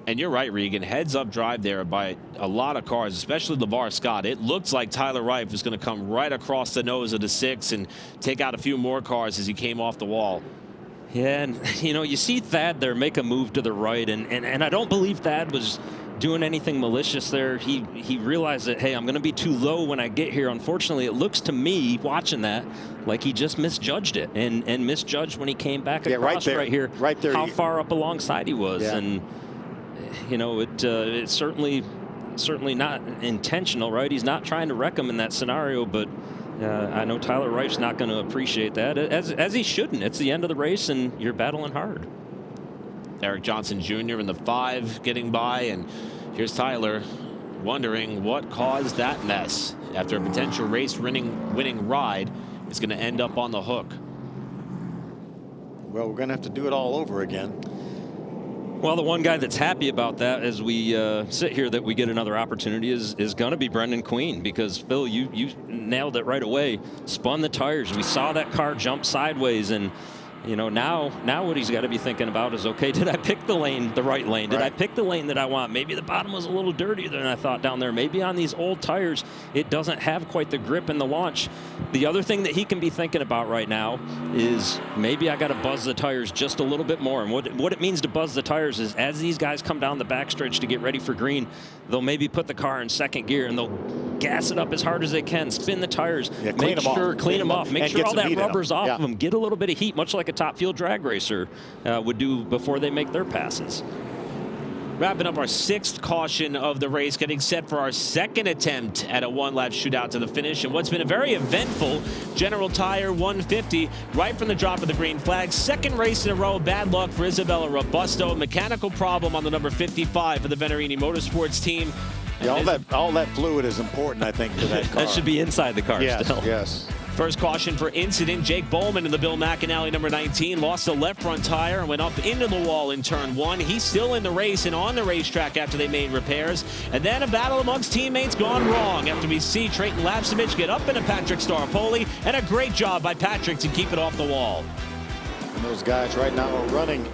And you're right, Regan. Heads up drive there by a lot of cars, especially LeVar Scott. It looked like Tyler Reif was going to come right across the nose of the 6 and take out a few more cars as he came off the wall. Yeah, and you know, you see Thad there make a move to the right, and I don't believe Thad was doing anything malicious there. He realized that, hey, I'm going to be too low when I get here. Unfortunately, it looks to me, watching that, like he just misjudged it and misjudged when he came back across right here, how far up alongside he was. Yeah. And you know, it's certainly not intentional, right? He's not trying to wreck him in that scenario, but I know Tyler Reif's not going to appreciate that, as he shouldn't. It's the end of the race, and you're battling hard. Eric Johnson Jr. in the 5 getting by, and here's Tyler wondering what caused that mess after a potential race winning ride is going to end up on the hook. Well, we're going to have to do it all over again. Well, the one guy that's happy about that as we sit here that we get another opportunity is going to be Brendan Queen, because Phil, you nailed it right away. Spun the tires. We saw that car jump sideways, and you know, now what he's got to be thinking about is, okay, did I pick the right lane? Did I pick the lane that I want? Maybe the bottom was a little dirtier than I thought down there. Maybe on these old tires, it doesn't have quite the grip in the launch. The other thing that he can be thinking about right now is maybe I got to buzz the tires just a little bit more. And what it means to buzz the tires is, as these guys come down the backstretch to get ready for green, they'll maybe put the car in 2nd gear and they'll gas it up as hard as they can, spin the tires, clean them off, make sure all that rubber's off of them, get a little bit of heat, much like a top field drag racer would do before they make their passes. Wrapping up our 6th caution of the race, getting set for our 2nd attempt at a 1-lap shootout to the finish, and what's been a very eventful General Tire 150 right from the drop of the green flag. 2nd race in a row. Bad luck for Isabella Robusto. Mechanical problem on the number 55 for the Venerini Motorsports team. Yeah, all that fluid is important, I think, to that car. That should be inside the car still. Yes. First caution for incident. Jake Bowman in the Bill McAnally number 19 lost the left front tire and went up into the wall in turn 1. He's still in the race and on the racetrack after they made repairs. And then a battle amongst teammates gone wrong after we see Trayton Lapsovich get up into Patrick Staropoli, and a great job by Patrick to keep it off the wall. And those guys right now are running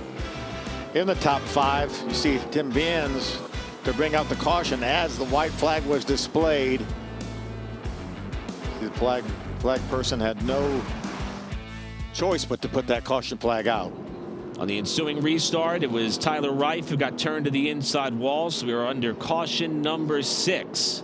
in the top 5. You see Tim Biens to bring out the caution as the white flag was displayed. The flag person had no choice but to put that caution flag out. On the ensuing restart, it was Tyler Reif who got turned to the inside wall, so we were under caution number 6.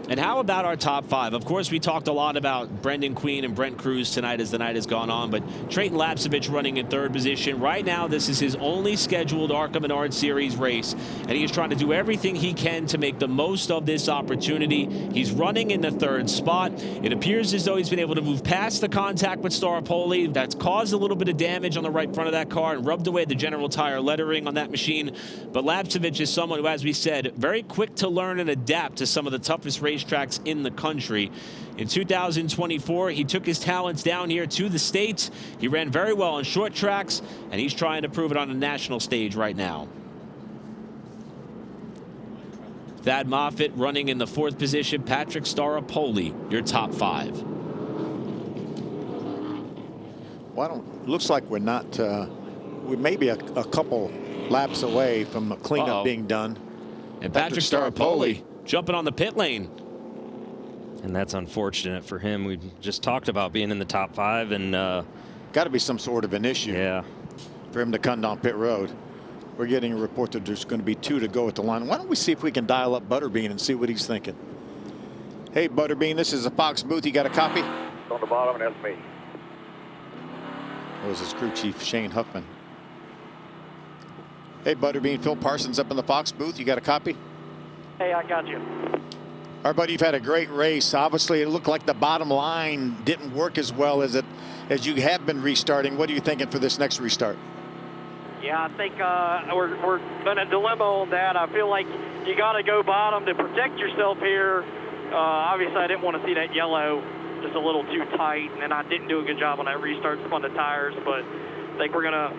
And how about our top 5? Of course, we talked a lot about Brendan Queen and Brent Cruz tonight as the night has gone on, but Trayton Lapsovich running in 3rd position. Right now, this is his only scheduled ARCA Menards Series race, and he is trying to do everything he can to make the most of this opportunity. He's running in the 3rd spot. It appears as though he's been able to move past the contact with Staropoli. That's caused a little bit of damage on the right front of that car and rubbed away the General Tire lettering on that machine. But Lapsovich is someone who, as we said, very quick to learn and adapt to some of the toughest racetracks in the country. In 2024, he took his talents down here to the States. He ran very well on short tracks, and he's trying to prove it on a national stage right now. Thad Moffitt running in the 4th position. Patrick Staropoli, your top 5. Well, looks like we're not, we may be a couple laps away from a cleanup being done. And Patrick Staropoli jumping on the pit lane. And that's unfortunate for him. We just talked about being in the top 5, and got to be some sort of an issue. Yeah. For him to come down pit road. We're getting a report that there's going to be 2 to go at the line. Why don't we see if we can dial up Butterbean and see what he's thinking? Hey, Butterbean, this is a Fox booth. You got a copy? On the bottom, and that's me. That was his crew chief, Shane Huffman. Hey, Butterbean, Phil Parsons up in the Fox booth. You got a copy? Hey, I got you. All right, buddy, you've had a great race. Obviously, it looked like the bottom line didn't work as well as you have been restarting. What are you thinking for this next restart? Yeah, I think we're in a dilemma on that. I feel like you got to go bottom to protect yourself here. Obviously, I didn't want to see that yellow just a little too tight, and then I didn't do a good job on that restart on the tires. But I think we're gonna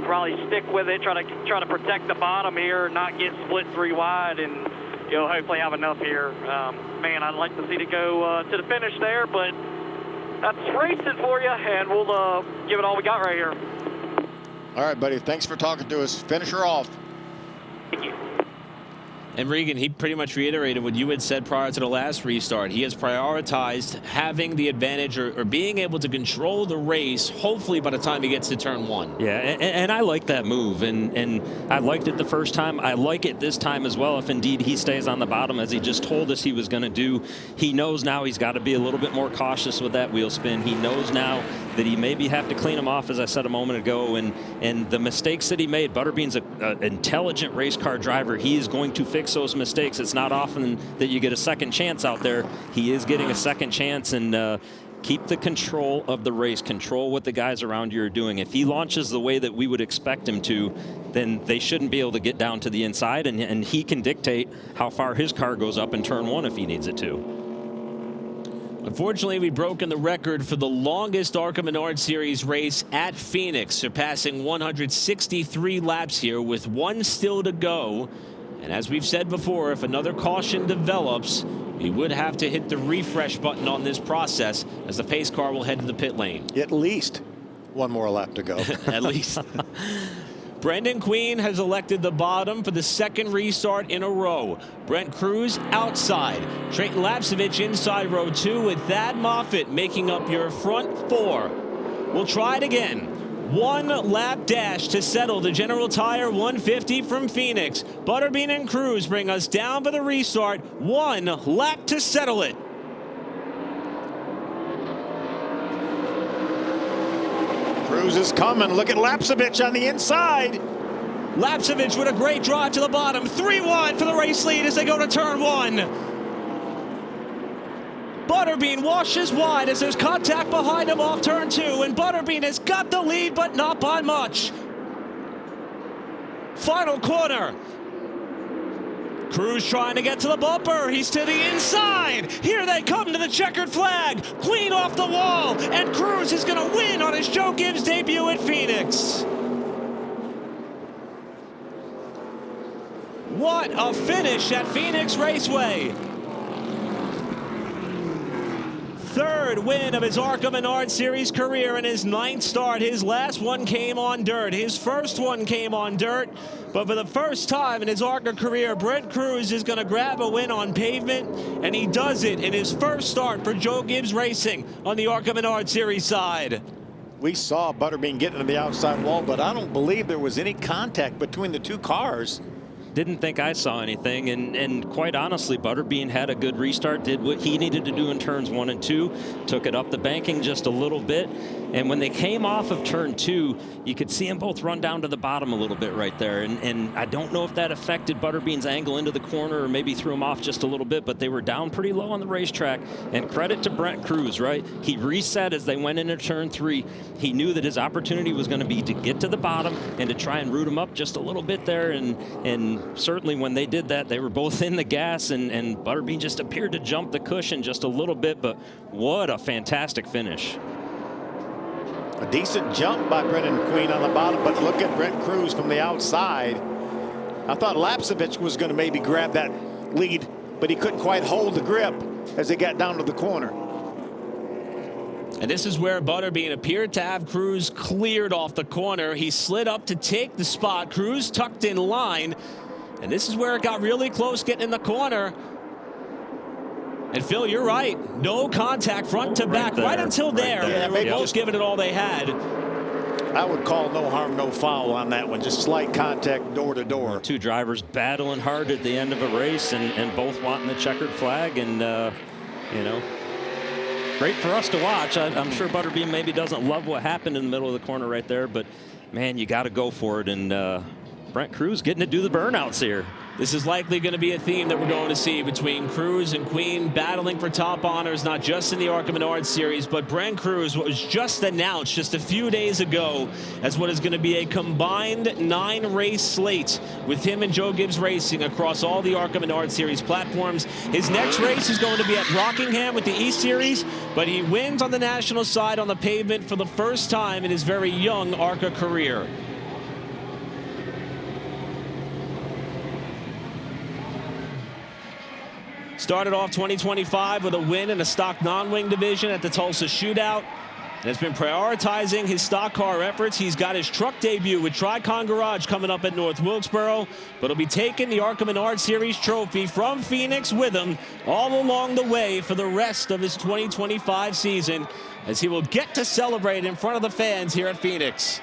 probably stick with it, try to protect the bottom here, not get split 3 wide, and hopefully have enough here. Man, I'd like to see it go to the finish there, but that's racing for you, and we'll give it all we got right here. All right, buddy. Thanks for talking to us. Finish her off. Thank you. And Regan, he pretty much reiterated what you had said prior to the last restart. He has prioritized having the advantage or being able to control the race, hopefully by the time he gets to turn 1. Yeah, and I like that move, and I liked it the first time. I like it this time as well, if indeed he stays on the bottom as he just told us he was going to do. He knows now he's got to be a little bit more cautious with that wheel spin. He knows now that he maybe have to clean them off, as I said a moment ago, and the mistakes that he made. Butterbean's an intelligent race car driver. He is going to fix those mistakes. It's not often that you get a second chance out there. He is getting a second chance, and keep the control of the race. Control what the guys around you are doing. If he launches the way that we would expect him to, then they shouldn't be able to get down to the inside, and he can dictate how far his car goes up in turn 1 if he needs it to. Unfortunately, we've broken the record for the longest ARCA Menards Series race at Phoenix, surpassing 163 laps here with 1 still to go. And as we've said before, if another caution develops, we would have to hit the refresh button on this process as the pace car will head to the pit lane. At least 1 more lap to go. At least. Brendan Queen has elected the bottom for the 2nd restart in a row. Brent Cruz outside. Trayton Lapsevich inside row 2 with Thad Moffitt making up your front 4. We'll try it again. 1 lap dash to settle the General Tire 150 from Phoenix. Butterbean and Cruz bring us down for the restart. 1 lap to settle it. Cruz is coming. Look at Lapsevich on the inside. Lapsevich with a great drive to the bottom. 3 wide for the race lead as they go to turn 1. Butterbean washes wide as there's contact behind him off turn 2, and Butterbean has got the lead, but not by much. Final corner. Cruz trying to get to the bumper. He's to the inside. Here they come to the checkered flag. Queen off the wall, and Cruz is going to win on his Joe Gibbs debut at Phoenix. What a finish at Phoenix Raceway. 3rd win of his ARCA Menards Series career and his 9th start. His last one came on dirt. His first one came on dirt. But for the first time in his ARCA career, Brent Cruz is going to grab a win on pavement, and he does it in his first start for Joe Gibbs Racing on the ARCA Menards Series side. We saw Butterbean getting to the outside wall, but I don't believe there was any contact between the 2 cars. Didn't think I saw anything, and quite honestly, Butterbean had a good restart, did what he needed to do in turns 1 and 2, took it up the banking just a little bit, and when they came off of turn 2, you could see them both run down to the bottom a little bit right there, and I don't know if that affected Butterbean's angle into the corner or maybe threw him off just a little bit, but they were down pretty low on the racetrack, and credit to Brent Cruz, right? He reset as they went into turn 3. He knew that his opportunity was going to be to get to the bottom and to try and root him up just a little bit there, and certainly when they did that, they were both in the gas, and Butterbean just appeared to jump the cushion just a little bit, but what a fantastic finish. A decent jump by Brendan Queen on the bottom, but look at Brent Cruz from the outside. I thought Lapsevich was going to maybe grab that lead, but he couldn't quite hold the grip as they got down to the corner. And this is where Butterbean appeared to have Cruz cleared off the corner. He slid up to take the spot. Cruz tucked in line. And this is where it got really close getting in the corner. And Phil, you're right. No contact front to back right until there. Yeah, they were both giving it all they had. I would call no harm, no foul on that one. Just slight contact door to door. 2 drivers battling hard at the end of a race and both wanting the checkered flag. And, you know, great for us to watch. I'm sure Butterbean maybe doesn't love what happened in the middle of the corner right there. But, man, you got to go for it. And Brent Crews getting to do the burnouts here. This is likely going to be a theme that we're going to see between Crews and Queen battling for top honors, not just in the ARCA Menards Series, but Brent Crews, what was just announced just a few days ago as what is going to be a combined 9-race slate with him and Joe Gibbs Racing across all the ARCA Menards Series platforms. His next race is going to be at Rockingham with the East Series, but he wins on the national side on the pavement for the first time in his very young ARCA career. Started off 2025 with a win in a stock non-wing division at the Tulsa Shootout, and has been prioritizing his stock car efforts. He's got his truck debut with Tricon Garage coming up at North Wilkesboro, but he'll be taking the ARCA Menards Series trophy from Phoenix with him all along the way for the rest of his 2025 season, as he will get to celebrate in front of the fans here at Phoenix.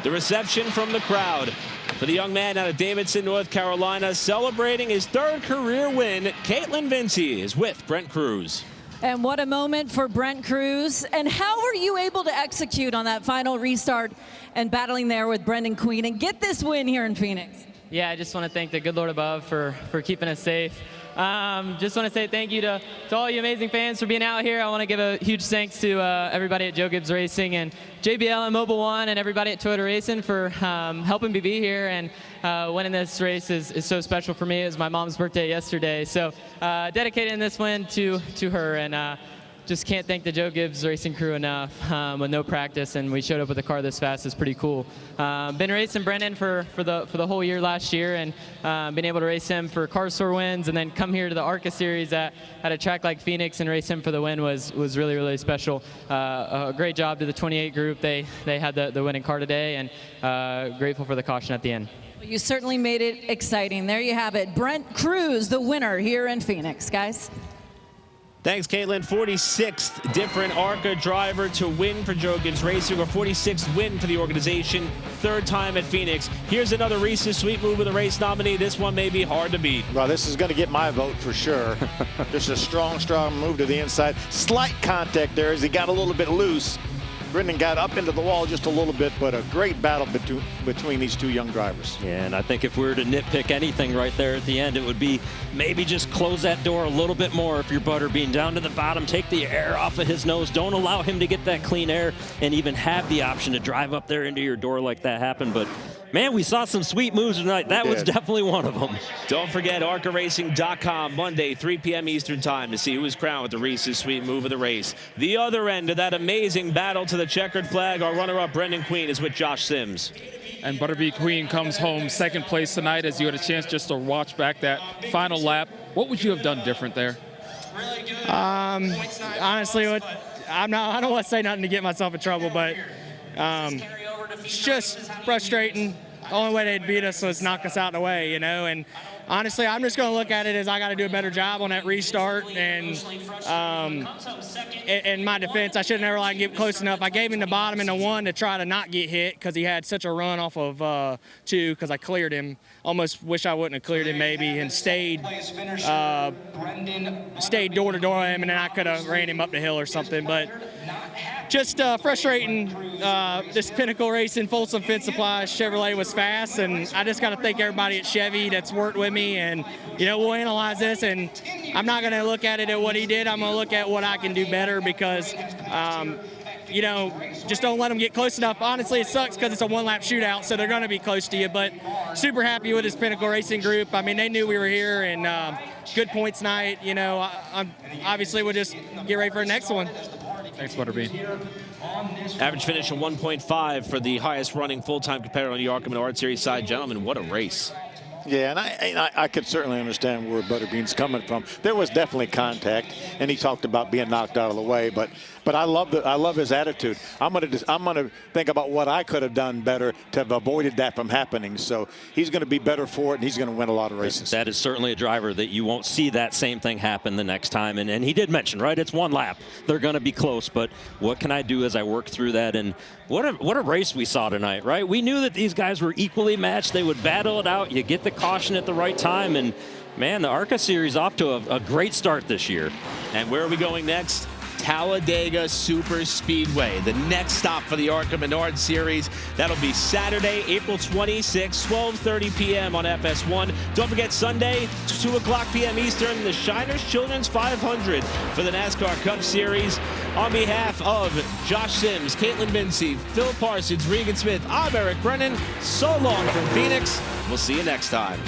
The reception from the crowd for the young man out of Davidson, North Carolina, celebrating his 3rd career win. Caitlin Vincey is with Brent Crews. And what a moment for Brent Crews. And how were you able to execute on that final restart and battling there with Brendan Queen and get this win here in Phoenix? Yeah, I just want to thank the good Lord above for keeping us safe. Just want to say thank you to all you amazing fans for being out here. I want to give a huge thanks to everybody at Joe Gibbs Racing and JBL and Mobile One and everybody at Toyota Racing for helping me be here, and winning this race is so special for me. It was my mom's birthday yesterday, so dedicating this win to her, and just can't thank the Joe Gibbs Racing crew enough. With no practice, and we showed up with a car this fast is pretty cool. Been racing Brendan for the whole year last year, and been able to race him for car store wins, and then come here to the ARCA Series at a track like Phoenix and race him for the win was really, really special. A great job to the 28 group. They had the winning car today, and grateful for the caution at the end. You certainly made it exciting. There you have it. Brent Crews, the winner here in Phoenix, guys. Thanks, Caitlin. 46th different ARCA driver to win for Joe Gibbs Racing, or 46th win for the organization, 3rd time at Phoenix. Here's another Reese's Sweet Move of the Race nominee. This one may be hard to beat. Well, this is going to get my vote for sure. Just a strong move to the inside. Slight contact there as he got a little bit loose. Brendan got up into the wall just a little bit, but a great battle between these two young drivers. Yeah, and I think if we were to nitpick anything right there at the end, it would be maybe just close that door a little bit more if you're Butterbean. Down to the bottom, take the air off of his nose. Don't allow him to get that clean air and even have the option to drive up there into your door like that happened. But man, we saw some sweet moves tonight. That was definitely one of them. Don't forget ARCARacing.com, Monday, 3 p.m. Eastern time, to see who is crowned with the Reese's Sweet Move of the race. The other end of that amazing battle to the checkered flag, our runner-up Brendan Queen is with Josh Sims. And Butterbean Queen comes home 2nd place tonight. As you had a chance just to watch back that final lap, what would you have done different there? Honestly, I don't want to say nothing to get myself in trouble, but it's just frustrating. The only way they'd beat us was knock us out of the way, you know. And honestly, I'm just going to look at it as I got to do a better job on that restart. And in my defense, I should have never let him get close enough. I gave him the bottom and the 1 to try to not get hit because he had such a run off of 2 because I cleared him. Almost wish I wouldn't have cleared him maybe, and stayed door to door him, and then I could have ran him up the hill or something. But just frustrating. This Pinnacle Racing Folsom Fence Supply Chevrolet was fast, and I just got to thank everybody at Chevy that's worked with me. And you know, we'll analyze this, and I'm not going to look at it at what he did. I'm going to look at what I can do better because you know, just don't let them get close enough. Honestly, it sucks because it's a 1-lap shootout, so they're going to be close to you. But super happy with this Pinnacle Racing group. I mean, they knew we were here, and good points night. You know, obviously we'll just get ready for the next one. Thanks, Butterbean. Average finish of 1.5 for the highest running full-time competitor on the ARCA Menards Series side. Gentlemen, what a race. Yeah, and I could certainly understand where Butterbean's coming from. There was definitely contact, and he talked about being knocked out of the way. But I love his attitude. I'm gonna think about what I could have done better to have avoided that from happening. So he's going to be better for it, and he's going to win a lot of races. That is certainly a driver that you won't see that same thing happen the next time. And he did mention, right, it's one lap. They're going to be close, but what can I do as I work through that? And what a race we saw tonight, right? We knew that these guys were equally matched. They would battle it out. You get the caution at the right time, and man, the ARCA series off to a great start this year. And where are we going next? Talladega Super Speedway, the next stop for the ARCA Menards Series. That'll be Saturday, April 26, 12:30 p.m. on FS1. Don't forget Sunday, 2 o'clock p.m. Eastern, the Shiners Children's 500 for the NASCAR Cup Series. On behalf of Josh Sims, Caitlin Vinci, Phil Parsons, Regan Smith, I'm Eric Brennan. So long from Phoenix. We'll see you next time.